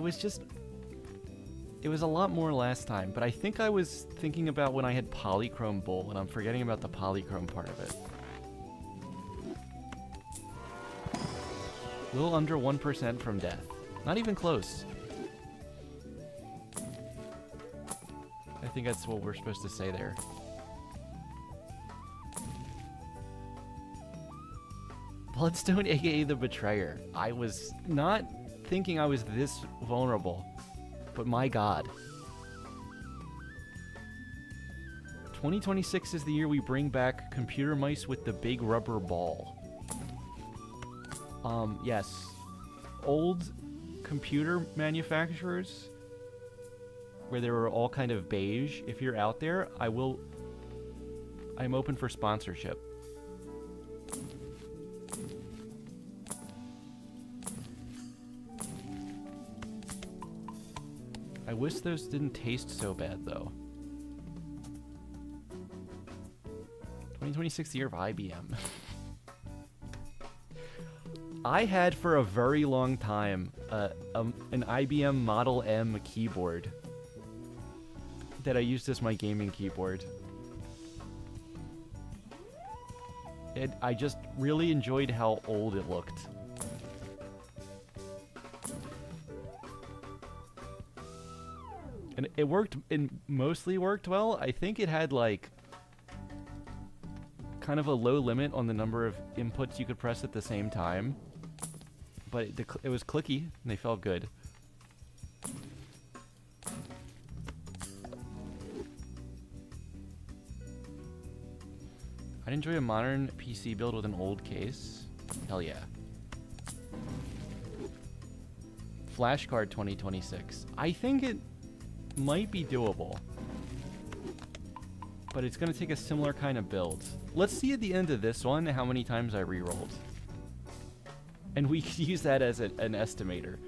was a lot more last time, but I think I was thinking about when I had Polychrome Bull, and I'm forgetting about the Polychrome part of it. A little under 1% from death. Not even close. I think that's what we're supposed to say there. Bloodstone, aka the Betrayer. I was not thinking I was this vulnerable, but my god. 2026 is the year we bring back computer mice with the big rubber ball. Yes. Old computer manufacturers, where they were all kind of beige, if you're out there, I'm open for sponsorship. I wish those didn't taste so bad, though. 2026, the year of IBM. I had for a very long time an IBM Model M keyboard that I used as my gaming keyboard. I just really enjoyed how old it looked. And it worked, it mostly worked well. I think it had like kind of a low limit on the number of inputs you could press at the same time. But it was clicky, and they felt good. I'd enjoy a modern PC build with an old case. Hell yeah. Flashcard 2026. I think it might be doable. But it's going to take a similar kind of build. Let's see at the end of this one how many times I rerolled. And we could use that as an estimator.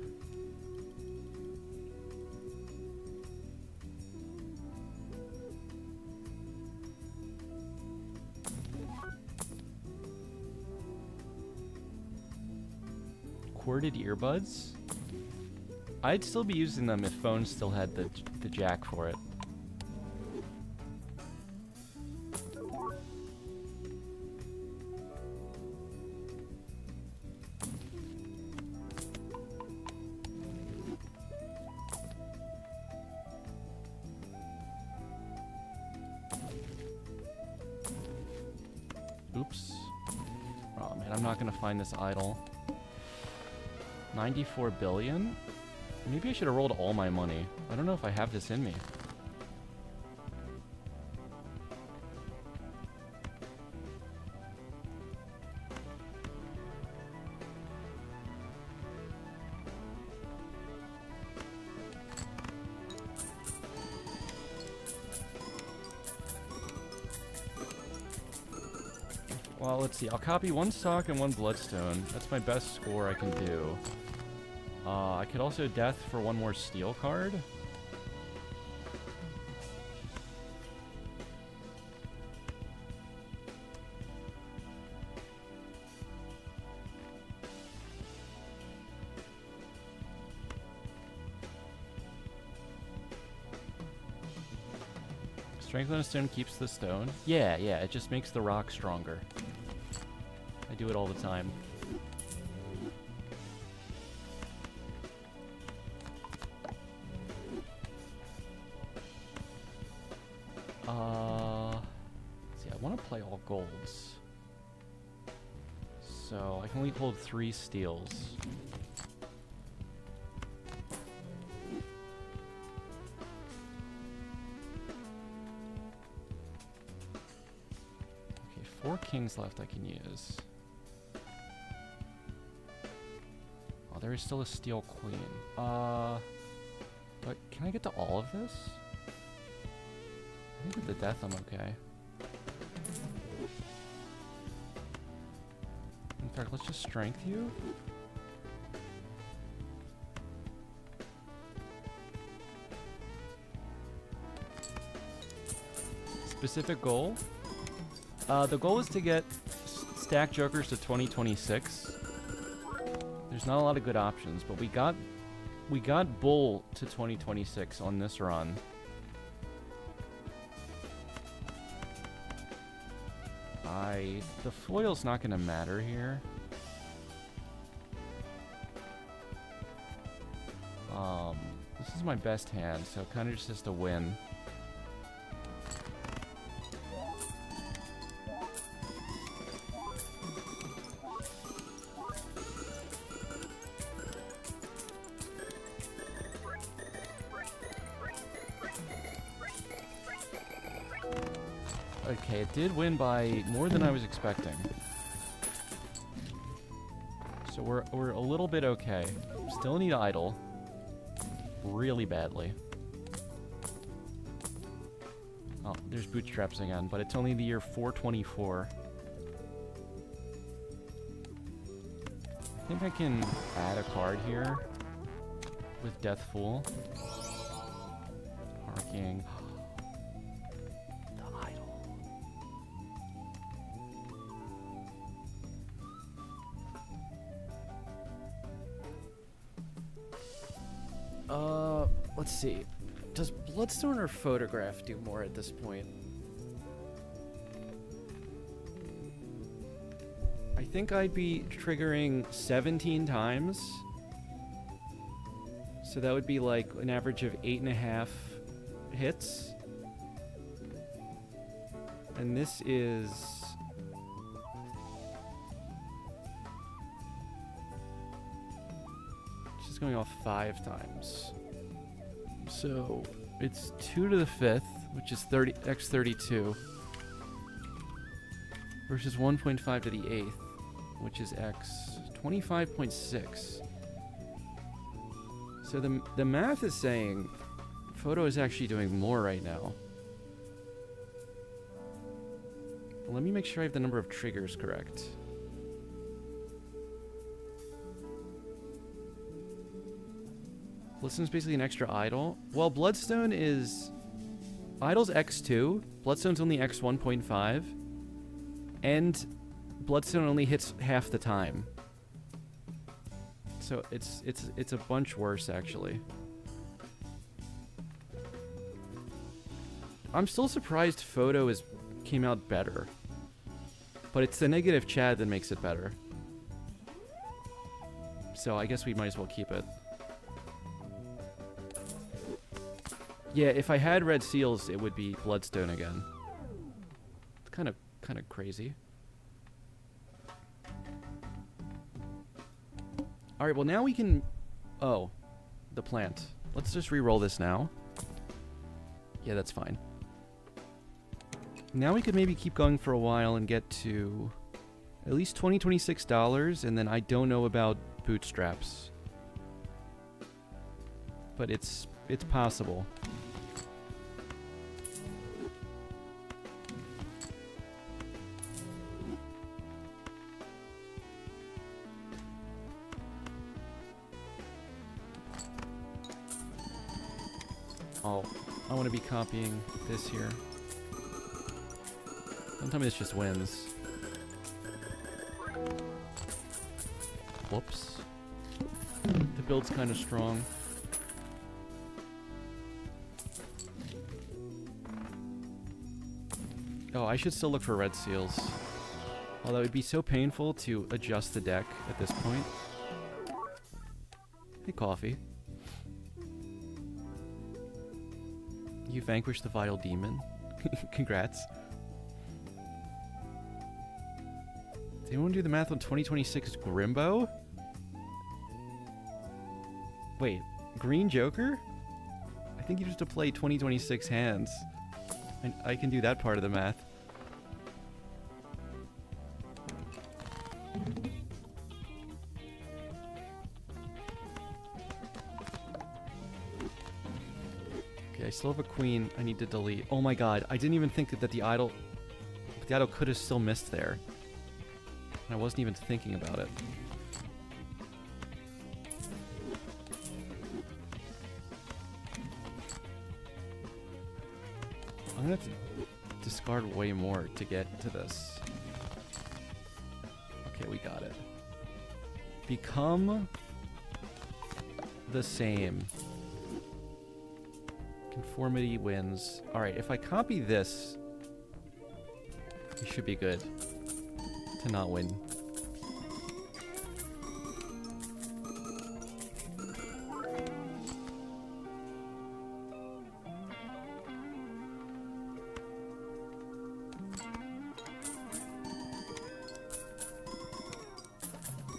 Corded earbuds? I'd still be using them if phones still had the jack for it. Oops. Oh man, I'm not gonna find this idle. 94 billion? Maybe I should have rolled all my money. I don't know if I have this in me. Well, let's see. I'll copy one stock and one bloodstone. That's my best score I can do. I could also death for one more steel card. Strength on a stone keeps the stone. Yeah, it just makes the rock stronger. I do it all the time. See, I want to play all golds. So I can only hold 3 steels. Okay, 4 kings left I can use. Oh, there is still a steel queen. But can I get to all of this? I think with the death I'm okay. In fact, let's just strength you. Specific goal? The goal is to get stack jokers to 2026. There's not a lot of good options, but we got bull to 2026 on this run. The foil's not gonna matter here. This is my best hand, so it kind of just has to win. Okay, it did win by more than I was expecting. So we're a little bit okay. Still need idle. Really badly. Oh, there's Bootstraps again, but it's only the year 424. I think I can add a card here with Death Fool. Parking. Let's see. Does Bloodstone or Photograph do more at this point? I think I'd be triggering 17 times. So that would be like an average of 8.5 hits. And this is... She's going off 5 times. So it's 2 to the 5th, which is x32, versus 1.5 to the 8th, which is x 25.6. So the math is saying Photo is actually doing more right now. Let me make sure I have the number of triggers correct. Bloodstone's basically an extra idle. Well, Bloodstone is... Idle's x2, Bloodstone's only x 1.5, and Bloodstone only hits half the time. So it's a bunch worse, actually. I'm still surprised Photo came out better. But it's the negative Chad that makes it better. So I guess we might as well keep it. Yeah, if I had red seals, it would be Bloodstone again. It's kind of crazy. All right, well now we can... Oh, the plant. Let's just re-roll this now. Yeah, that's fine. Now we could maybe keep going for a while and get to at least $26, and then I don't know about Bootstraps. But it's possible. Oh, I want to be copying this here. Don't tell me this just wins. Whoops. The build's kind of strong. Oh, I should still look for red seals. Although it would be so painful to adjust the deck at this point. Hey, Coffee. You vanquished the Vile Demon. Congrats. Does anyone do the math on 2026 Grimbo? Wait, Green Joker? I think you have to play 2026 hands. And I can do that part of the math. Okay, I still have a queen I need to delete. Oh my god, I didn't even think that the idol could have still missed there. And I wasn't even thinking about it. I'm gonna have to discard way more to get to this. Okay, we got it. Become the same. Conformity wins. Alright, if I copy this, we should be good to not win.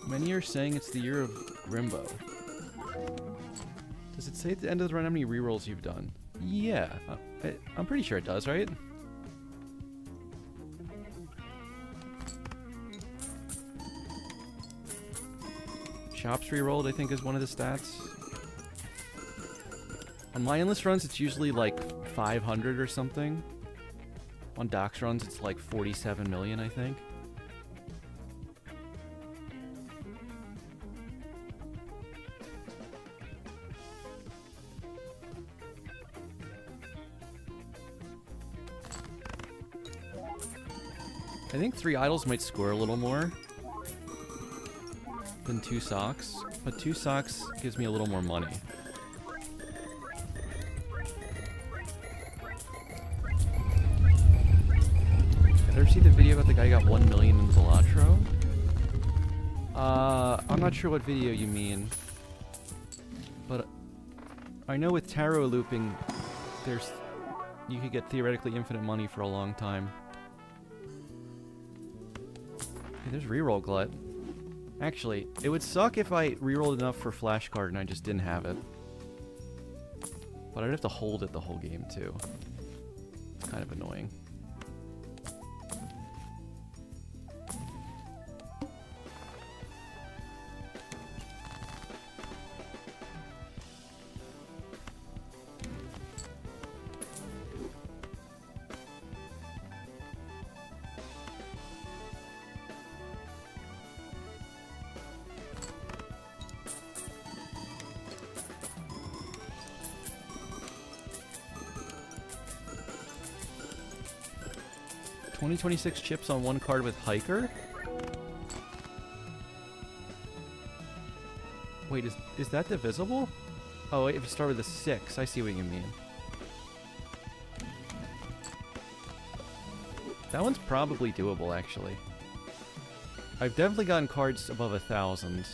Many are saying it's the year of Grimbo. Does it say at the end of the run how many rerolls you've done? Yeah, I'm pretty sure it does, right? Shops rerolled, I think, is one of the stats. On my endless runs, it's usually like 500 or something. On Docs runs, it's like 47 million, I think. I think 3 idols might score a little more than 2 socks, but 2 socks gives me a little more money. Did you ever see the video about the guy who got 1 million in Balatro? I'm not sure what video you mean, but I know with tarot looping, you could get theoretically infinite money for a long time. Hey, there's reroll glut. Actually, it would suck if I rerolled enough for flashcard and I just didn't have it. But I'd have to hold it the whole game too. It's kind of annoying. $20-26 chips on 1 card with Hiker? Wait, is that divisible? Oh, wait, if you start with a 6, I see what you mean. That one's probably doable, actually. I've definitely gotten cards above 1,000.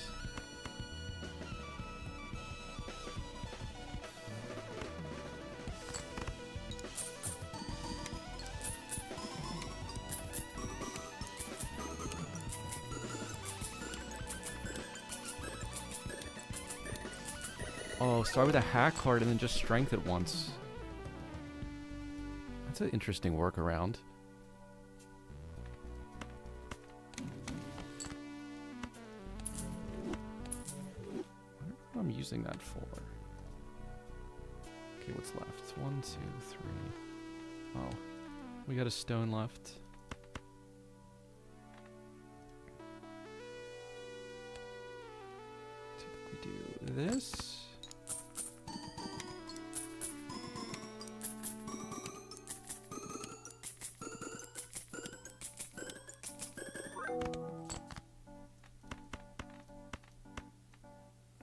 Oh, start with a hack card and then just strength at once. That's an interesting workaround. What am I using that for? Okay, what's left? 1, 2, 3. Oh, we got a stone left. So we do this.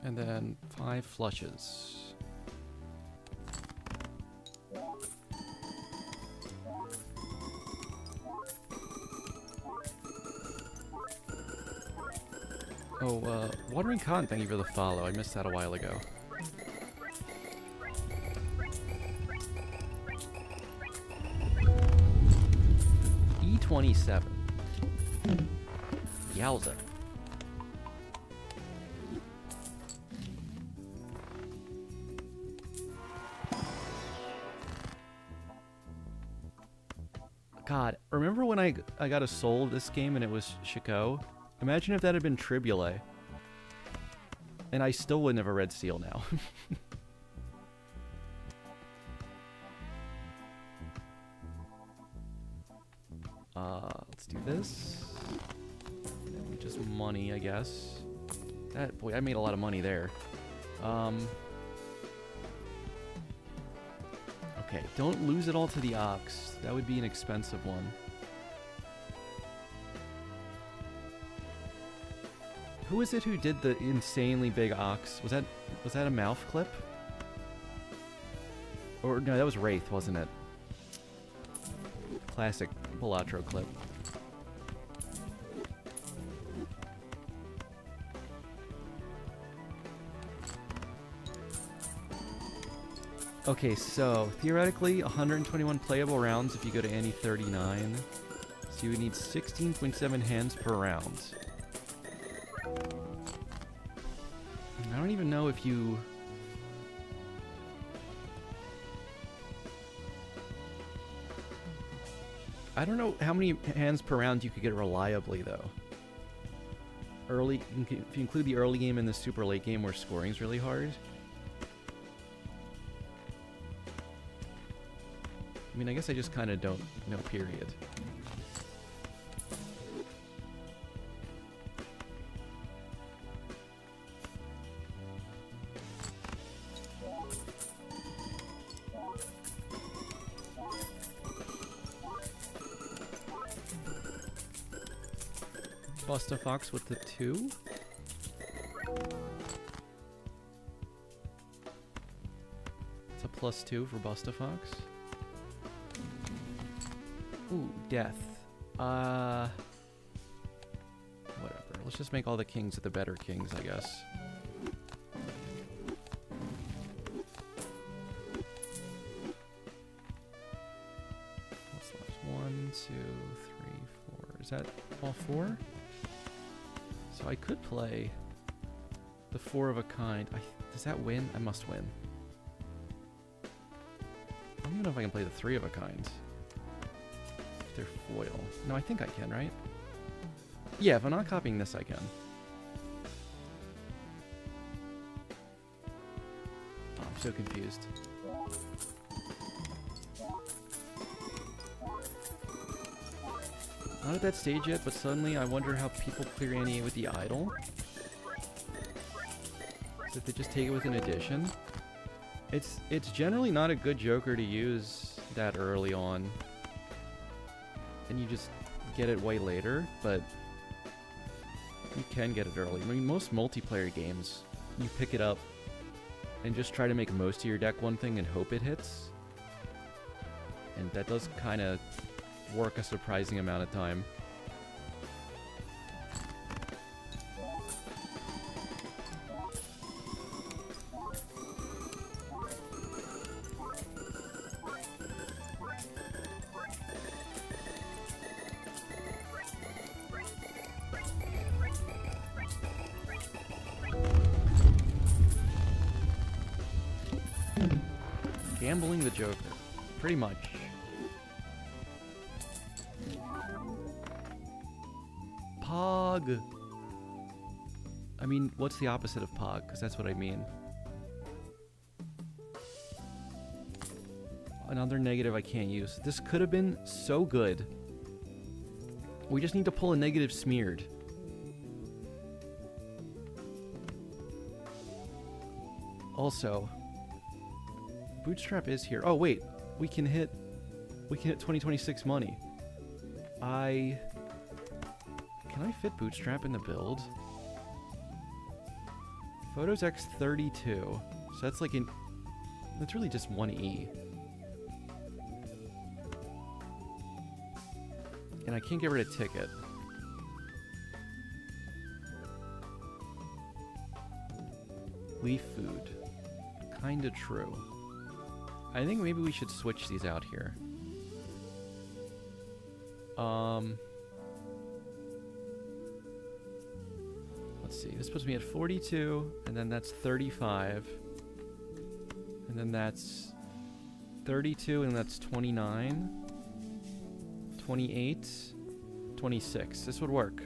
And then 5 flushes. Oh, Watering Cotton, thank you for the follow. I missed that a while ago. E27. Yowza. God, remember when I got a soul this game and it was Chico? Imagine if that had been Tribule. And I still wouldn't have a red seal now. Let's do this. And just money, I guess. Boy, I made a lot of money there. Okay, don't lose it all to the ox. That would be an expensive one. Who is it who did the insanely big ox? Was that a mouth clip? Or no, that was Wraith, wasn't it? Classic Balatro clip. Okay, so theoretically 121 playable rounds if you go to any 39. So you would need 16.7 hands per round. I don't even know if you... I don't know how many hands per round you could get reliably, though. Early, if you include the early game and the super late game where scoring's really hard. I mean, I guess I just kind of don't know, period. Busta Fox with the 2. It's a +2 for Busta Fox. Ooh, death. Whatever. Let's just make all the kings the better kings, I guess. What's left? 1, 2, 3, 4. Is that all 4? So I could play the 4 of a kind. Does that win? I must win. I don't even know if I can play the 3 of a kind. If they're foil. No, I think I can, right? Yeah, if I'm not copying this, I can. Oh, I'm so confused. Not at that stage yet, but suddenly I wonder how people clear any with the idol. So if they just take it with an addition. It's generally not a good joker to use that early on. And you just get it way later, but you can get it early. I mean, most multiplayer games, you pick it up and just try to make most of your deck one thing and hope it hits. And that does kind of work a surprising amount of time. Gambling the Joker, pretty much. Pog! I mean, what's the opposite of Pog? Because that's what I mean. Another negative I can't use. This could have been so good. We just need to pull a negative smeared. Also, Bootstrap is here. Oh wait, we can hit 2026 money. Can I fit Bootstrap in the build? Photos X32. So that's like that's really just 1E. And I can't get rid of Ticket. Leaf Food. Kinda true. I think maybe we should switch these out here. Let's see. This puts me at 42, and then that's 35. And then that's 32, and that's 29. 28. 26. This would work.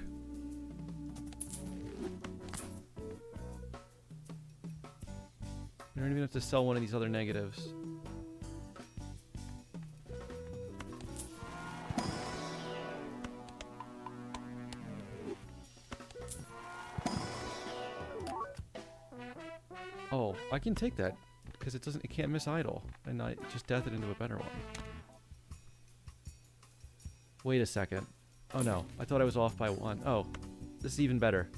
We don't even have to sell one of these other negatives. I can take that because it can't miss idle, and I just death it into a better one. Wait a second. Oh no, I thought I was off by 1. Oh, this is even better.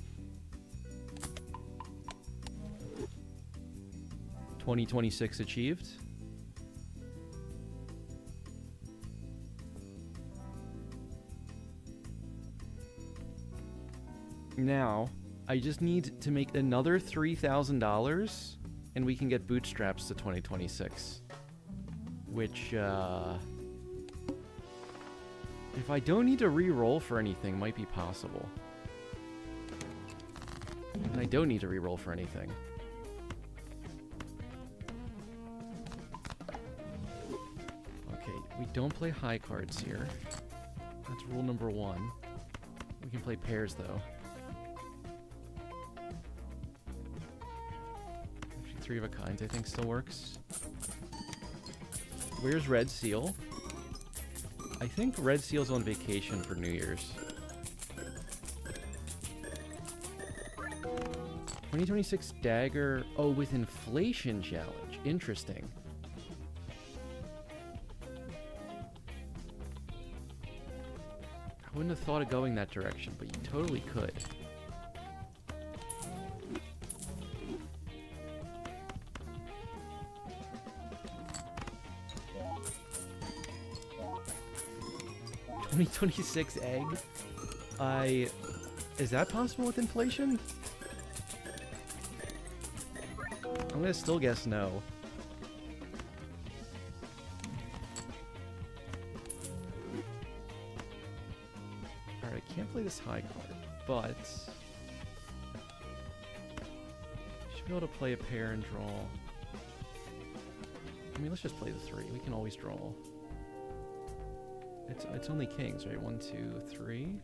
2026 achieved. Now, I just need to make another $3,000 and we can get Bootstraps to 2026. Which, if I don't need to re-roll for anything, might be possible. And I don't need to re-roll for anything. Okay, we don't play high cards here. That's rule number 1. We can play pairs, though. Actually, 3 of a kind, I think, still works. Where's Red Seal? I think Red Seal's on vacation for New Year's. 2026 Dagger. Oh, with inflation challenge. Interesting. I wouldn't have thought of going that direction, but you totally could. $2026 egg? Is that possible with inflation? I'm gonna still guess no. Alright, I can't play this high card, but should be able to play a pair and draw. I mean, let's just play the 3. We can always draw. It's only kings, right? 1, 2, 3.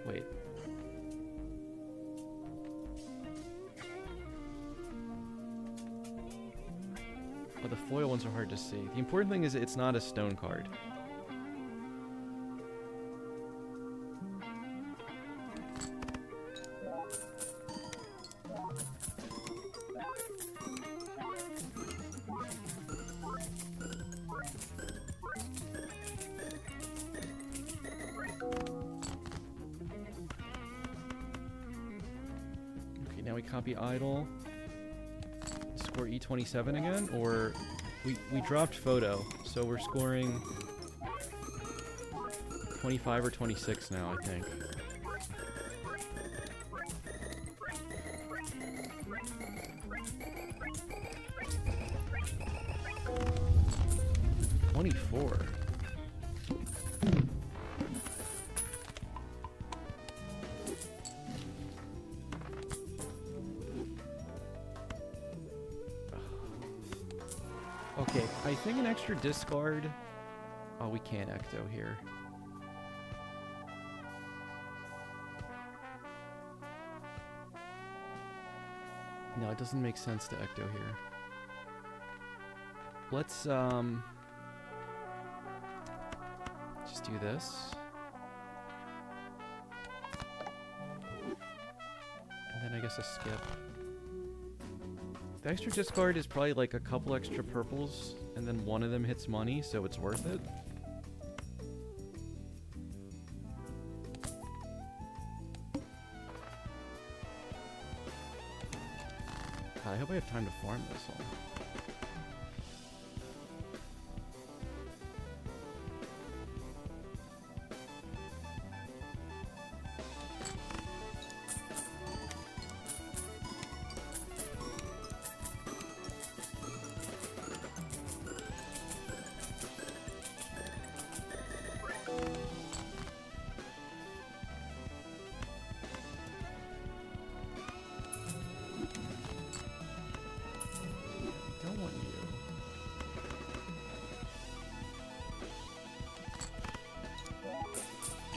Wait. Oh, the foil ones are hard to see. The important thing is it's not a stone card. Okay, now we copy idle. Score E27 again, or we dropped photo, so we're scoring 25 or 26 now, I think. $24. Okay, I think an extra discard. Oh, we can't ecto here. No, it doesn't make sense to ecto here. Let's just do this. And then I guess a skip. The extra discard is probably like a couple extra purples, and then one of them hits money, so it's worth it. God, I hope I have time to farm this one.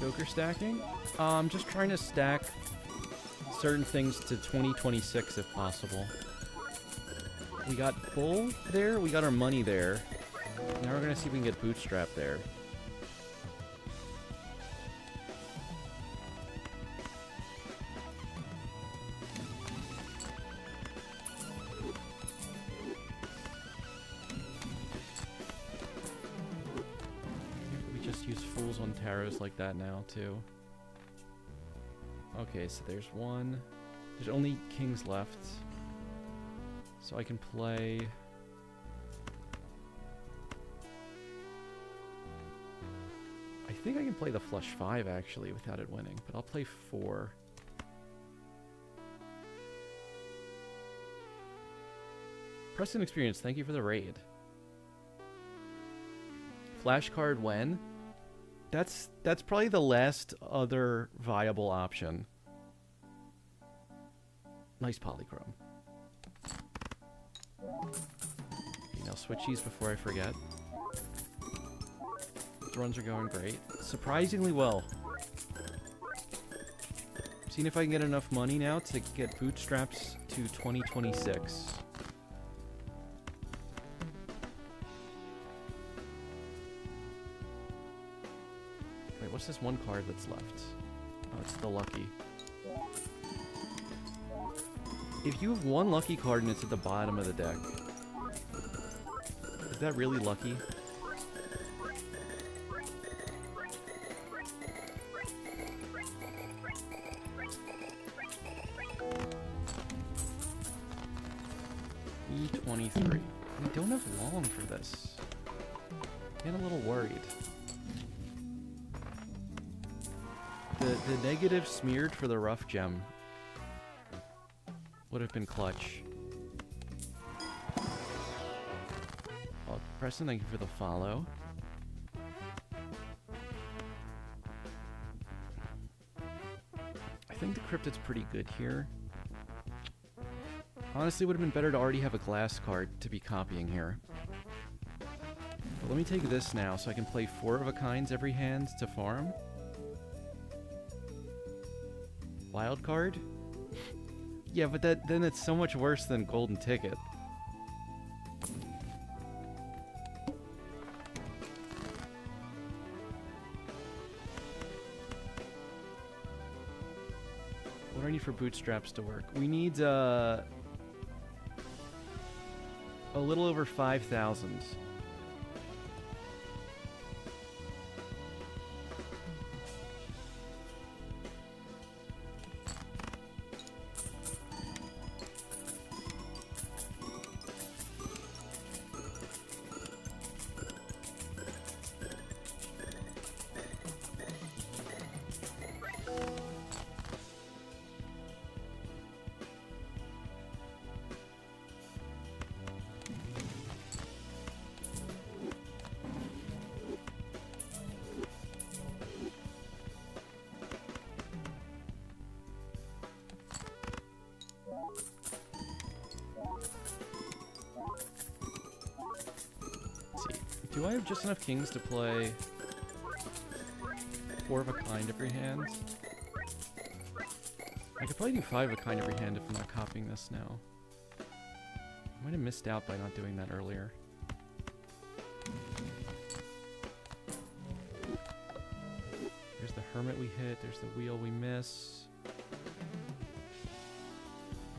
Joker stacking? I'm just trying to stack certain things to 2026 if possible. We got bull there, we got our money there. Now we're gonna see if we can get bootstrap there. rules on tarots like that now, too. Okay, so there's one. There's only kings left. So I can play... I think I can play the flush 5, actually, without it winning. But I'll play 4. Preston Experience, thank you for the raid. Flashcard when? That's probably the last other viable option. Nice polychrome. Okay, now switch these before I forget. These runs are going great. Surprisingly well. Seeing if I can get enough money now to get Bootstraps to 2026. Wait, what's this one card that's left? Oh, it's the lucky. If you have one lucky card and it's at the bottom of the deck, is that really lucky? E23. We don't have long for this. I'm getting a little worried. The negative smeared for the rough gem would have been clutch. Well, Preston, thank you for the follow. I think the cryptid's pretty good here. Honestly, it would have been better to already have a glass card to be copying here. But let me take this now so I can play 4 of a kinds every hand to farm. Wild card? Yeah, but then it's so much worse than golden ticket. What do I need for Bootstraps to work? We need a little over 5,000. Do I have just enough kings to play 4 of a kind every hand? I could probably do 5 of a kind every hand if I'm not copying this now. I might have missed out by not doing that earlier. There's the hermit we hit, there's the wheel we miss.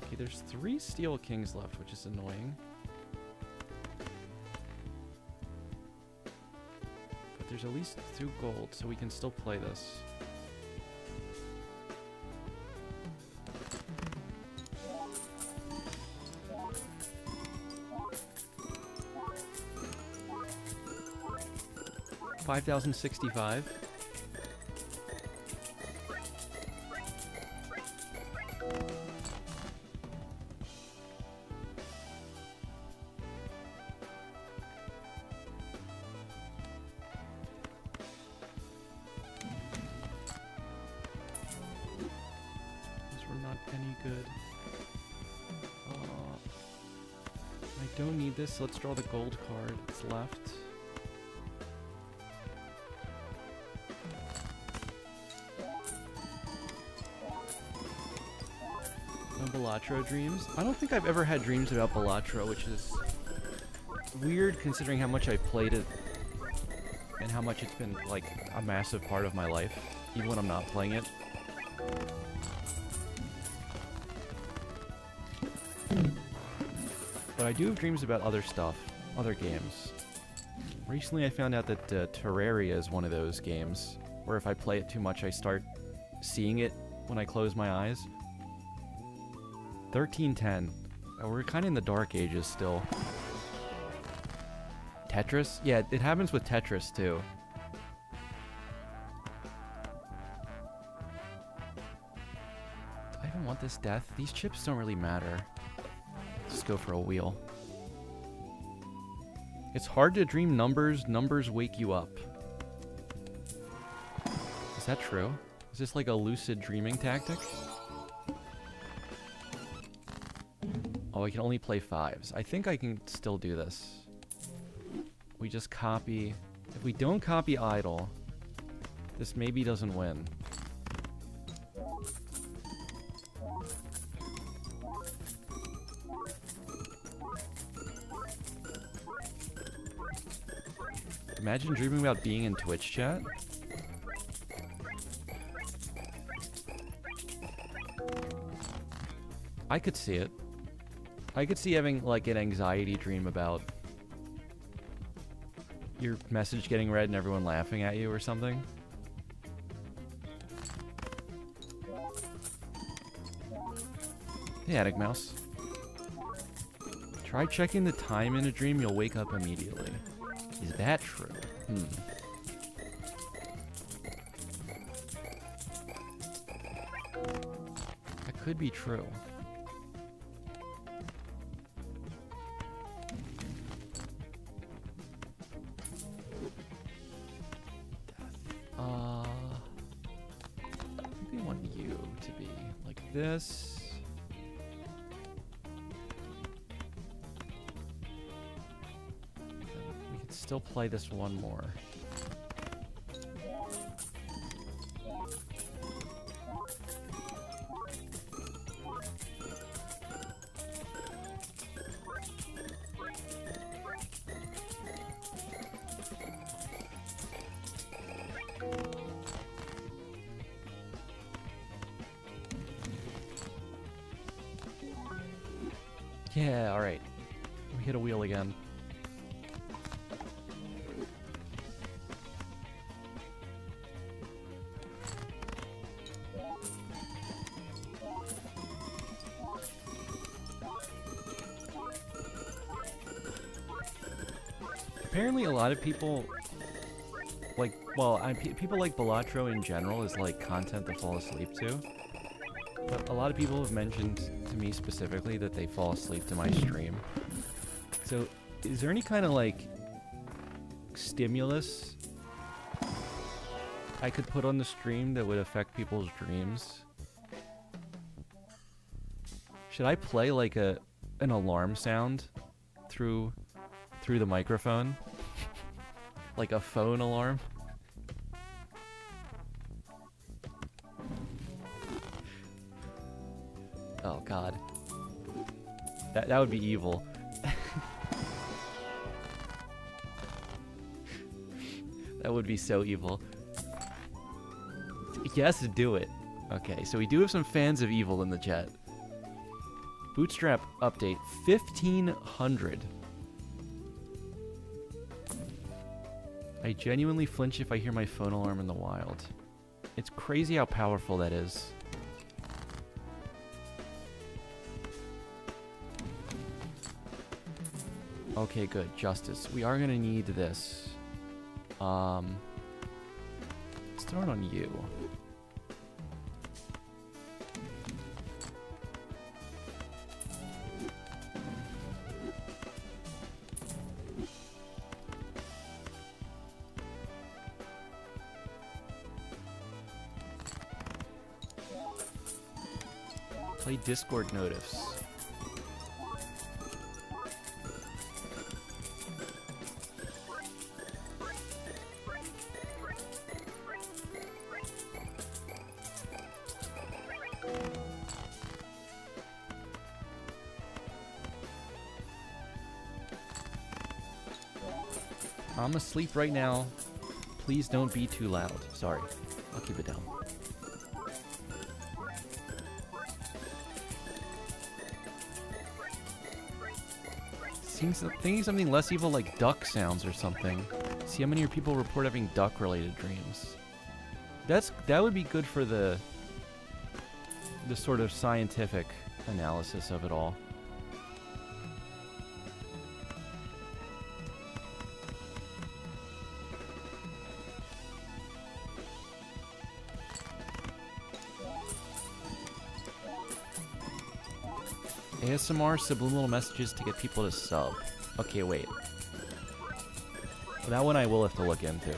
Okay, there's 3 steel kings left, which is annoying. There's at least 2 gold, so we can still play this. $5,065. So let's draw the gold card that's left. No Balatro dreams. I don't think I've ever had dreams about Balatro, which is weird considering how much I played it and how much it's been like a massive part of my life, even when I'm not playing it. But I do have dreams about other stuff, other games. Recently I found out that Terraria is one of those games where if I play it too much I start seeing it when I close my eyes. 1310. We're kind of in the dark ages still. Tetris? Yeah, it happens with Tetris too. Do I even want this death? These chips don't really matter. Just go for a wheel. It's hard to dream numbers. Numbers wake you up. Is that true? Is this like a lucid dreaming tactic? Oh, I can only play 5s. I think I can still do this. We just copy. If we don't copy idle, this maybe doesn't win. Imagine dreaming about being in Twitch chat. I could see it. I could see having like an anxiety dream about your message getting read and everyone laughing at you or something. Hey, Attic Mouse. Try checking the time in a dream, you'll wake up immediately. Is that true? That could be true. Maybe I want you to be like this. We could still play this one more. Yeah, alright. We hit a wheel again. Apparently a lot of people like, well, people like Balatro in general is like content to fall asleep to. But a lot of people have mentioned to me specifically that they fall asleep to my stream. So, is there any kind of like stimulus I could put on the stream that would affect people's dreams? Should I play like an alarm sound through the microphone? Like a phone alarm? Oh god. That would be evil. That would be so evil. Yes, do it. Okay, so we do have some fans of evil in the chat. Bootstrap update 1500. I genuinely flinch if I hear my phone alarm in the wild. It's crazy how powerful that is. Okay, good. Justice. We are gonna need this. Let's throw it on you. Play Discord notifs. I'm asleep right now. Please don't be too loud. Sorry. I'll keep it down. Thinking something less evil like duck sounds or something. See how many people report having duck-related dreams. That would be good for the sort of scientific analysis of it all. ASMR subliminal messages to get people to sub. Okay, wait. That one I will have to look into.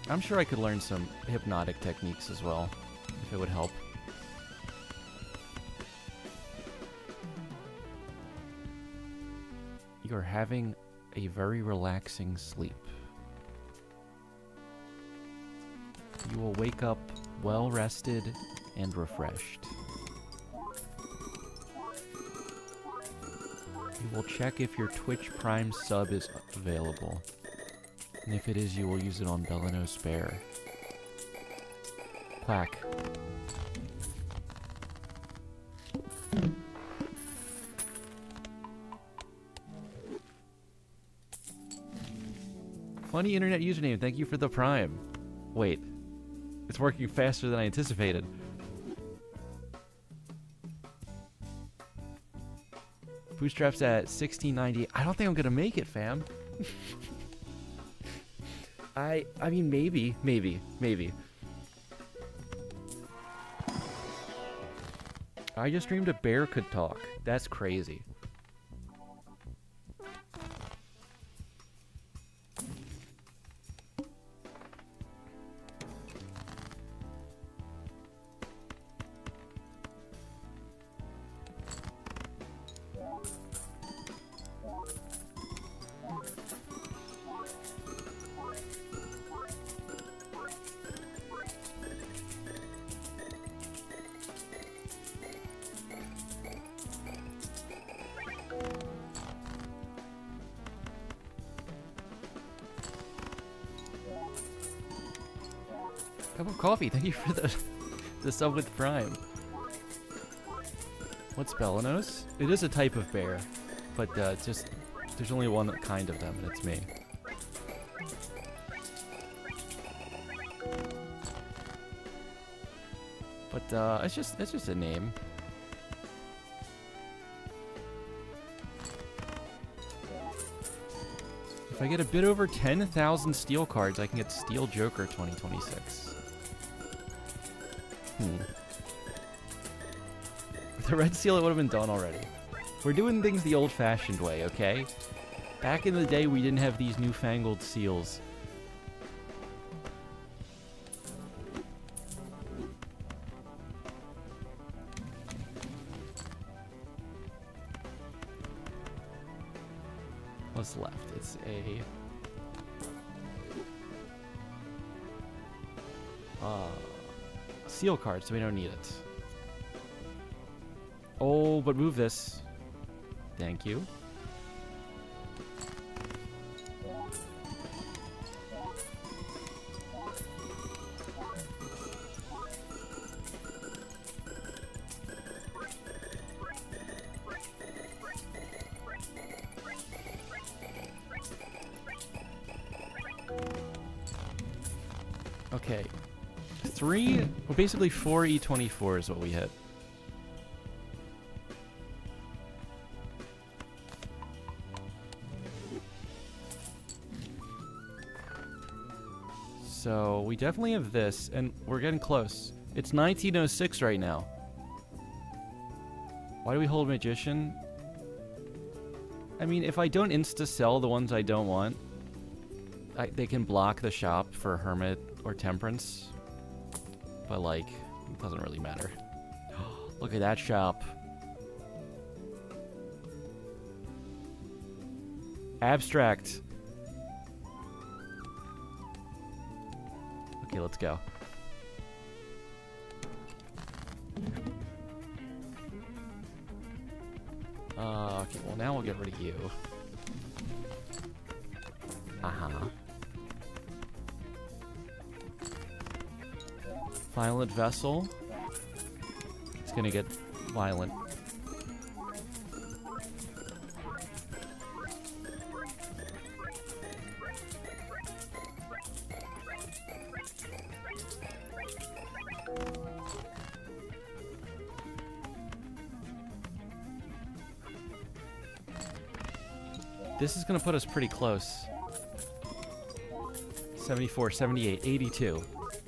I'm sure I could learn some hypnotic techniques as well, if it would help. You're having a very relaxing sleep. You will wake up well rested and refreshed. You will check if your Twitch Prime sub is available. And if it is, you will use it on Balatro Spare. Quack. Funny internet username, thank you for the Prime. Wait. It's working faster than I anticipated. Bootstraps at 1690. I don't think I'm gonna make it, fam. I mean, maybe. I just dreamed a bear could talk. That's crazy. Cup of coffee, thank you for the sub with Prime. What's Belanos? It is a type of bear, but just there's only one kind of them, and it's me. But it's just a name. If I get a bit over 10,000 steel cards, I can get Steel Joker 2026. With the red seal, it would have been done already. We're doing things the old-fashioned way, okay? Back in the day, we didn't have these newfangled seals. What's left? It's a... seal card, so we don't need it. Oh, but move this. Thank you. Okay. Well, basically 4 E24 is what we hit. So we definitely have this, and we're getting close. It's 1906 right now. Why do we hold Magician? I mean, if I don't insta-sell the ones I don't want, they can block the shop for Hermit or Temperance. But, like, it doesn't really matter. Look at that shop. Abstract. Okay, let's go. Okay, well now we'll get rid of you. Violet Vessel. it's gonna get violent. This is gonna put us pretty close. 74, 78, 82.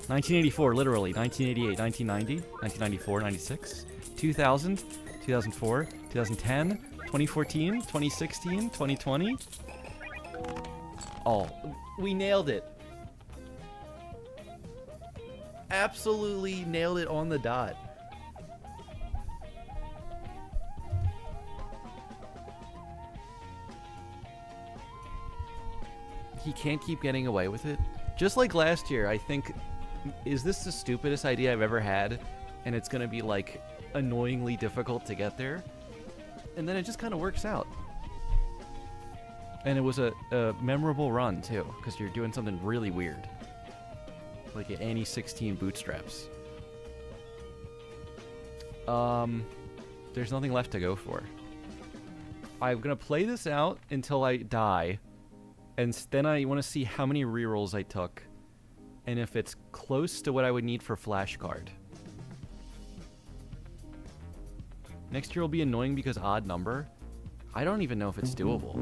1984, literally. 1988, 1990, 1994, 96, 2000, 2004, 2010, 2014, 2016, 2020. Oh, we nailed it. Absolutely nailed it on the dot. He can't keep getting away with it. Just like last year, I think, is this the stupidest idea I've ever had? And it's gonna be like annoyingly difficult to get there. And then it just kind of works out. And it was a memorable run too, because you're doing something really weird. Like an Annie 16 Bootstraps. There's nothing left to go for. I'm gonna play this out until I die. And then I want to see how many rerolls I took. And if it's close to what I would need for flashcard. Next year will be annoying because odd number. I don't even know if it's doable.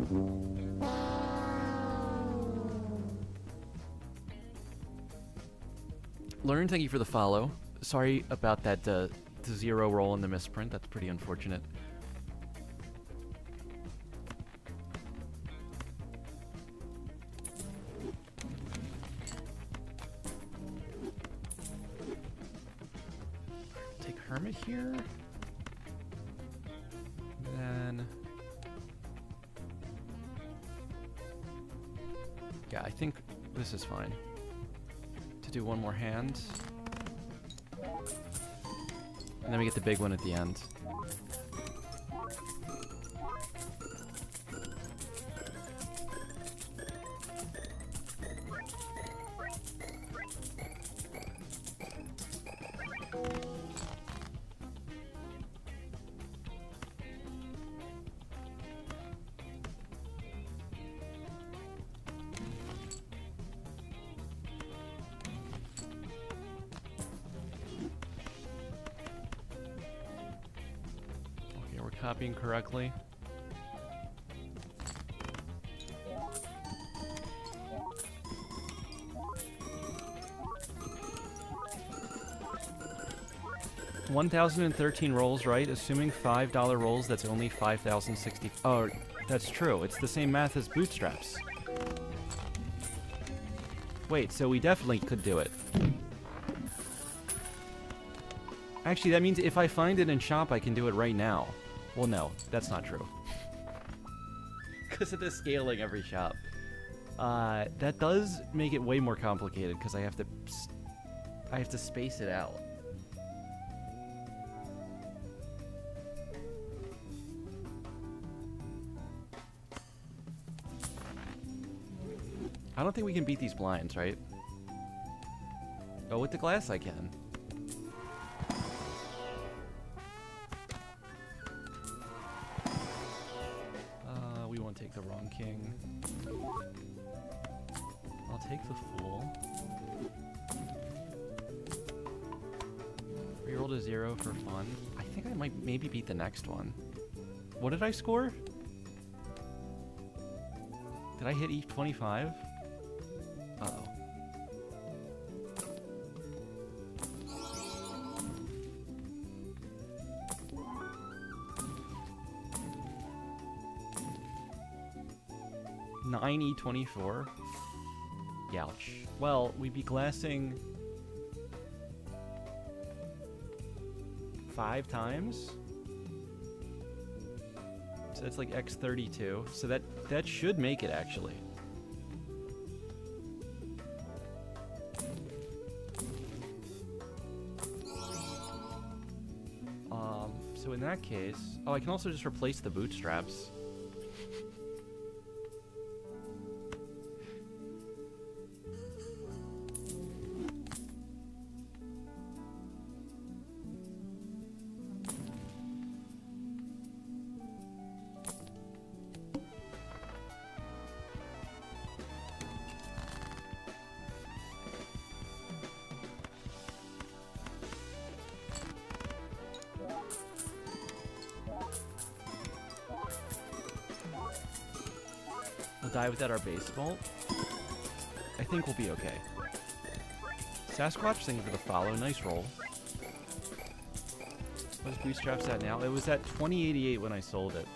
Learn, thank you for the follow. Sorry about that zero roll in the misprint. That's pretty unfortunate. Hermit here. And then yeah, I think this is fine. To do one more hand. And then we get the big one at the end. Copying correctly. $1,013 rolls, right? Assuming $5 rolls, that's only 5,060. Oh, that's true. It's the same math as Bootstraps. Wait, so we definitely could do it. Actually, that means if I find it in shop, I can do it right now. Well, no, that's not true. Because of the scaling every shop. That does make it way more complicated because I have to space it out. I don't think we can beat these blinds, right? Oh, with the glass I can. We won't take the wrong king. I'll take the fool. Reroll to 0 for fun. I think I might maybe beat the next one. What did I score? Did I hit E25? Uh-oh. E24. Youch. Well, we'd be glassing 5 times. So that's like X32. So that should make it actually. So in that case, oh, I can also just replace the Bootstraps. die without our base vault, I think we'll be okay. Sasquatch, thank you for the follow. Nice roll. What's Bootstraps at now? It was at 2088 when I sold it.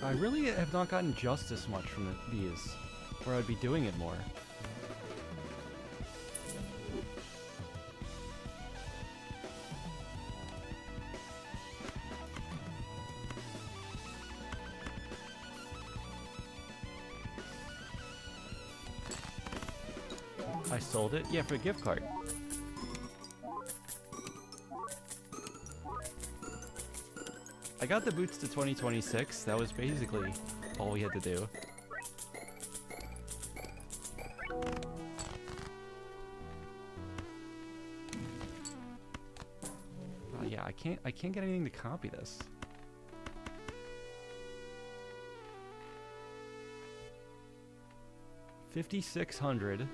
I really have not gotten just as much from these, or I'd be doing it more. I sold it? Yeah, for a gift card. I got the boots to 2026. That was basically all we had to do. Yeah, I can't get anything to copy this. $5,600.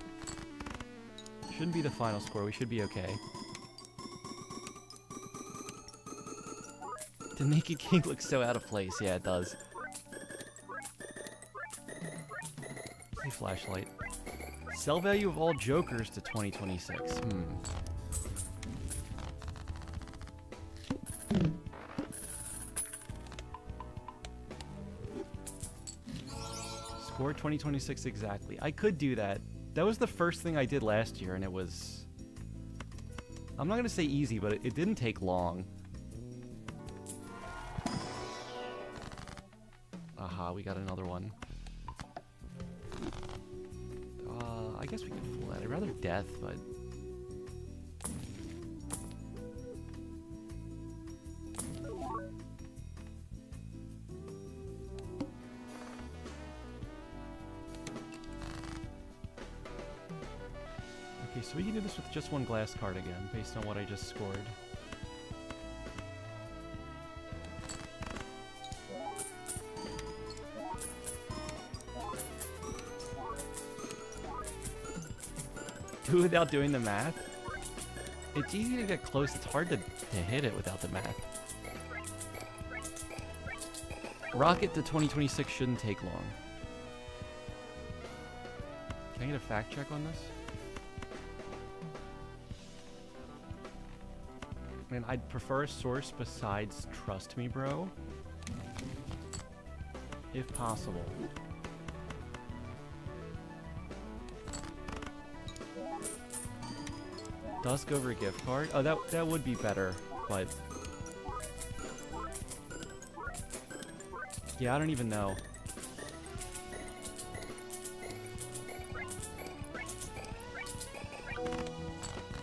Shouldn't be the final score. We should be okay. The Naked King looks so out of place. Yeah, it does. Hey, flashlight. Sell value of all jokers to 2026. Score 2026 exactly. I could do that. That was the first thing I did last year, and it was... I'm not going to say easy, but it didn't take long. Aha, we got another one. I guess we could fool that. I'd rather death, but... Okay, so we can do this with just one glass card again, based on what I just scored. Do without doing the math? It's easy to get close, it's hard to hit it without the math. Rocket to 2026 shouldn't take long. Can I get a fact check on this? Man, I'd prefer a source besides Trust Me Bro. If possible. Dusk over a gift card? Oh, that would be better, but... Yeah, I don't even know.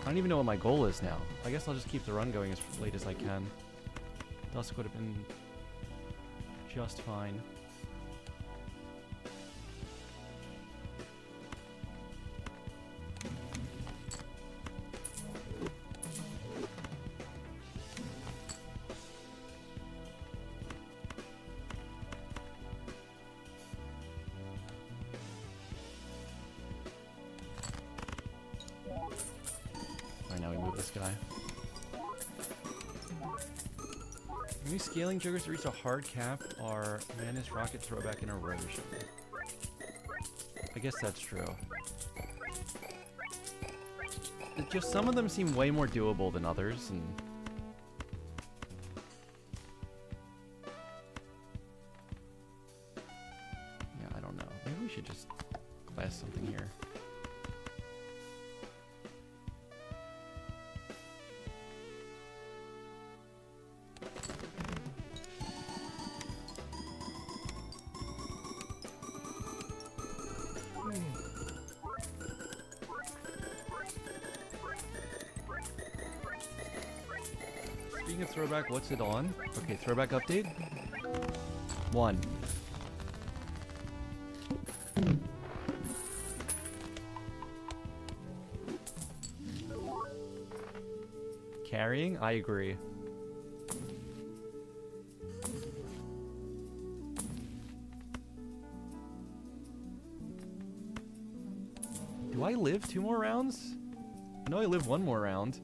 I don't even know what my goal is now. I guess I'll just keep the run going as late as I can. Dusk would have been just fine. Scaling triggers to reach a hard cap are Manus, Rocket, Throwback, and Erosion. I guess that's true. Just some of them seem way more doable than others, and... Yeah, I don't know. Maybe we should just class something here. Speaking of throwback, what's it on? Okay, throwback update. 1. Carrying? I agree. Do I live 2 more rounds? I know I live 1 more round.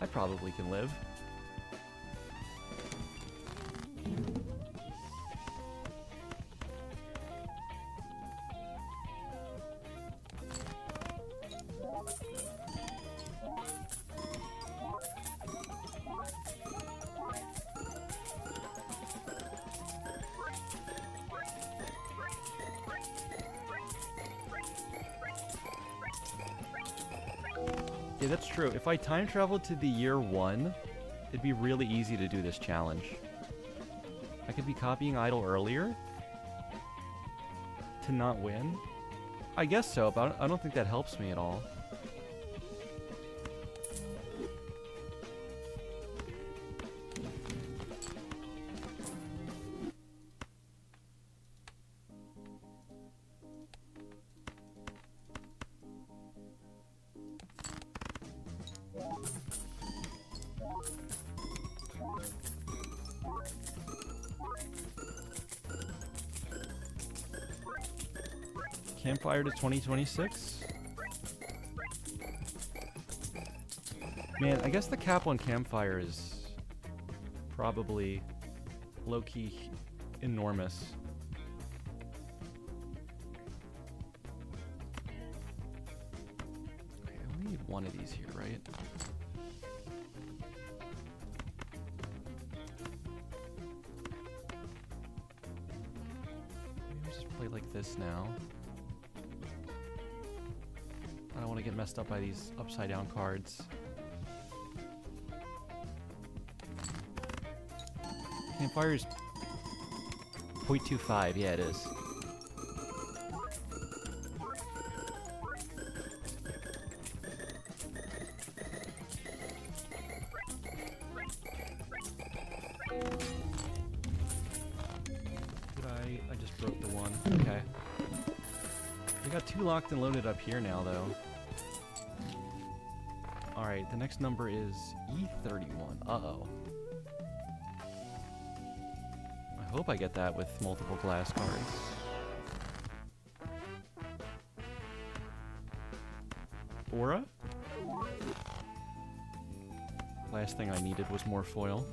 I probably can live. Yeah, that's true. If I time traveled to the year 1, it'd be really easy to do this challenge. I could be copying Idle earlier to not win. I guess so, but I don't think that helps me at all. Campfire to 2026? Man, I guess the cap on Campfire is probably low-key enormous. Okay, I only need 1 of these here, right? Maybe I'll just play like this now. I don't want to get messed up by these upside down cards. Campfire's 0.25, yeah it is. I just broke the 1. Okay. We got 2 locked and loaded up here now, though. Alright, the next number is E31. Uh-oh. I hope I get that with multiple glass cards. Aura? Last thing I needed was more foil.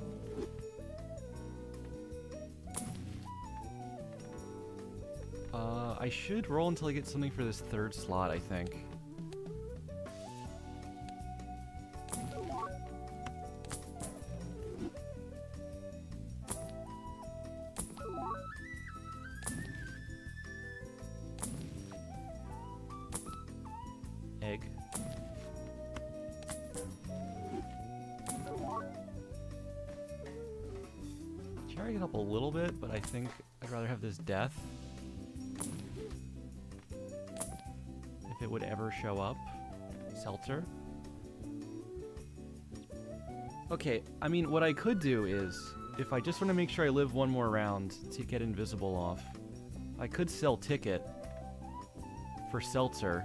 I should roll until I get something for this 3rd slot, I think. Egg. Cherry it up a little bit, but I think I'd rather have this death. If it would ever show up. Seltzer. Okay, I mean, what I could do is, if I just want to make sure I live 1 more round to get Invisible off, I could sell Ticket for Seltzer.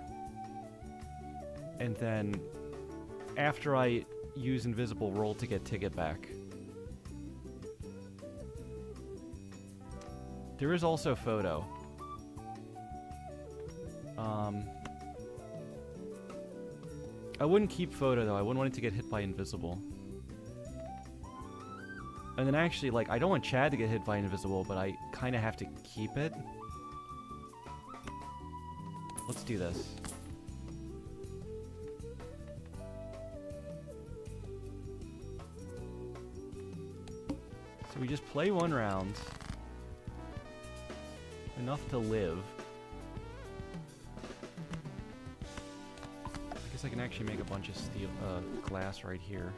And then, after I use Invisible, roll to get Ticket back. There is also Photo. I wouldn't keep Photo, though. I wouldn't want it to get hit by Invisible. And then actually, like, I don't want Chad to get hit by Invisible, but I kind of have to keep it. Let's do this. So we just play 1 round. Enough to live. I guess I can actually make a bunch of steel, glass right here.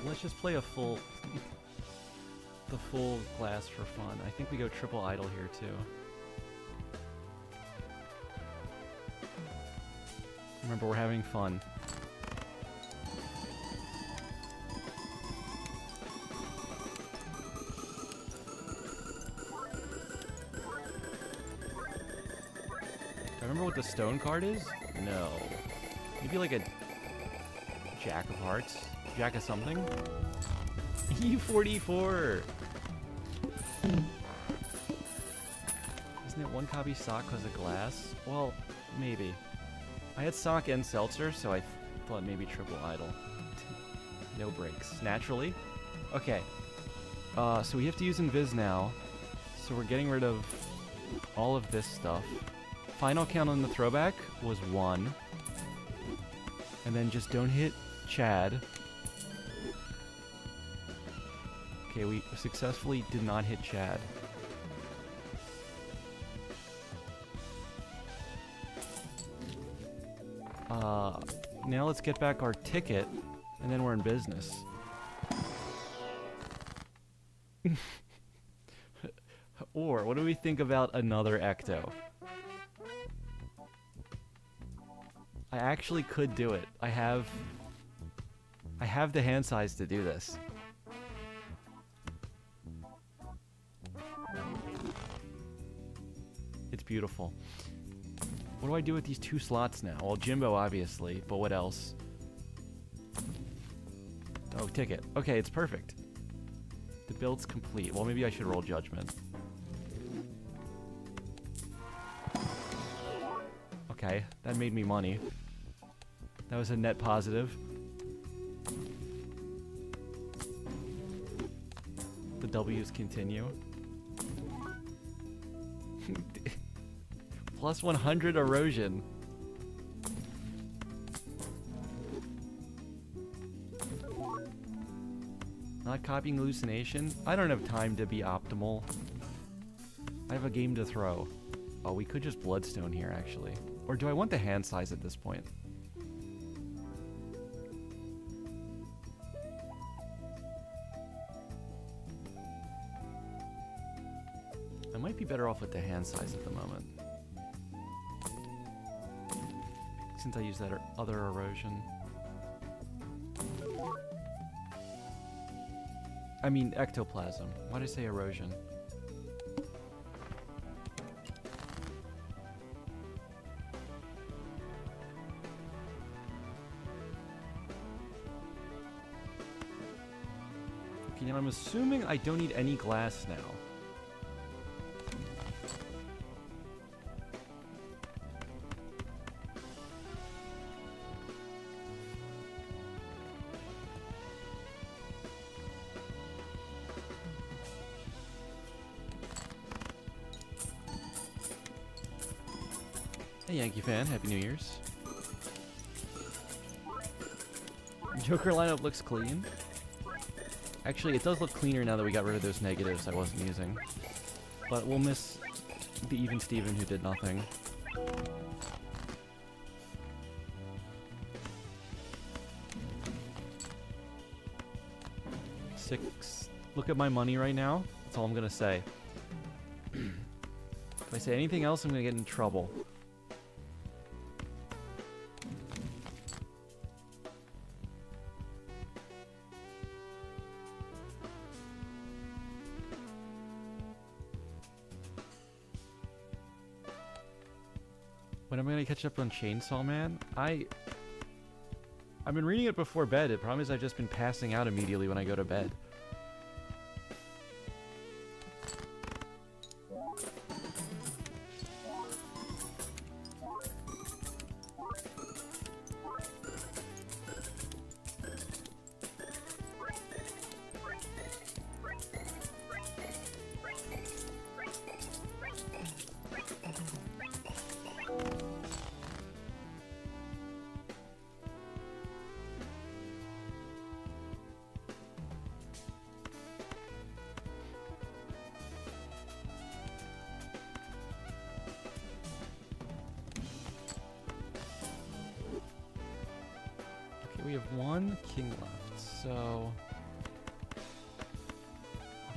let's just play a full... the full glass for fun. I think we go triple idle here, too. Remember, we're having fun. I remember what the stone card is? No. Maybe like a Jack of Hearts? Jack of something? E44! Isn't it one copy sock because of glass? Well, maybe. I had sock and seltzer, so I thought maybe triple idle. No breaks. Naturally? Okay. So we have to use Invis now. So we're getting rid of all of this stuff. Final count on the throwback was 1. And then just don't hit Chad. Okay, we successfully did not hit Chad. Now let's get back our ticket, and then we're in business. Or, what do we think about another Ecto? I actually could do it. I have the hand size to do this. It's beautiful. What do I do with these 2 slots now? Well, Jimbo, obviously, but what else? Oh, ticket. Okay, it's perfect. The build's complete. Well, maybe I should roll judgment. Okay, that made me money. That was a net positive. The W's continue. Plus 100 erosion. Not copying hallucination. I don't have time to be optimal. I have a game to throw. Oh, we could just Bloodstone here, actually. Or do I want the hand size at this point? I might be better off with the hand size at the moment. Since I used that other erosion. I mean, ectoplasm. Why did I say erosion? Okay, now I'm assuming I don't need any glass now. Hey, Yankee fan, Happy New Year's. Joker lineup looks clean. Actually, it does look cleaner now that we got rid of those negatives I wasn't using. But we'll miss the Even Steven who did nothing. Six. Look at my money right now. That's all I'm gonna say. If I say anything else, I'm gonna get in trouble. When am I gonna catch up on Chainsaw Man? I've been reading it before bed. The problem is I've just been passing out immediately when I go to bed. We have one king left, so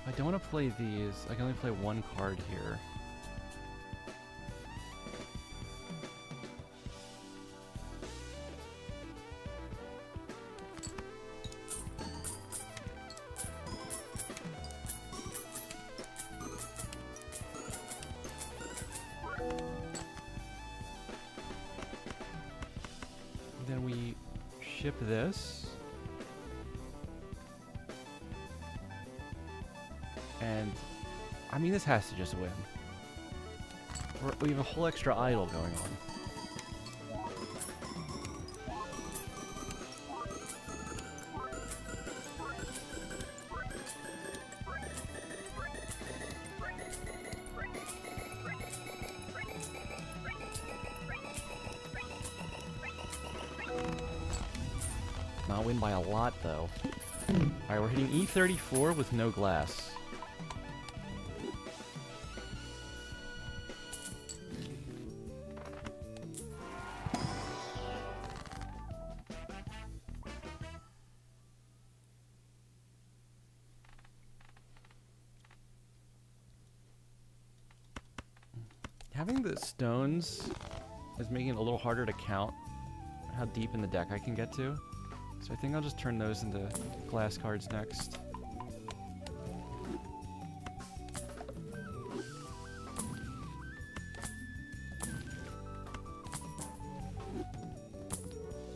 I don't want to play these. I can only play one card here. Then we ship this. And, I mean, this has to just win. We have a whole extra idol going on. Not win by a lot, though. Alright, we're hitting E34 with no glass. Having the stones is making it a little harder to count how deep in the deck I can get to. So I think I'll just turn those into glass cards next.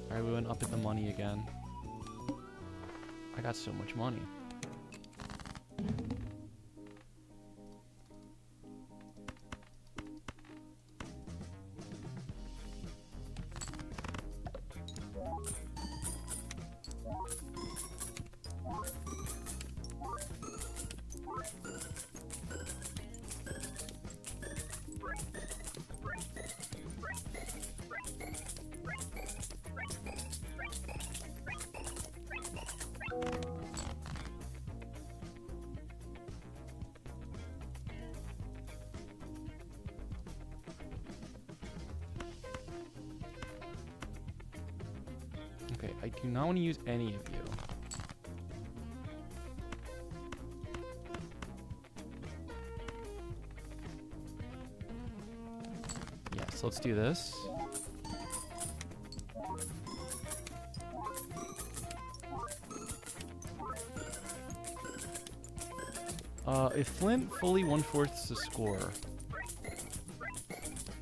Alright, we went up at the money again. I got so much money. Okay, I do not want to use any of you. Yes, let's do this. If Flint fully 1/4 the score,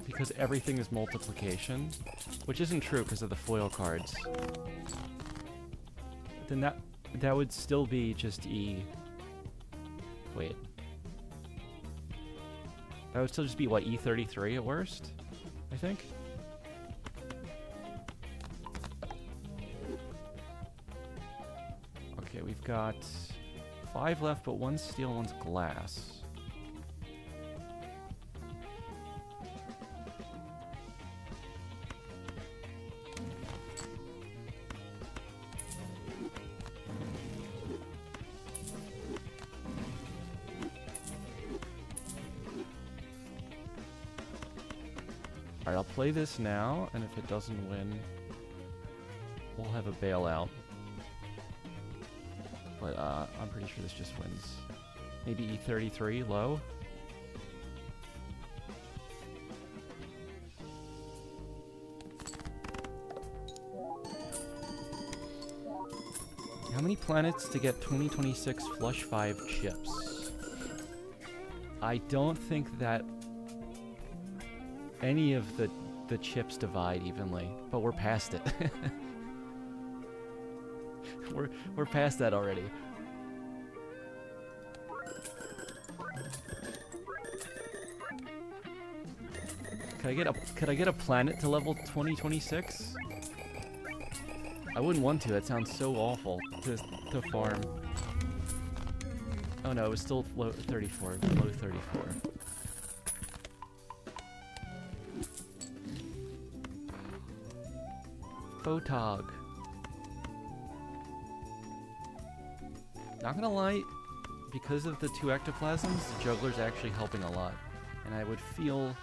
because everything is multiplication, which isn't true because of the foil cards, then that would still be just E. Wait. That would still just be, what, E33 at worst? I think? Okay, we've got 5 left, but one's steel, one's glass. Alright, I'll play this now, and if it doesn't win, we'll have a bailout. But I'm pretty sure this just wins. Maybe E33, low? How many planets to get 2026 Flush 5 chips? I don't think that any of the chips divide evenly, but we're past it. we're past that already. Could I get a planet to level 2026? I wouldn't want to. That sounds so awful to farm. Oh no, it was still low 34, below 34. Photog. Not gonna lie, because of the 2 ectoplasms, the juggler's actually helping a lot. And I would feel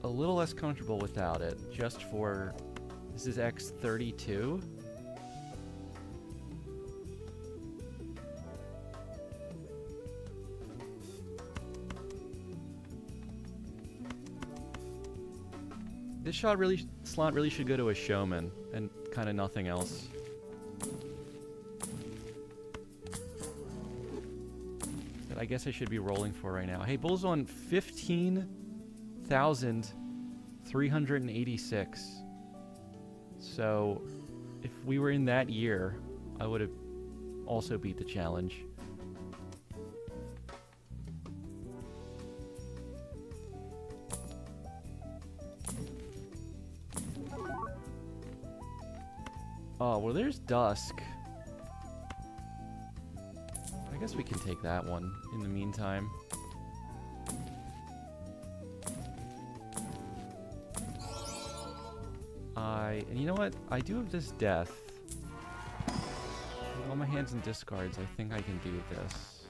a little less comfortable without it, just for... This is X32. This slot really should go to a showman and kind of nothing else. That I guess I should be rolling for right now. Hey, Bull's on 15,386. So, if we were in that year, I would have also beat the challenge. Oh, well, there's Dusk. I guess we can take that one in the meantime. And you know what? I do have this death. With all my hands and discards, I think I can do this.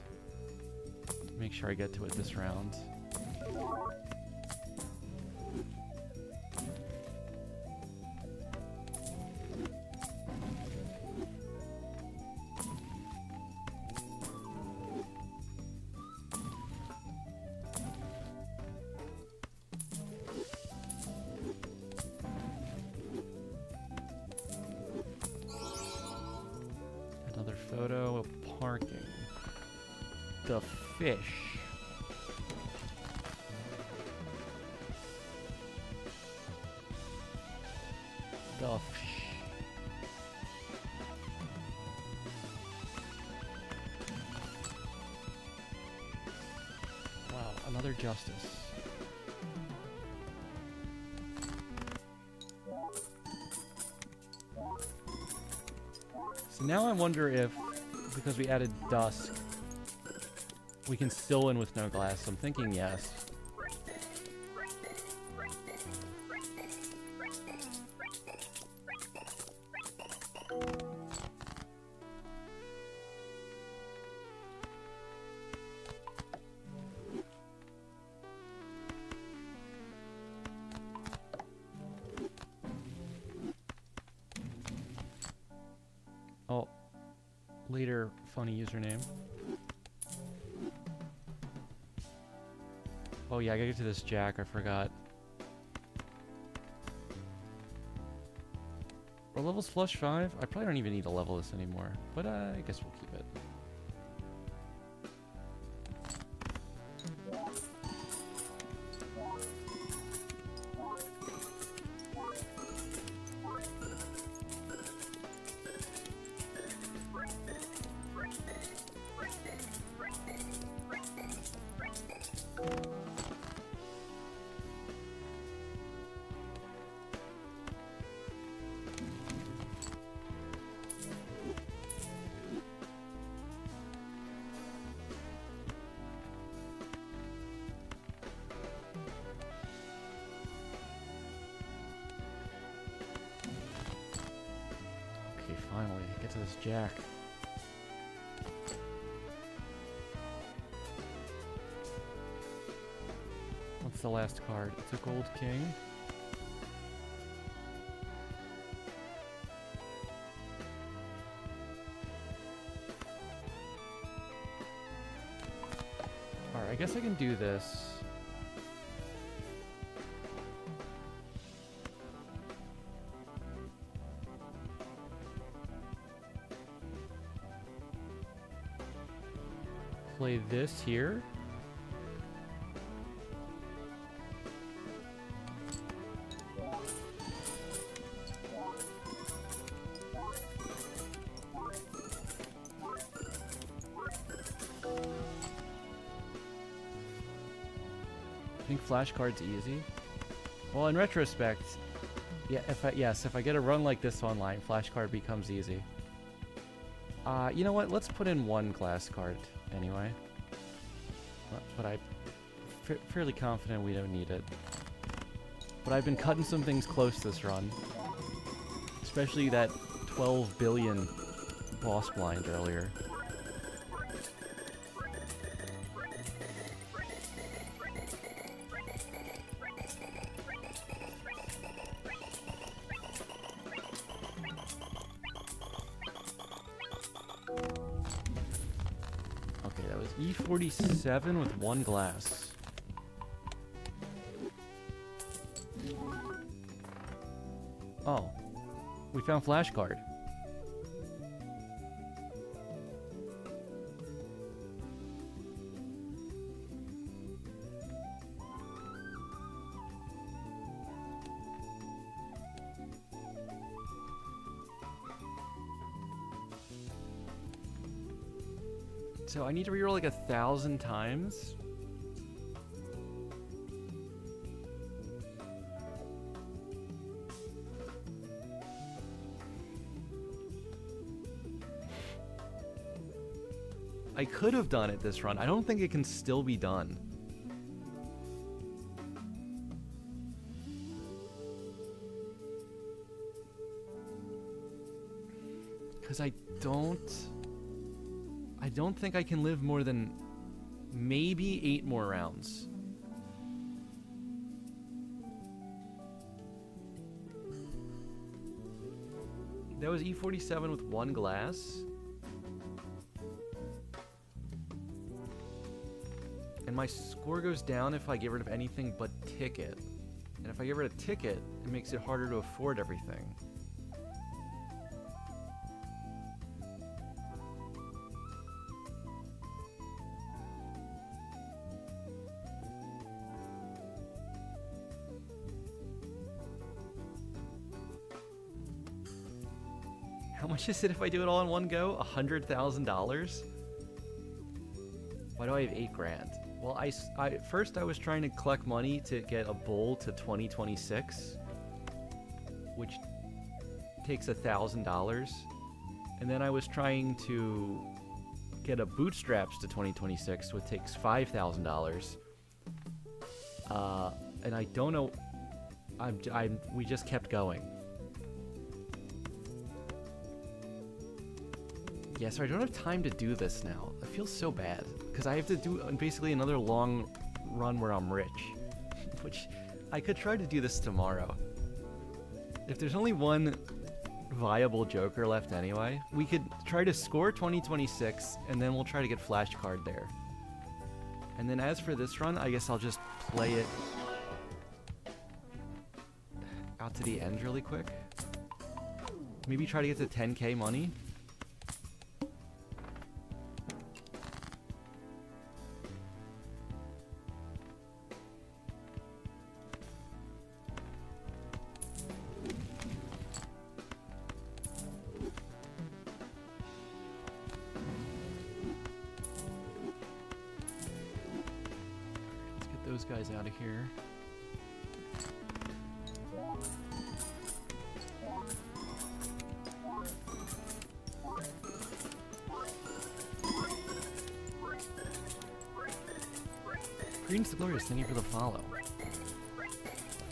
Make sure I get to it this round. Photo of parking. The fish. The fish. Wow, another justice. So now I wonder if, because we added Dusk, we can still win with no glass. I'm thinking yes. Oh, later funny username. Oh yeah, I gotta get to this Jack, I forgot. Are levels flush 5? I probably don't even need to level this anymore, but I guess we'll keep it. Finally, get to this Jack. What's the last card? It's a gold king. Alright, I guess I can do this. Play this here. I think flashcard's easy. Well, in retrospect, yeah, if I get a run like this online, flashcard becomes easy. You know what? Let's put in one glass card anyway. But I'm fairly confident we don't need it. But I've been cutting some things close this run. Especially that 12 billion boss blind earlier. E47 with one glass. We found flashcard. So I need to reroll like 1,000 times. I could have done it this run. I don't think it can still be done. Because I don't think I can live more than maybe 8 more rounds. That was E47 with 1 glass. And my score goes down if I get rid of anything but ticket. And if I get rid of ticket, it makes it harder to afford everything. How much is it if I do it all in one go? $100,000? Why do I have 8 grand? Well, first I was trying to collect money to get a bowl to 2026, which takes $1,000, and then I was trying to get a Bootstraps to 2026, which takes $5,000. And I don't know. We just kept going. Yeah, so I don't have time to do this now. It feels so bad. Because I have to do basically another long run where I'm rich. Which, I could try to do this tomorrow. If there's only one viable Joker left anyway, we could try to score 2026, and then we'll try to get flashcard there. And then as for this run, I guess I'll just play it out to the end really quick. Maybe try to get to 10k money. Those guys out of here. Greetings to Glorious, thank you for the follow.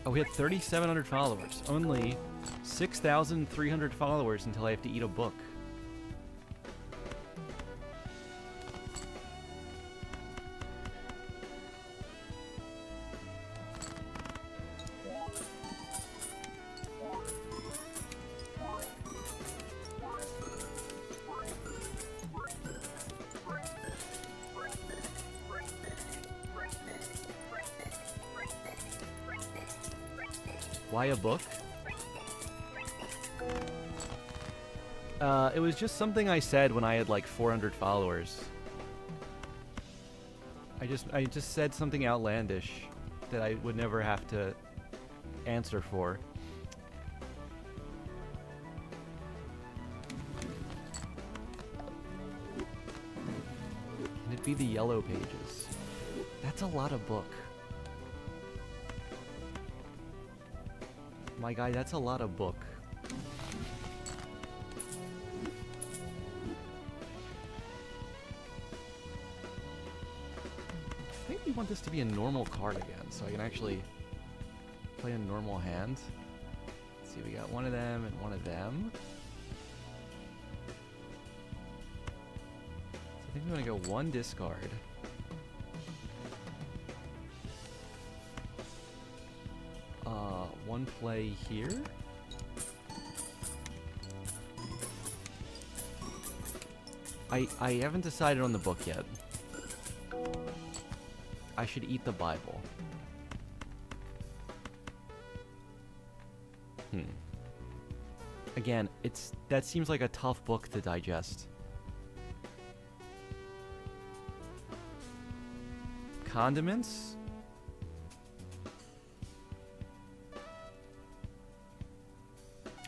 Oh, we had 3,700 followers. Only 6,300 followers until I have to eat a book. Why a book? It was just something I said when I had like 400 followers. I just said something outlandish that I would never have to answer for. Can it be the yellow pages? That's a lot of book. My guy, that's a lot of book. I think we want this to be a normal card again, so I can actually play a normal hand. Let's see, we got one of them and one of them. So I think we want to go one discard. One play here. I haven't decided on the book yet. I should eat the Bible. again, that seems like a tough book to digest. Condiments?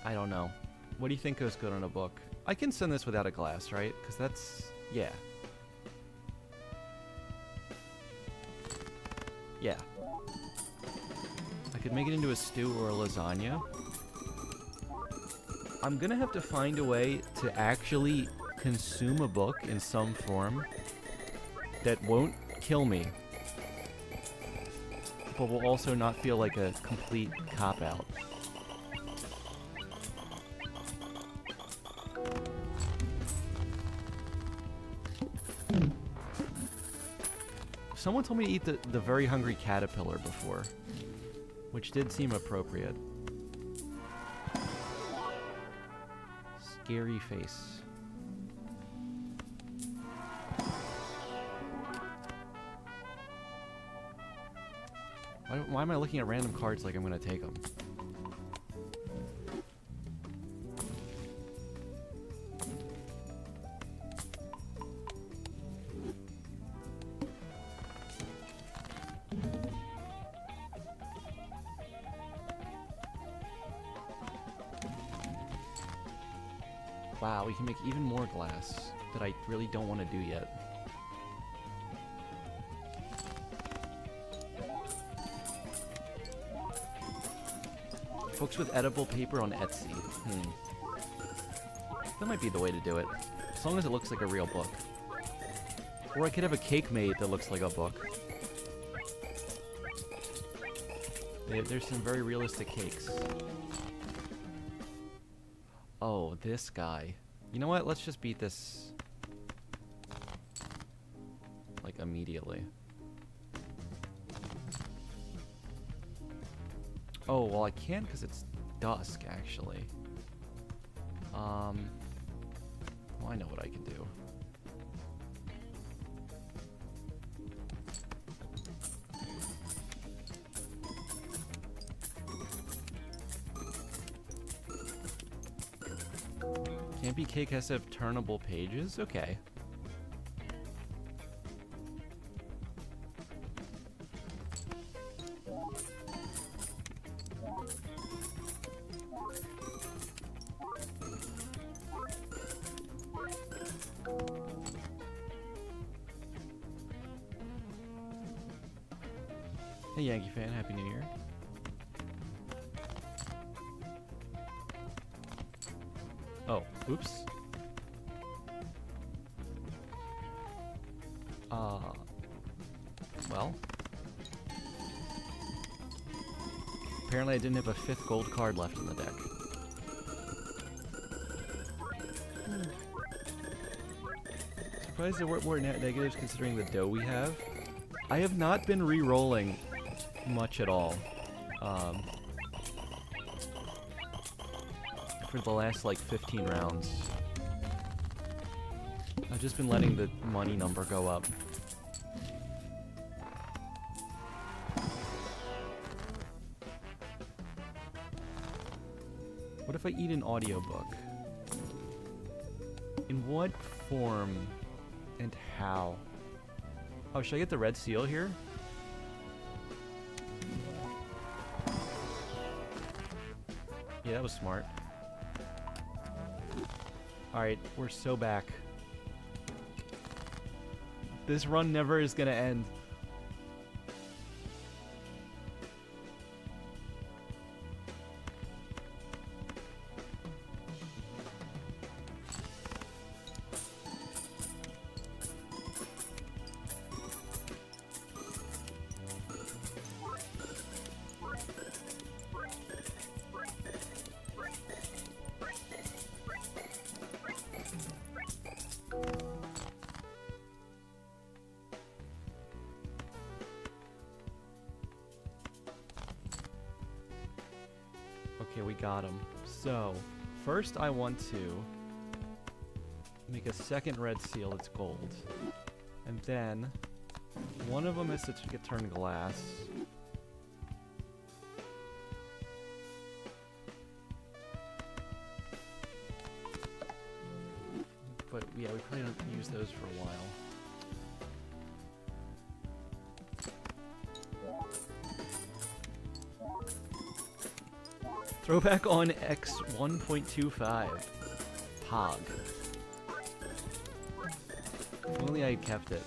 I don't know. What do you think goes good on a book? I can send this without a glass, right? Because that's... yeah. Yeah. I could make it into a stew or a lasagna. I'm gonna have to find a way to actually consume a book in some form that won't kill me, but will also not feel like a complete cop-out. Someone told me to eat the very hungry caterpillar before, which did seem appropriate. Scary face. Why am I looking at random cards like I'm gonna take them? Wow, we can make even more glass that I really don't want to do yet. Books with edible paper on Etsy. That might be the way to do it. As long as it looks like a real book. Or I could have a cake made that looks like a book. There's some very realistic cakes. Oh, this guy. You know what? Let's just beat this... like, immediately. Oh, well, I can't because it's dusk, actually. Well, I know what I can do. Campy Cake has to have turnable pages? Okay. Hey Yankee fan, Happy New Year. Oh, oops. Well. Apparently I didn't have a 5th gold card left in the deck. Surprised there weren't more negatives considering the dough we have. I have not been re-rolling much at all. For the last, like, 15 rounds. I've just been letting the money number go up. What if I eat an audiobook? In what form and how? Oh, should I get the red seal here? Yeah, that was smart. Alright, we're so back. This run never is gonna end. Okay, we got him. So, first I want to make a second red seal that's gold. And then, one of them has to get turned glass. but yeah, we probably don't use those for a while. Throwback on X 1.25. Pog. If only I had kept it.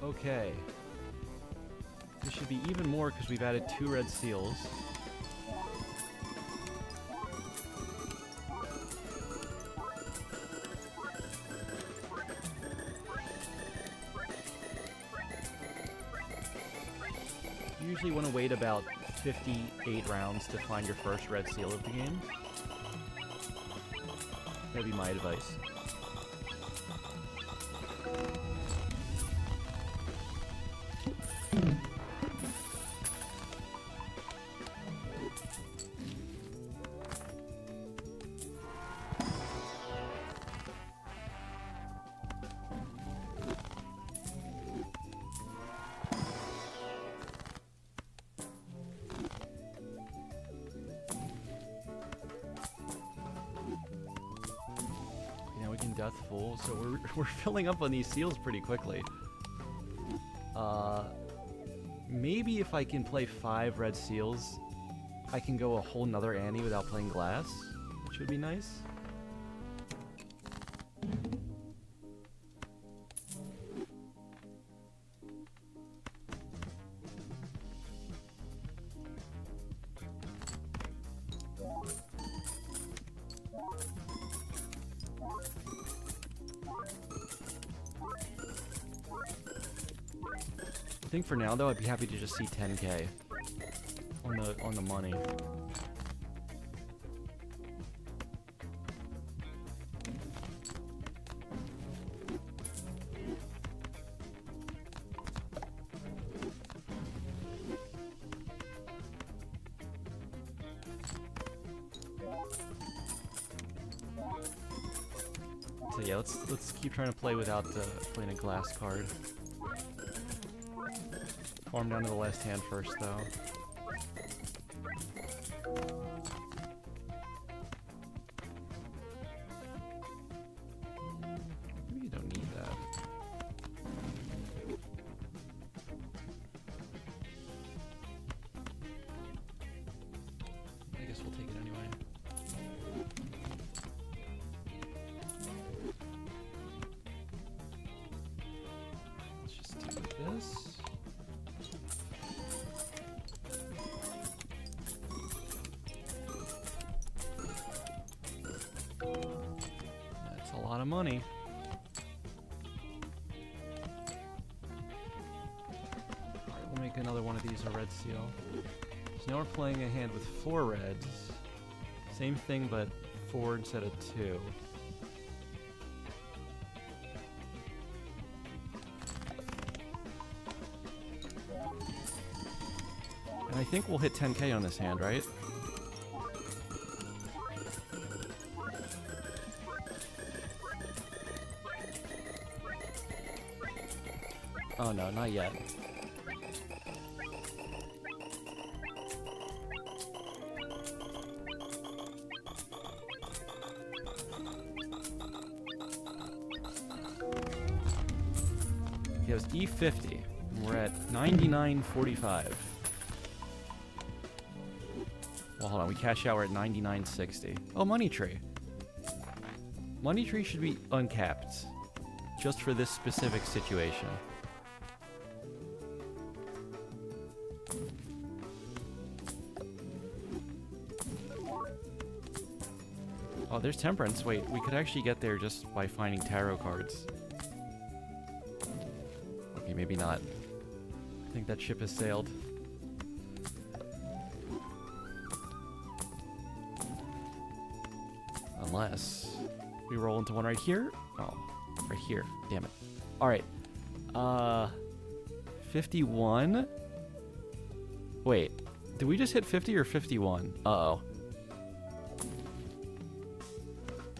Okay. This should be even more because we've added 2 red seals. You usually want to wait about 58 rounds to find your first red seal of the game. That'd be my advice. Full, so we're filling up on these seals pretty quickly. Maybe if I can play 5 red seals, I can go a whole nother ante without playing glass, which would be nice. I think for now though, I'd be happy to just see 10k on the money. So yeah, let's keep trying to play without playing a glass card. Farm down to the last hand first, though. Maybe you don't need that. I guess we'll take it anyway. Let's just do this. A lot of money. Alright, we'll make another one of these a red seal. So now we're playing a hand with 4 reds. Same thing, but 4 instead of 2. And I think we'll hit 10k on this hand, right? Oh no, not yet. Okay, it was E50. We're at 99.45. Well, hold on, we cash out, we're at 99.60. Oh, Money Tree. Money Tree should be uncapped. Just for this specific situation. Oh, there's Temperance. Wait, we could actually get there just by finding tarot cards. Okay, maybe not. I think that ship has sailed. Unless we roll into one right here. Oh, right here. Damn it. Alright. 51? Wait. Did we just hit 50 or 51? Uh-oh.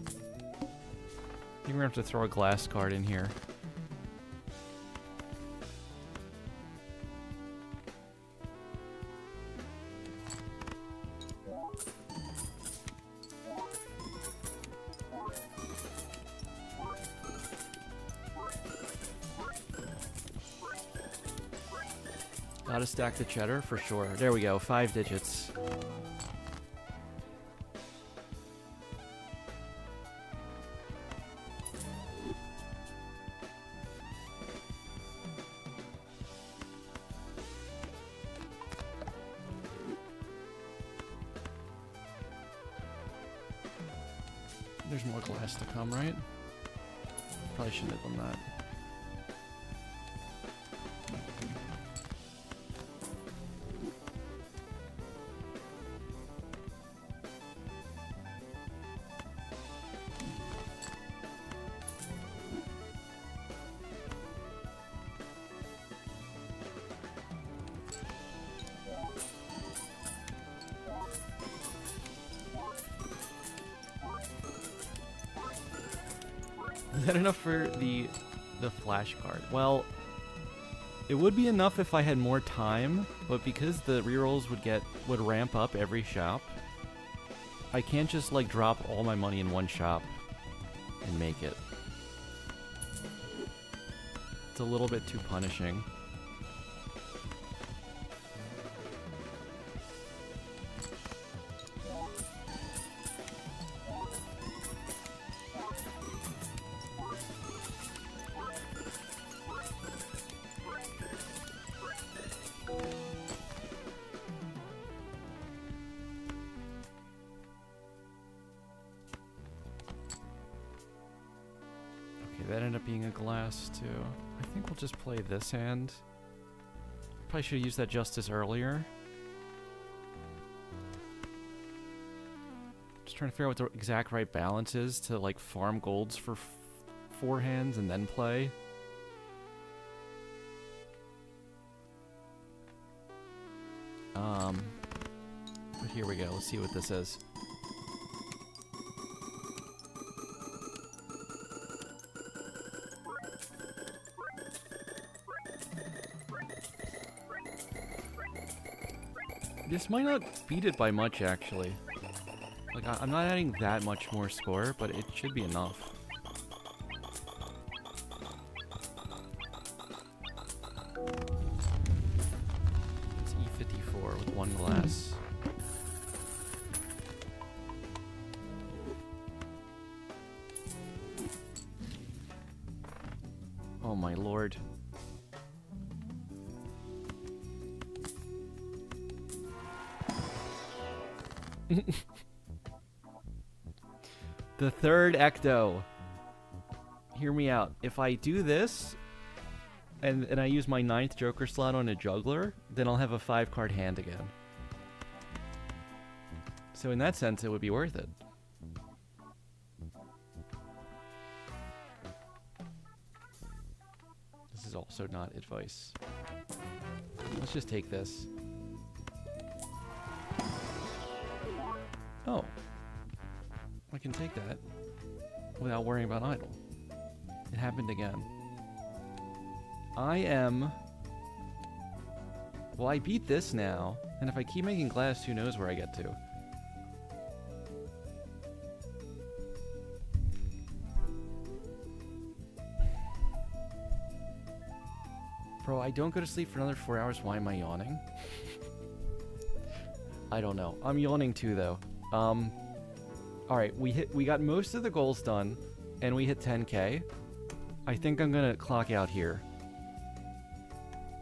I think we're gonna have to throw a glass card in here. Gotta stack the cheddar for sure. There we go, 5 digits. There's more glass to come, right? Probably shouldn't have done that. Is that enough for the flash card? Well, it would be enough if I had more time, but because the rerolls would ramp up every shop, I can't just like drop all my money in one shop and make it. It's a little bit too punishing. That ended up being a glass, too. I think we'll just play this hand. Probably should have used that justice earlier. Just trying to figure out what the exact right balance is to, like, farm golds for 4 hands and then play. But here we go. Let's see what this is. This might not beat it by much, actually. Like, I'm not adding that much more score, but it should be enough. It's E54 with 1 glass. Oh my lord. The third ecto. Hear me out. If I do this, and I use my 9th Joker slot on a juggler, then I'll have a 5-card hand again. So in that sense, it would be worth it. This is also not advice. Let's just take this. Oh. I can take that without worrying about idle. It happened again. I am... Well, I beat this now, and if I keep making glass, who knows where I get to. Bro, I don't go to sleep for another 4 hours. Why am I yawning? I don't know. I'm yawning too, though. Alright, we got most of the goals done, and we hit 10k. I think I'm gonna clock out here.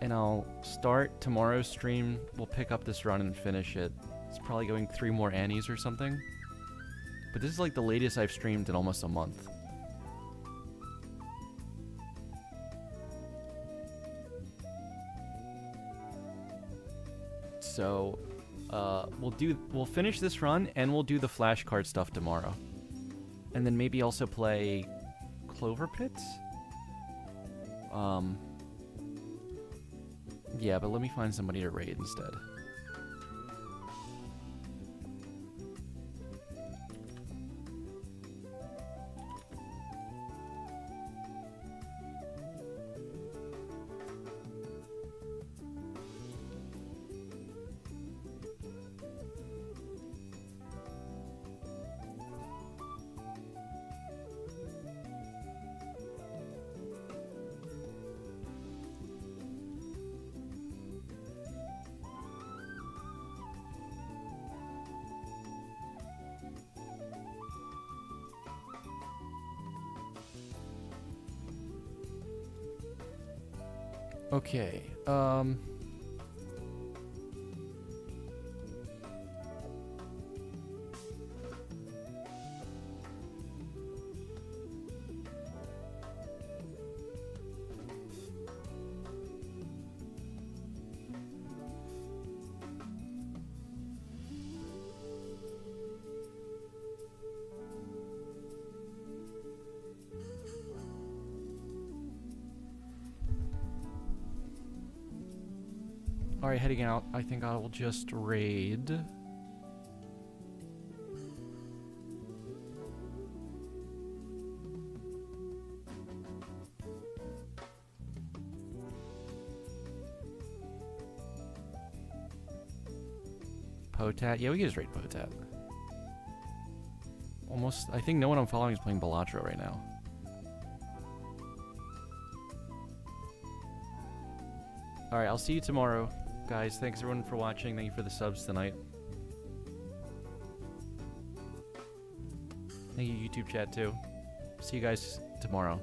And I'll start tomorrow's stream. We'll pick up this run and finish it. It's probably going 3 more Annies or something. But this is like the latest I've streamed in almost a month. So, we'll finish this run and we'll do the flashcard stuff tomorrow. And then maybe also play Clover Pits? Yeah, but let me find somebody to raid instead. Okay, alright, heading out. I think I will just raid. Potat? Yeah, we can just raid Potat. Almost, I think no one I'm following is playing Balatro right now. Alright, I'll see you tomorrow. Guys, thanks everyone for watching. Thank you for the subs tonight. Thank you, YouTube chat, too. See you guys tomorrow.